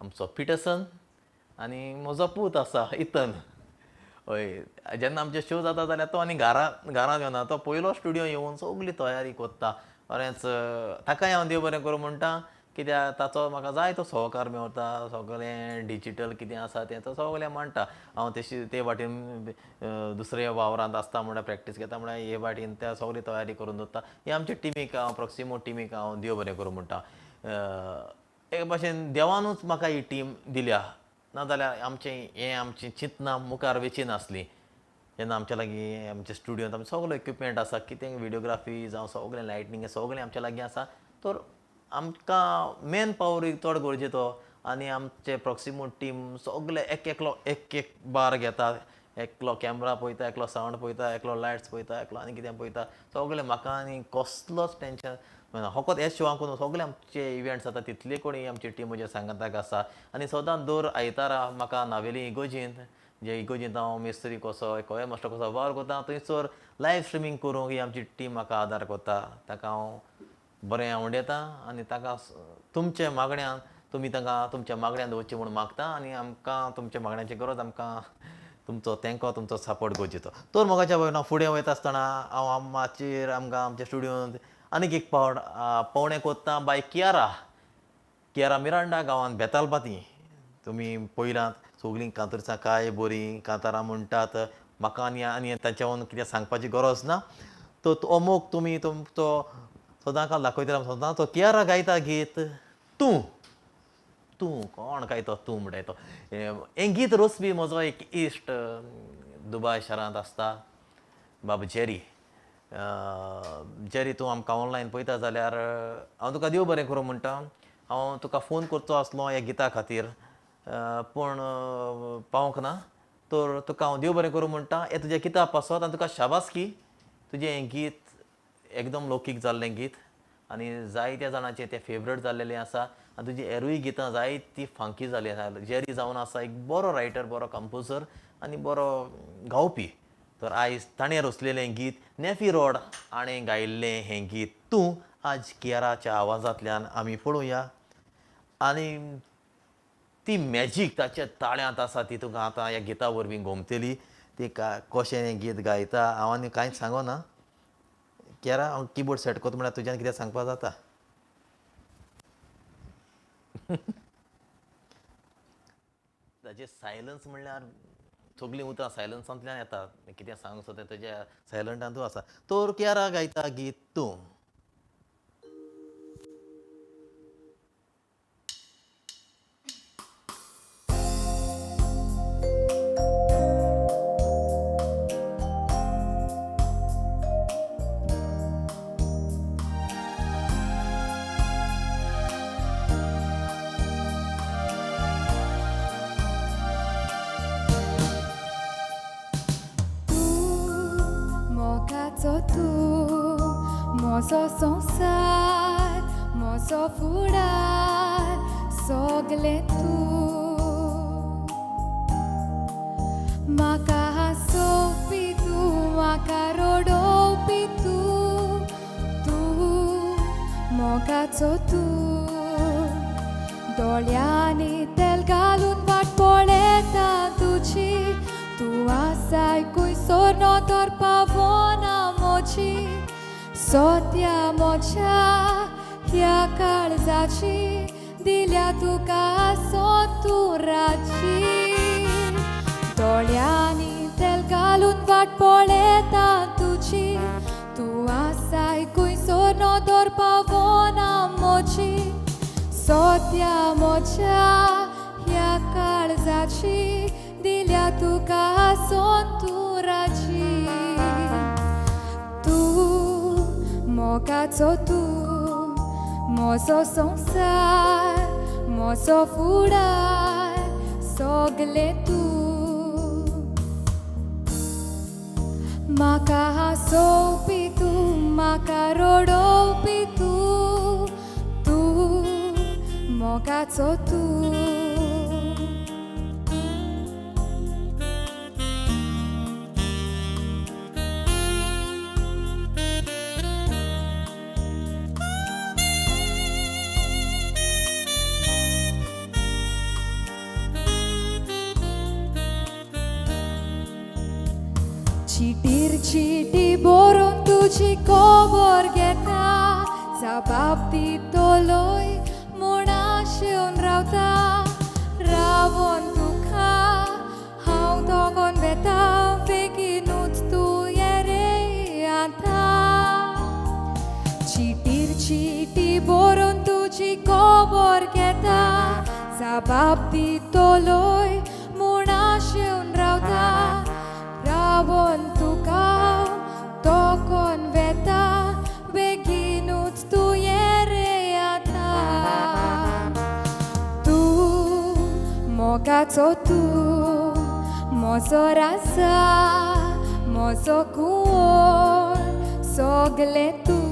आमचो पिटरसन आनी म्हजो पूत आसा इतन हय जेन्ना आमचे शो जाता जाल्यार तो आनी घरांत येवना तो पयलो स्टुडियो येवन सगळी तयारी करता बरेंच ताकाय हांव देव बरें करूं म्हणटा कित्याक ताचो म्हाका जाय तो सहकार मेळटा सगळें डिजिटल कितें आसा तें तो सगळें मांडटा हांव ते वाटेन दुसऱ्या वावरांत आसता म्हणल्यार प्रॅक्टीस घेता म्हणल्यार हे वाटेन त्या सगळी तयारी करून दवरता ही आमच्या टिमीक हांव प्रॉक्सिमो टिमीक हांव देव बरें करूं म्हणटा एक भाशेन देवानूच म्हाका ही टीम दिल्या नाजाल्यार आमचें चिंतना मुखार वेची नासली जेन्ना आमच्या लागीं आमच्या स्टुडियोंत आमचो सगळो इक्विपमेंट आसा कितें व्हिडियोग्राफी जावं सगळें लायटनींग सगळें आमच्या लागीं आसा तर आमकां मेन पावर चड गरजेचो आनी आमचे प्रॉक्सिमो टीम सगळे एक बार घेता एकलो कॅमेरा पळयता एकलो सावंड पळयता एकलो लायट्स पळयता एकलो आनी कितें पळयता सगळें म्हाका आनी कसलोच टेंशन फकत हे शोवांक सगळे आमचे इव्हेंट्स जाता तितले कोणी आमची टीम म्हज्या सांगाताक आसा आनी सदां दर आयतारा म्हाका नावेली इगोजीन जे इगोजींत हांव मिस्त्री कसो कोय मास्टर कसो वावर कोता थंयसर लायव्ह स्ट्रिमींग करूंक ही आमची टीम म्हाका आदार कोता ताका हांव बरें आवडयता आनी ताका तुमच्या मागण्यांत तुमी तांकां तुमच्या मागण्यांत दवरची म्हूण मागता आनी आमकां तुमच्या मागण्यांची गरज आमकां तुमचो तेंको तुमचो सपोर्ट घेवचो तर मोगाच्या भयणां फुडें वयता आसतना हांव माचयेर आमकां आमच्या स्टुडियोंत आनीक एक पावट पवणें कोत्ता बाय कियारा मिरांडा गांवांत बेतालबाती तुमी पयलात सगलीं कांतरसां काय बरीं कांतारां म्हणटात म्हाका आनी तांच्या कितें सांगपाची गरज ना तो अमोग तुमी तुमचो सदांकाल दाखयता सदां तो कियारा गायता गीत तूं तूं कोण काय तूं म्हणटा तो हें गीत रोसबी म्हजो एक इश्ट दुबय शारांत आसता बाबा जेरी तूं आमकां ऑनलायन पळयता जाल्यार हांव तुका देव बरें करूं म्हणटा हांव तुका फोन करचो आसलो ह्या गिता खातीर पूण पावूंक ना तर तुका हांव देव बरें करूं म्हणटा हें तुजें किताब पासत आनी तुका शाबासकी तुजें हें गीत एकदम लौकीक जाल्लें गीत आनी जायत्या जाणांचें तें फेवरेट जाल्लेलें आसा आनी तुजी हेरूय गितां जायतीं फांकी जालीं आसा जेरी जावन आसा एक बरो रायटर बरो कंपोजर आनी बरो गावपी तर आयज ताणें रचलेलें गीत नेफी रोड हाणें गायिल्लें हें गीत तूं आज कियाराच्या आवाजांतल्यान आमी पळोवया आनी ती मॅजीक ताच्या ताळ्यांत आसा ती तुका आतां ह्या गिता वरवीं घुमतली ती कशें हें गीत गायता हांव आनी कांयच सांगना कियारा हांव किबोर्ड सेट करता म्हळ्यार तुज्यान कितें सांगपा जाता ताचें सायलन्स म्हणल्यार सगलीं उतरां सायलन्सांतल्यान येता कितें सांगूं तें तेज्या सायलंटांतूय आसा तर कियारा गायता गीत तूं Mozo संसार मोजो फुडार सगलें तूं म्हाका हांसोवपी तूं म्हाका रडोवपी तूं मोगाचो तूं दोळ्यांनी तेल घालून वाट पळयता तुजी तूं आसाय खंयसर नदर पावना म्हजी सोत्या मोच्या ह्या काळजाची दिल्या तुका सोतुराची दोळ्यांनी तेल घालून वाट पळयता तुजी तूं आसाय खंयसर नदर पावना म्हजी सोत्या मोच्या ह्या काळजाची दिल्या तुका सोतुराची मोगाचो तूं मोजो संसार मोजो फुडार सगलें तूं म्हाका हांसोवपी तूं म्हाका रडोवपी तूं मोगाचो तूं चिटी बरोवन तुजी खबर घेता जबाब दितलोय म्हूण आशेवन रावता रावोन तुका हांव दोगोन वेता बेगीनूच तूं ये रे आतां चिटी बरोवन तुजी खबर घेता जबाब दितलोय म्हूण आशेवन रावता रावोन तुका दोगोन वेता बेगीनूच तूं ये रे आतां तूं मोगाचो तूं मोजो राजा मोजो कुंवर सगलें तूं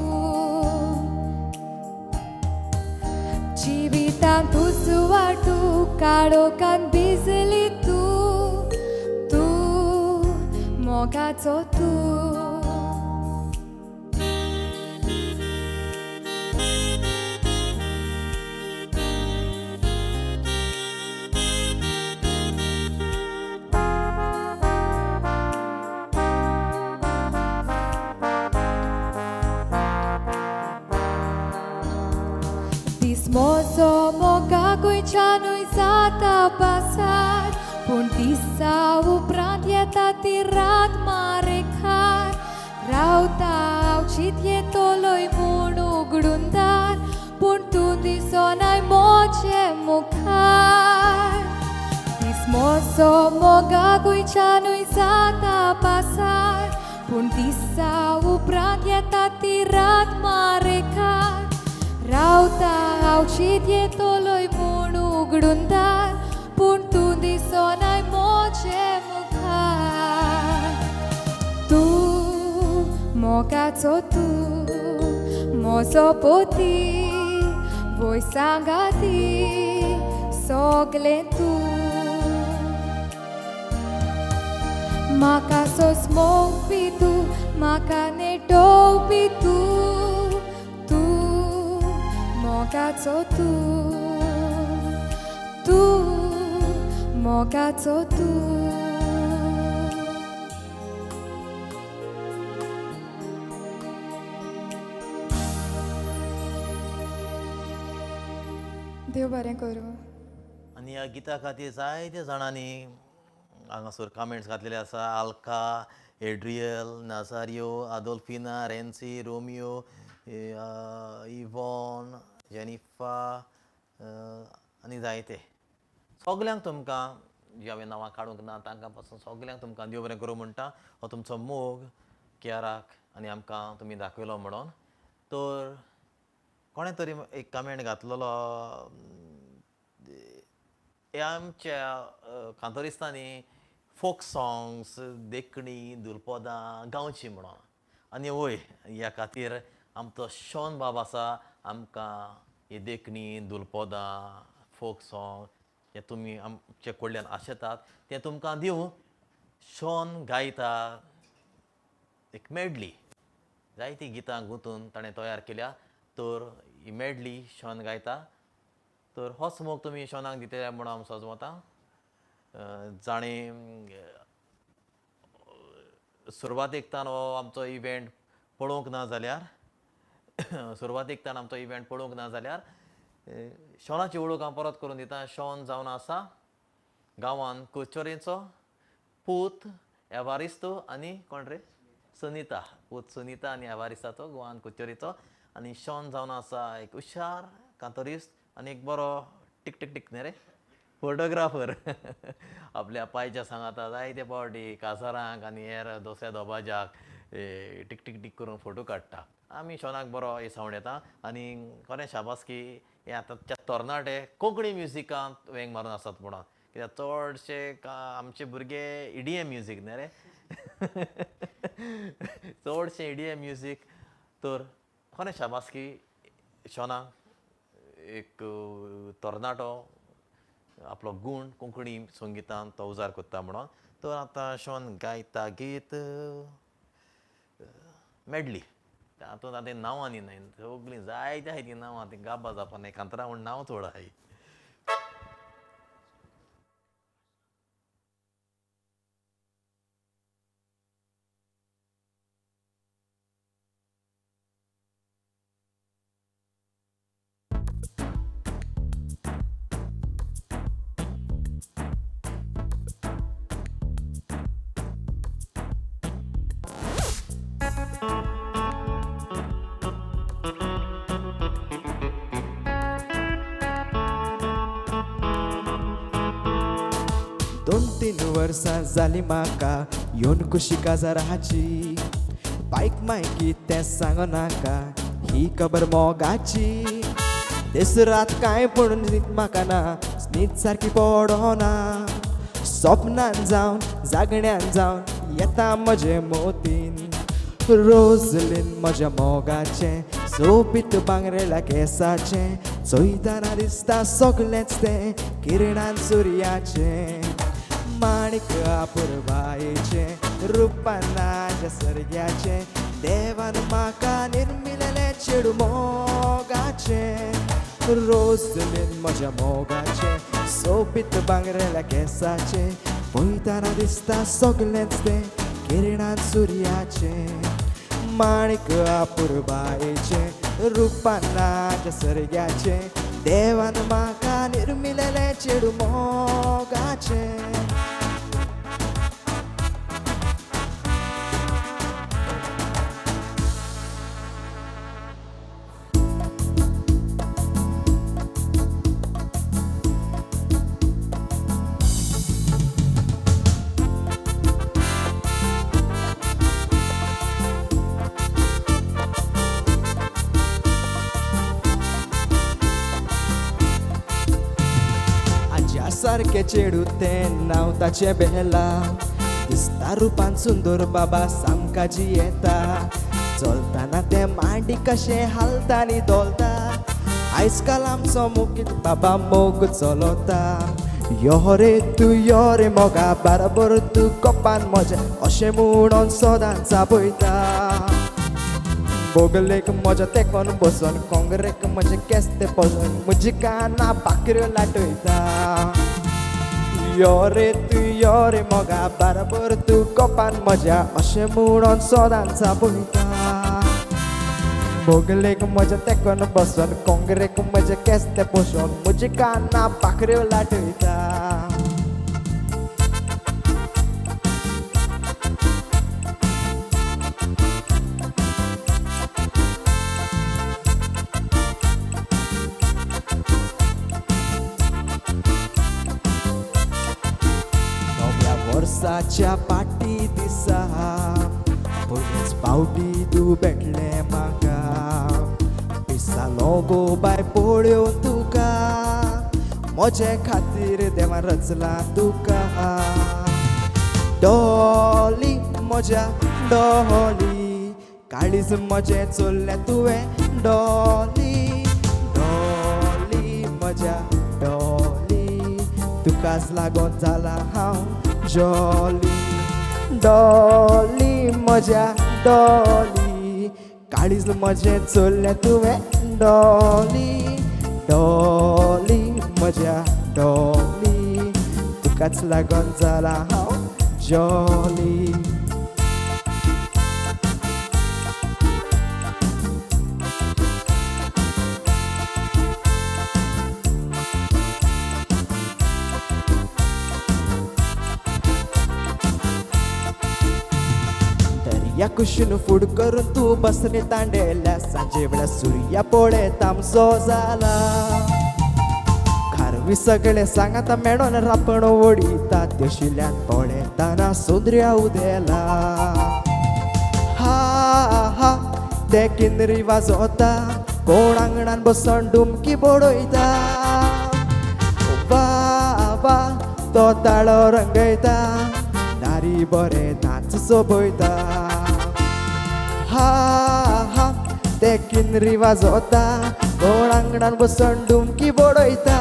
जिवितांत उजवाड तूं काळोखांत भिजली तूं मोगाचो तूं Mozo moga goiceanui zata pasar Pun tisa uprant yeta tirat marekar Rauta aucit yetoloi munu grundar Pun tu disonai moce mukhar Mozo moga goiceanui zata pasar Pun tisa uprant yeta tirat marekar Rauta aucit yetoloi munu ugrundar Pun tu disonai moce mukhar Tu mogaco tu mozo poti voi sangati sogle tu Maka sos pitu maka neto pitu Mogaco tu mogaco tu देव बरें करूं आनी ह्या गिता खातीर जायत्या जाणांनी हांगासर कमेंट्स घातलेले आसा Alka Adriel Nazario आदोल्फिना रेन्सी Romeo Ivan जेनिफा आनी जायते सगल्यांक तुमकां जी हांवें नांवां काडूंक ना तांकां पासून सगल्यांक तुमकां देव बरें करूं म्हणटा हो तुमचो मोग केराक आनी आमकां तुमी दाखयलो म्हणून तर कोणें तरी एक कमेंट घातलेलो हे आमच्या कांतोरिस्तांनी फोक सॉंग्स देखणी दुलपदां गावची म्हणून आनी वय ह्या खातीर आमचो शॉन बाब आसा आमकां ही देखणी दुलपदां फोक सॉंग हे तुमी आमचे कडल्यान आशेतात तें तुमकां दिवं शॉन गायता एक मेडली जायतीं गितां गुंतून ताणें तयार केल्या तर ही मेडली शॉन गायता तर होच मोग तुमी शॉनाक दितले म्हणून हांव सजवतां जाणें सुरवातेकतान हो आमचो इव्हेंट पळोवंक ना जाल्यार सुरवातेकतान आमचो इव्हेंट पळोवंक ना जाल्यार शॉनाची वळख हांव परत करून दितां शॉन जावन आसा गांवान कुचोरेचो पूत एवारिस्तो आनी कोण रे सुनीता पूत सुनीता आनी एवारिस्ताचो गोवान कुचोरेचो आनी शॉन जावन आसा एक हुशार कांतोरिस्त आनी एक बरो टिक टिक टिक न्ही रे फोटोग्राफर आपल्या पायच्या सांगाता जायते पावटी कासारांक आनी हेर दोसऱ्या दोबाज्याक टिक टिक टिक करून फोटो काडटा आमी शॉनाक बरो सांवड येता आनी खरें शाबासकी हे आतांच्या तरणाटे कोंकणी म्युजिकांत वेंग मारून आसात म्हणून कित्याक चडशे आमचे भुरगे EDM म्युजीक न्ही रे चडशे EDM म्युजीक तर खरें शाबासकी शॉनाक एक तरणाटो आपलो गूण कोंकणी संगितांत तो उजार करता म्हणून तर आतां शॉन गायता गीत मेडली तातूंत आतां नांवांनी न्हय सगळीं जायती आहाय तीं नांवां तीं गाबा जावपा कांतरां म्हूण नांव चड आहाय दोन तीन वर्सां जालीं म्हाका येवन कुशी काजाराची बायक मायकी तें सांगो नाका ही खबर मोगाची दीस रात कांय पडून न्हीद म्हाका ना न्हीद सारकी पडोना सपनान जावन जागण्यान जावन येता म्हजे मोतीन रोजलीन म्हज्या मोगाचें सोबीत बांगरेल्या केंसाचें चोयताना दिसता सगळेंच तें किरणान सुर्याचें माणिक आपुरबायेचें रुपानाच्या सर्ग्याचे देवान म्हाका निर्मिलेले चेडू मोगाचे रोजलेन म्हज्या मोगाचे सोबीत बांगरेल्या केंसाचे पळयताना दिसता सगळेंच ते किरणान सुर्याचे माणिक अपुरबायेचे रुपानाच्या सर्ग्याचे देवान म्हाका निर्मिलेले चेडू मोगाचे सारखे चेडू ते नाव ताचे बेला दिसता रुपान सुंदर बाबा सामका जियेता चलताना ते मांडी कशे हालतानी दोलता आयज काल आमचो मुकीत बाबा मोग चलता यो रे मोगा बरोबर तू कोपान म्हज्या अशें म्हणून सदांच चाबयता बोगलेक म्हज्या तेकोन बसून कोंगरेक म्हजे केस्ते पळोवन म्हजी कानां पाखऱ्यो लाटयता यो रे मोगा बरोबर तू कोपान म्हज्या अशें म्हणून सदांच चाबयता बोगलेक म्हज्या तेकोन बसून कोंगरेक म्हजे केस्ते पळोवन म्हजी कानां पाखऱ्यो लाटयता वर्साच्या पाटी दिसा पयलेच पावटी तू भेटले म्हाका पिसालो गो बाय पळोवन तुका म्हजे खातीर देवान रचला तुका डॉली म्हज्या डॉली काळीज म्हजें चोरलें तुवें डॉली डॉली म्हज्या डॉली तुकाच लागोन जाला हांव जॉली डॉली म्हज्या डॉली काळीज म्हजें चोरलें तुवें डॉली डॉली म्हज्या डॉली तुकाच लागोन जाला हांव जॉली या कुशीन फूड करून तू बसने तांडेल्या सांजे वेळा सूर्या पळे तामसो जाला खारवी सगळे सांगाता मेळोन रापण ओडिता देशिल्यान पळेताना सुंदर्या उदेला हा हा ते किनरी वाजोता कोण आंगणान बसून डुमकी बोडयता वा वा तो ताळो रंगयता नारी बरे नाच सोबयता हा हा ते किनरी वाजोता कोण आंगणान बसून डुमकी बोडयता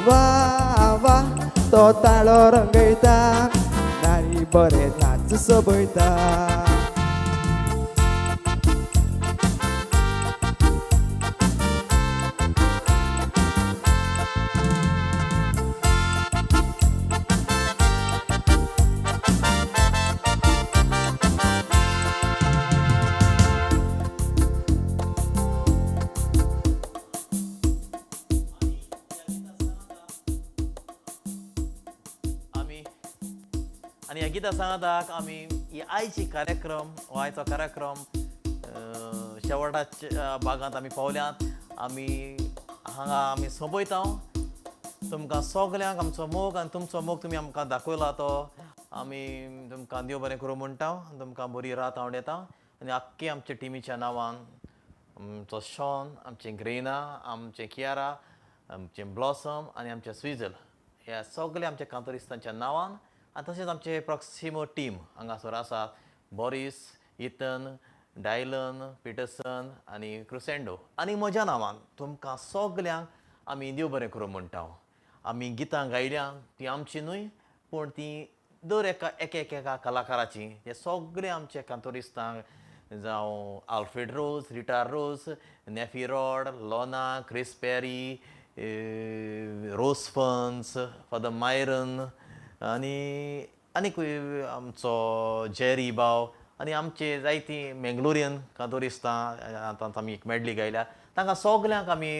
वा वा तो ताळो रंगयता नारी बरे नाच सोबयता आणि ह्या गितां सांगताक आमी ही आयची कार्यक्रम हो आयचो कार्यक्रम शेवटाच्या भागांत आमी पावल्यात आमी हांगा आमी सोंपयता तुमकां सगल्यांक आमचो मोग आनी तुमचो मोग तुमी आमकां दाखयला तो आमी तुमकां देव बरें करूं म्हणटा तुमकां बरी रात हांव येता आनी आख्खी आमच्या टिमीच्या नांवान आमचो शॉन आमचें ग्रेना आमचें कियारा आमचें ब्लॉसम आनी आमचें स्विझल ह्या सगल्या आमच्या कांतरिस्तांच्या नांवान आनी तशेंच आमचे प्रॉक्सिमो टीम हांगासर आसात बॉरीस इथन डायलन पिटरसन आनी क्रुसेंडो आनी म्हज्या नांवान तुमकां सगल्यांक आमी देव बरें करूं म्हणटा आमी गितां गायल्या ती आमची न्हय पूण ती दर एका कलाकाराची हे सगळे आमचे कांतोरिस्तांक जावं आल्फ्रेड रोज, रिटा रोज, नेफी रॉड, लोना, क्रिस पेरी, रोज फन्स, फादर मायरन आनी आनीकूय आमचो जेरी बाव आनी आमचे जायतीं मेंगलोरियन कांतोरिस्तां आतां आमी एक मेडली गायल्या तांकां सगल्यांक आमी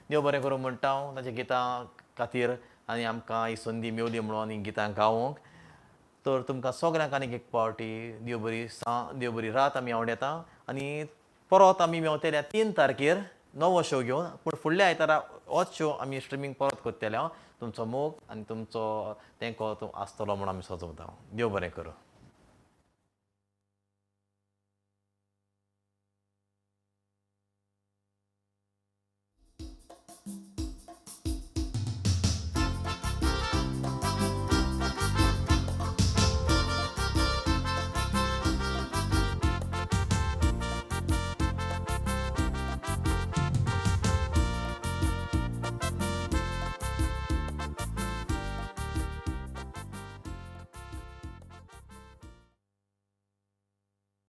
देव बरें करूं म्हणटा तांच्या गितां खातीर आनी आमकां ही संदी मेवली म्हणून ही गितां गावोंक. तर तुमकां सगल्यांक आनीक एक पावटी देव बरी रात आमी हांव येता आनी परत आमी मेवतले 3 तारखेर नवो शो घेवन पूण फुडल्या आयतारा होच शो आमी स्ट्रिमींग परत करतले. तुमचो मोग आनी तुमचो तेंको आसतलो म्हूण आमी सजवता. देव बरें करूं.